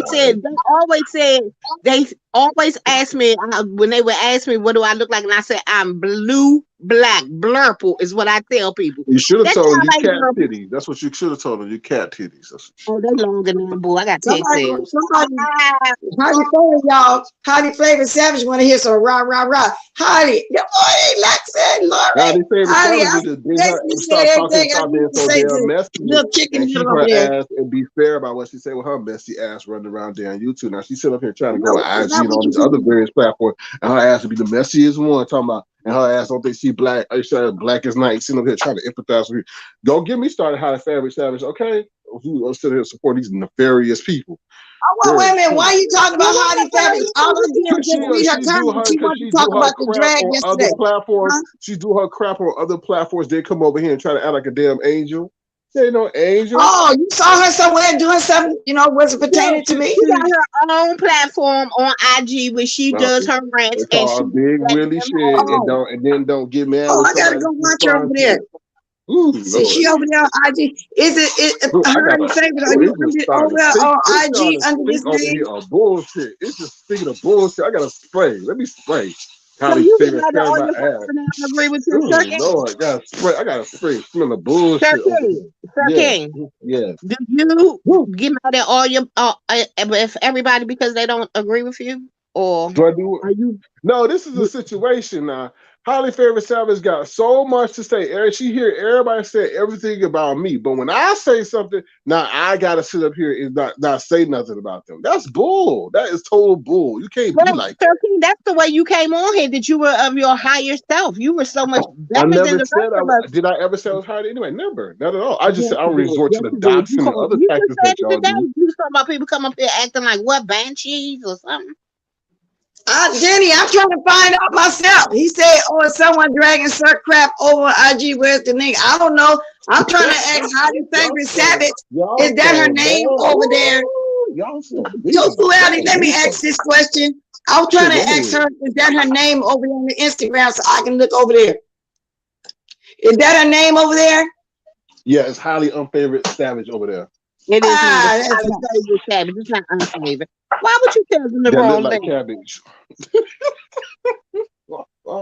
Speaker 3: beginning. They always asked me when they would ask me, what do I look like? And I said, I'm blue, black, blurple is what I tell people.
Speaker 7: You should have told them you cat titties. That's what you should have told them. You cat titties.
Speaker 3: They're longer than boy. I got
Speaker 1: somebody, Hardy Flavor, y'all. Hardy Flavor Savage want to hear some rah, rah, rah. Hardy, good morning, Lexa, Lauren.
Speaker 7: Little chicken and be fair about what she said with her messy ass running around there on YouTube. Now she sit up here trying to go on IG and all these other various platforms, and her ass would be the messiest one talking about. And her ass don't think she black. She said black is nice. Sitting up here trying to empathize with you. Don't get me started. How the Savage, okay? I'm sitting here supporting these nefarious people.
Speaker 1: Oh, wait a minute. Why are you talking about Hardy Savage? All I did was just read her comments. She wanted to talk about the drag yesterday.
Speaker 7: She do her crap on other platforms. They come over here and try to act like a damn angel. She ain't no angel.
Speaker 1: Oh, you saw her somewhere doing something, was it pertaining to me?
Speaker 3: She got her own platform on IG where she does her rants.
Speaker 7: And she big really shit and then don't get mad.
Speaker 1: Oh, I gotta go watch her over there.
Speaker 7: Ooh,
Speaker 1: See, she over there on IG. Is it
Speaker 7: Look, I
Speaker 1: her
Speaker 7: got
Speaker 1: and
Speaker 7: a.
Speaker 1: favorite? Are
Speaker 7: Oh,
Speaker 1: you
Speaker 7: it's just
Speaker 1: over
Speaker 7: starting to
Speaker 1: there
Speaker 7: think.
Speaker 1: on
Speaker 7: It's starting
Speaker 1: IG
Speaker 7: to
Speaker 1: under this
Speaker 7: think over
Speaker 1: name?
Speaker 7: here of bullshit. It's just thinking of bullshit. I gotta spray. Let me spray.
Speaker 3: So
Speaker 7: Holly
Speaker 3: you
Speaker 7: favorite
Speaker 3: got
Speaker 7: sound
Speaker 3: all
Speaker 7: my
Speaker 3: your
Speaker 7: ass.
Speaker 3: friends and I agree with you, Sir
Speaker 7: Ooh,
Speaker 3: King.
Speaker 7: Lord, I gotta spray. I gotta spray. Smell the
Speaker 3: Sir
Speaker 7: bullshit over here.
Speaker 3: King, Sir
Speaker 7: Yeah,
Speaker 3: King,
Speaker 7: yeah.
Speaker 3: do you
Speaker 7: Woo.
Speaker 3: get mad at all your if everybody because they don't agree with you, or
Speaker 7: Do I do
Speaker 3: are
Speaker 7: it?
Speaker 3: you?
Speaker 7: No, this is a situation now. Holly Favorite Savage got so much to say. She hear everybody say everything about me, but when I say something, now I gotta sit up here and not say nothing about them. That's bull. That is total bull. You can't be
Speaker 3: Well,
Speaker 7: like
Speaker 3: Sir
Speaker 7: that.
Speaker 3: King, that's the way you came on here. That you were of your higher self. You were so much
Speaker 7: I
Speaker 3: better than
Speaker 7: never
Speaker 3: the
Speaker 7: said
Speaker 3: rest
Speaker 7: I
Speaker 3: of
Speaker 7: would.
Speaker 3: us.
Speaker 7: Did I ever say I was hard anyway? Never, not at all. I just
Speaker 3: Yes,
Speaker 7: said I
Speaker 3: you
Speaker 7: don't
Speaker 3: did.
Speaker 7: resort
Speaker 3: Yes,
Speaker 7: to the
Speaker 3: you did.
Speaker 7: doxing and other
Speaker 3: You just
Speaker 7: tactics
Speaker 3: said
Speaker 7: that
Speaker 3: it
Speaker 7: y'all
Speaker 3: today.
Speaker 7: do.
Speaker 3: You was talking about people come up here acting like what banshees or something.
Speaker 1: Jenny, I'm trying to find out myself. He said, "Oh, is someone dragging Sir Crap over IG? Where's the link?" I don't know. I'm trying to ask Holly Favorite Savage. Is that her name over there?
Speaker 7: Y'all so
Speaker 1: So, Sueli, let me
Speaker 7: deep.
Speaker 1: ask this question. I was trying to ask her, is that her name over there on the Instagram so I can look over there? Is that her name over there?
Speaker 7: Yeah, it's Highly Unfavorite Savage over there.
Speaker 3: It is not.
Speaker 1: Ah,
Speaker 3: It's
Speaker 1: that's
Speaker 3: not a favorite cabbage. It's not unfavored. Why would you tell them the
Speaker 7: That look
Speaker 3: wrong
Speaker 7: like
Speaker 3: thing?
Speaker 7: cabbage.
Speaker 3: You don't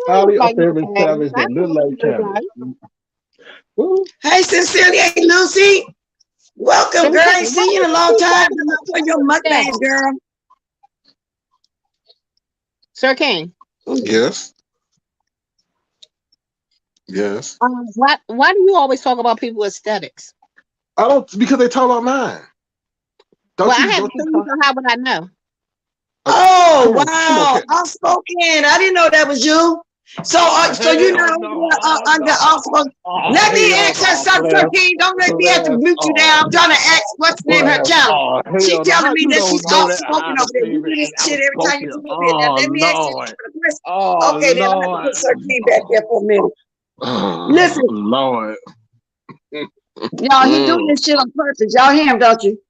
Speaker 7: Highly
Speaker 3: look like no
Speaker 7: Unfavorite
Speaker 3: cabbage.
Speaker 7: Savage
Speaker 3: I
Speaker 7: that
Speaker 3: know
Speaker 7: look
Speaker 3: what
Speaker 7: like
Speaker 3: you look
Speaker 7: cabbage.
Speaker 3: like.
Speaker 7: Ooh.
Speaker 1: Hey, Sincerely, hey, Lucy. Welcome, girl. I ain't seen you in a long time. For your mukbangs, girl.
Speaker 3: Sir King,
Speaker 7: Yes. Yes.
Speaker 3: why do you always talk about people's aesthetics?
Speaker 7: I don't because they talk about mine.
Speaker 3: Well, I
Speaker 7: Don't
Speaker 3: haven't
Speaker 7: you
Speaker 3: seen you, so how would I know?
Speaker 1: Oh,
Speaker 7: come on,
Speaker 1: wow.
Speaker 7: Kat.
Speaker 1: Outspoken. I didn't know that was you. So, so you're not under outspoken. Let me ask her something, King. Don't let me have to mute you down. I'm trying to ask what's the name of her channel. She telling me that she's outspoken over there. You do this shit every time you come up here. Now, let me ask you a question. Okay, then I'm going to put Sir King back there for a minute. Listen,
Speaker 7: Lord.
Speaker 1: y'all, he doing this shit on purpose. Y'all hear him, don't you?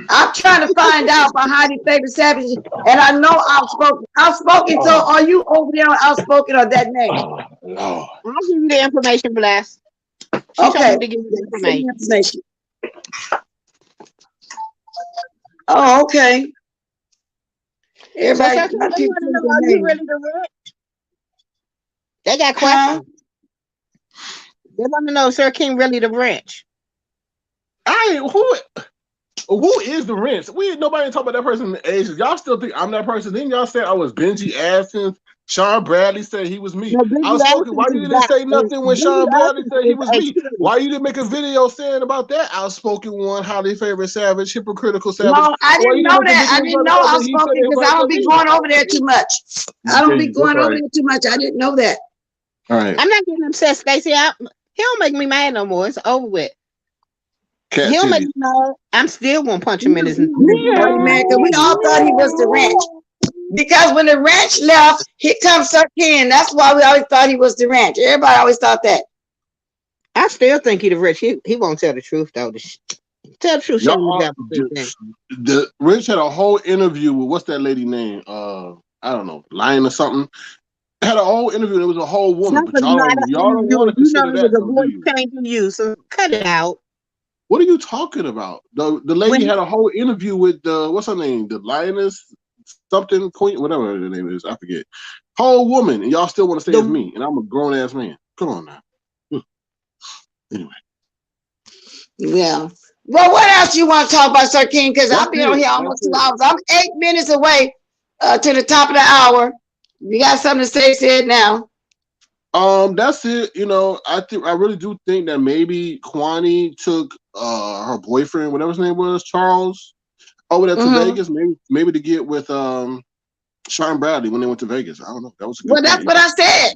Speaker 1: I'm trying to find out about how they favorite savages, and I know Outspoken. Outspoken, so are you over there on Outspoken or that name?
Speaker 7: Lord.
Speaker 3: I'll give you the information, Blast. She
Speaker 1: Okay.
Speaker 3: told me to give you the information.
Speaker 1: Oh, okay. Everybody,
Speaker 3: So, Sir King, they want to know, are you really the rich? They got questions. They want to know, is Sir King really the rich?
Speaker 7: Who is the Wrench? Nobody talk about that person in the ages. Y'all still think I'm that person? Then y'all said I was Benji Atkins. Sean Bradley said he was me.
Speaker 3: No,
Speaker 7: I was spoken. Why you didn't say nothing when Sean Bradley said he was me? Why you didn't make a video saying about that outspoken one, Highly Favorite Savage, hypocritical savage?
Speaker 1: No, I didn't know that. I didn't know Outspoken because I don't be going over there too much. I don't be going over there too much. I didn't know that.
Speaker 7: All right.
Speaker 3: I'm not getting upset, Stacey. He don't make me mad no more. It's over with.
Speaker 7: Cat
Speaker 3: He'll make
Speaker 7: titties.
Speaker 3: me mad. I'm still gonna punch him in his neck.
Speaker 1: Man, because we all thought he was the ranch. Because when the ranch left, here comes Sir King. That's why we always thought he was the ranch. Everybody always thought that.
Speaker 3: I still think he the rich. He won't tell the truth though. Tell the truth.
Speaker 7: The Rich had a whole interview with what's that lady name? I don't know, Lion or something. Had a whole interview. And it was a whole woman, but y'all don't want to consider that.
Speaker 3: The voice changed to you, so cut it out.
Speaker 7: What are you talking about? The lady had a whole interview with what's her name? The lioness something queen, whatever her name is, I forget. Whole woman, and y'all still want to say it's me, and I'm a grown ass man. Come on now. Anyway.
Speaker 1: Yeah. Well, what else you want to talk about, Sir King? Because I've been on here almost 2 hours. I'm 8 minutes away to the top of the hour. You got something to say it now.
Speaker 7: That's it. You know, I really do think that maybe Quan took her boyfriend, whatever his name was, Charles, over there to Vegas, maybe to get with Sean Bradley when they went to Vegas. I don't know. That was a good
Speaker 1: that's what I said.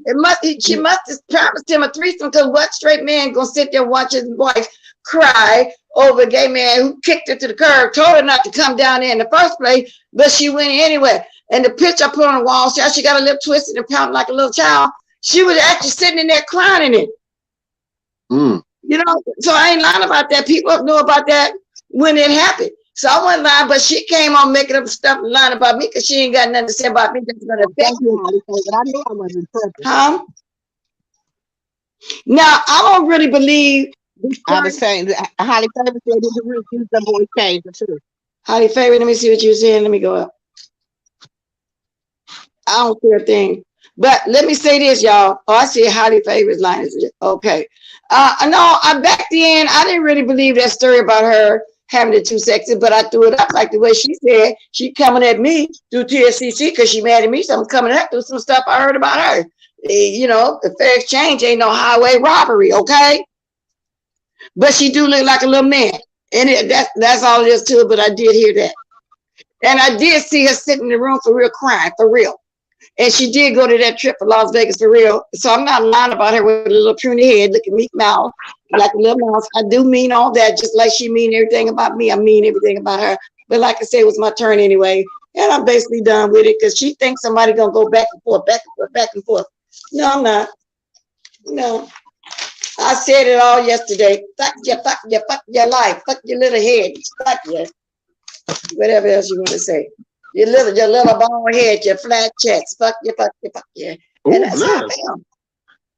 Speaker 1: She must have promised him a threesome, because what straight man gonna sit there and watch his wife cry over a gay man who kicked her to the curb, told her not to come down there in the first place, but she went anyway. And the picture I put on the wall, she got her lip twisted and pouting like a little child. She was actually sitting in there crying in it. You know, so I ain't lying about that. People know about that when it happened. So I wasn't lying, but she came on making up stuff and lying about me because she ain't got nothing to say about me that's gonna affect me.
Speaker 3: But I knew I wasn't perfect.
Speaker 1: Huh? Now, I don't really believe
Speaker 3: I was saying, highly favored said that the refuse the boy changed it too.
Speaker 1: highly favored. Let me see what you're saying. Let me go up. I don't see a thing. But let me say this, y'all. Oh, I see a highly favored line. Okay. No, back then I didn't really believe that story about her having the two sexes, but I threw it up like the way she said. She coming at me through TSCC because she mad at me. So I'm coming at her through some stuff I heard about her. You know, the fair exchange ain't no highway robbery, okay? But she do look like a little man. And that's all it is to it, but I did hear that. And I did see her sitting in the room for real crying, for real. And she did go to that trip for Las Vegas for real. So I'm not lying about her with a little puny head, looking meek mouth, like a little mouse. I do mean all that, just like she mean everything about me. I mean everything about her. But like I said, it was my turn anyway. And I'm basically done with it because she thinks somebody going to go back and forth, back and forth, back and forth. No, I'm not. No. I said it all yesterday. Fuck your life. Fuck your little head. Fuck you. Whatever else you want to say. Your little bald head, your flat chest. Fuck you.
Speaker 7: Oh,
Speaker 1: And that's how I
Speaker 7: bless.
Speaker 1: feel.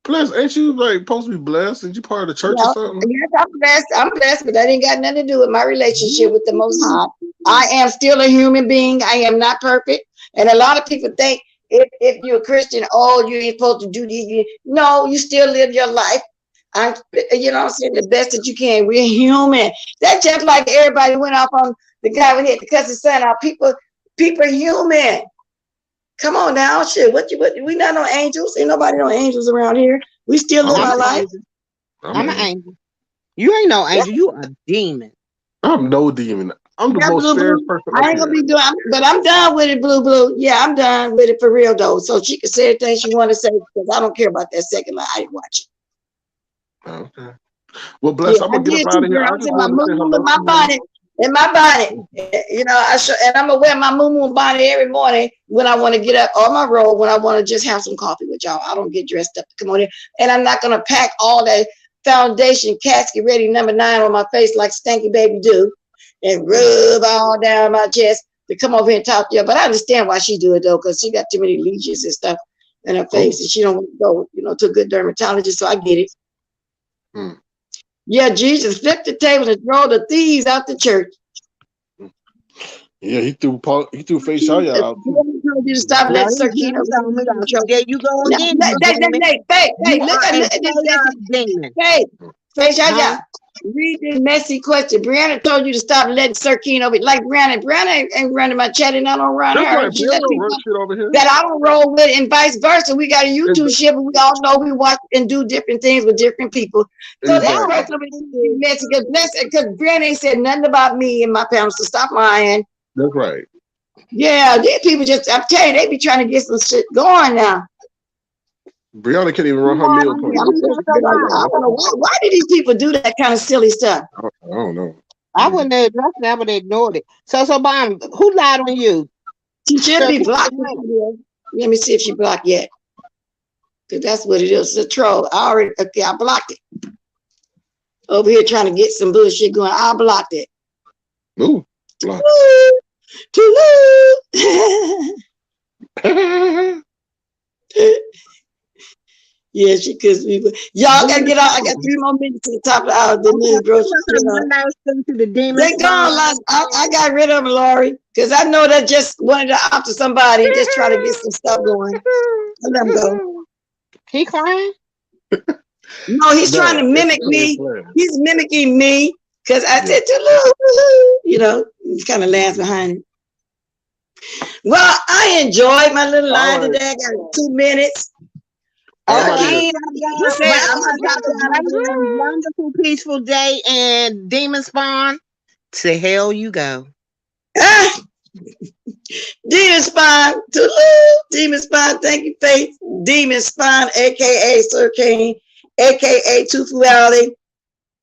Speaker 7: Bless, ain't you like supposed to be blessed? Ain't you part of the church or something?
Speaker 1: Yes, I'm blessed, but that ain't got nothing to do with my relationship with the Most High. I am still a human being. I am not perfect. And a lot of people think if you're a Christian, oh, you ain't supposed to do these. No, you still live your life. You know what I'm saying, the best that you can. We're human. That's just like everybody went off on the guy when he had to cuss his son out. People are human. Come on now, shit. What we not no angels. Ain't nobody no angels around here. We still live our life.
Speaker 3: I'm an angel. You ain't no angel. You a demon.
Speaker 7: I'm no demon. I'm the most fair person.
Speaker 1: I ain't gonna be doing, but I'm done with it, Blue. Yeah, I'm done with it for real though. So she can say everything she want to say because I don't care about that second line. I didn't watch it.
Speaker 7: Okay. Well, bless. I'm gonna get up out of here. I just want to say hello
Speaker 1: my bonnet. In my bonnet, you know, and I'm gonna wear my moo bonnet every morning when I want to get up, or my robe when I want to just have some coffee with y'all. I don't get dressed up to come on here, and I'm not gonna pack all that foundation casket ready number 9 on my face like Stanky Baby do, and rub all down my chest to come over here and talk to you. But I understand why she do it though, because she got too many lesions and stuff in her face, and she don't want to go, you know, to a good dermatologist. So I get it. Yeah, Jesus flipped the table and drove the thieves out the church.
Speaker 7: Yeah, he threw Faith Shaya out.
Speaker 1: He told you to stop letting Circino.
Speaker 3: There you go again.
Speaker 1: Hey, look at this. Hey, Faith Shaya. Read this messy question. Brianna told you to stop letting Circino be like Brianna ain't running my chat and I don't run
Speaker 7: That's
Speaker 1: her.
Speaker 7: right.
Speaker 1: She
Speaker 7: Brianna don't run shit over here.
Speaker 1: that I don't roll with and vice versa. We got a YouTube shit, but we all know we watch and do different things with different people. So that person messy because Brianna ain't said nothing about me and my parents, so stop lying.
Speaker 7: That's right.
Speaker 1: Yeah, these people just, I'm telling you, they be trying to get some shit going now.
Speaker 7: Brianna can't even run her meal plan.
Speaker 1: I don't know why did these people do that kind of silly stuff?
Speaker 7: I don't know.
Speaker 3: I wouldn't have addressed it, I would have ignored it. So Bomb, who lied on you?
Speaker 1: She should be blocked. Let me see if she blocked yet. Because that's what it is. It's a troll. I blocked it. Over here trying to get some bullshit going. I blocked it.
Speaker 7: Ooh, blocked.
Speaker 1: Yeah, she could be. Y'all gotta get out. I got 3 more minutes to the top of the hour. The news, bro. They gone. I got rid of them, Laurie, because I know that just wanted to opt to somebody, just try to get some stuff going. I let him go.
Speaker 3: He crying?
Speaker 1: No, he's trying to mimic me. He's mimicking me because I said you know, he kind of laughs behind it. Well, I enjoyed my little line today. I got 2 minutes.
Speaker 3: Okay, wonderful, peaceful day, and Demon Spawn, to hell you go.
Speaker 1: Demon Spawn, Demon Spawn, thank you, Faith. Demon Spawn, aka Sir King, aka Tufuality.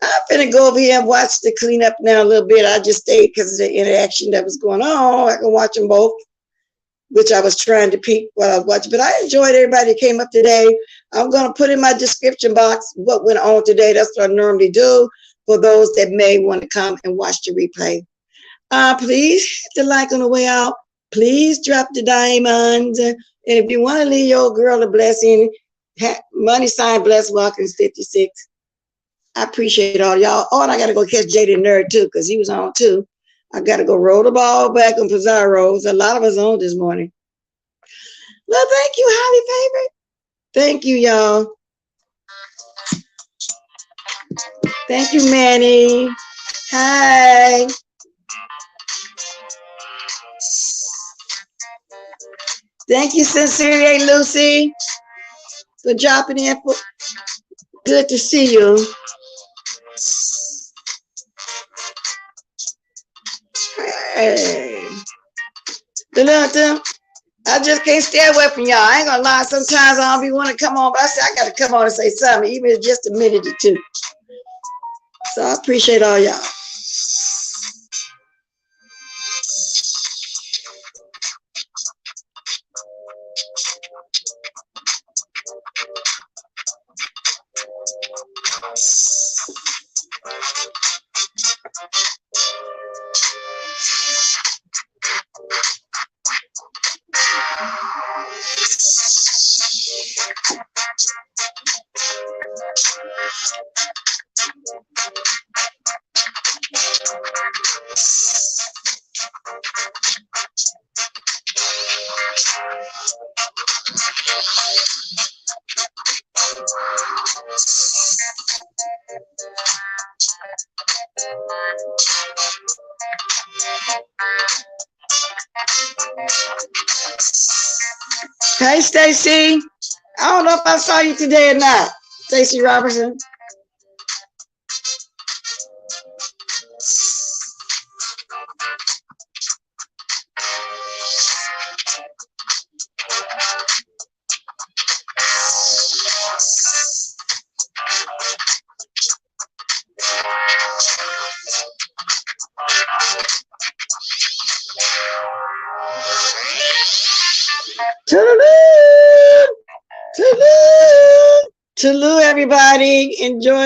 Speaker 1: I'm finna go over here and watch the cleanup now a little bit. I just stayed because of the interaction that was going on. I can watch them both, which I was trying to peek while I was watching. But I enjoyed everybody that came up today. I'm going to put in my description box what went on today. That's what I normally do for those that may want to come and watch the replay. Please hit the like on the way out. Please drop the diamonds. And if you want to leave your girl a blessing, Money sign blessed Watkins 56. I appreciate all y'all. Oh, and I gotta go catch Jada Nerd too, because he was on too. I gotta go roll the ball back on Pizarro's. A lot of us on this morning. Well, thank you, Holly Favorite. Thank you, y'all. Thank you, Manny. Hi. Thank you, Sincerely, Lucy, for dropping in. Good to see you. Hey. I just can't stay away from y'all. I ain't gonna lie. Sometimes I don't be want to come on, but I say I gotta come on and say something, even if it's just a minute or two. So I appreciate all y'all. Hey, Stacy. I don't know if I saw you today or not. Stacy Robertson. Toodaloo, everybody. Enjoy.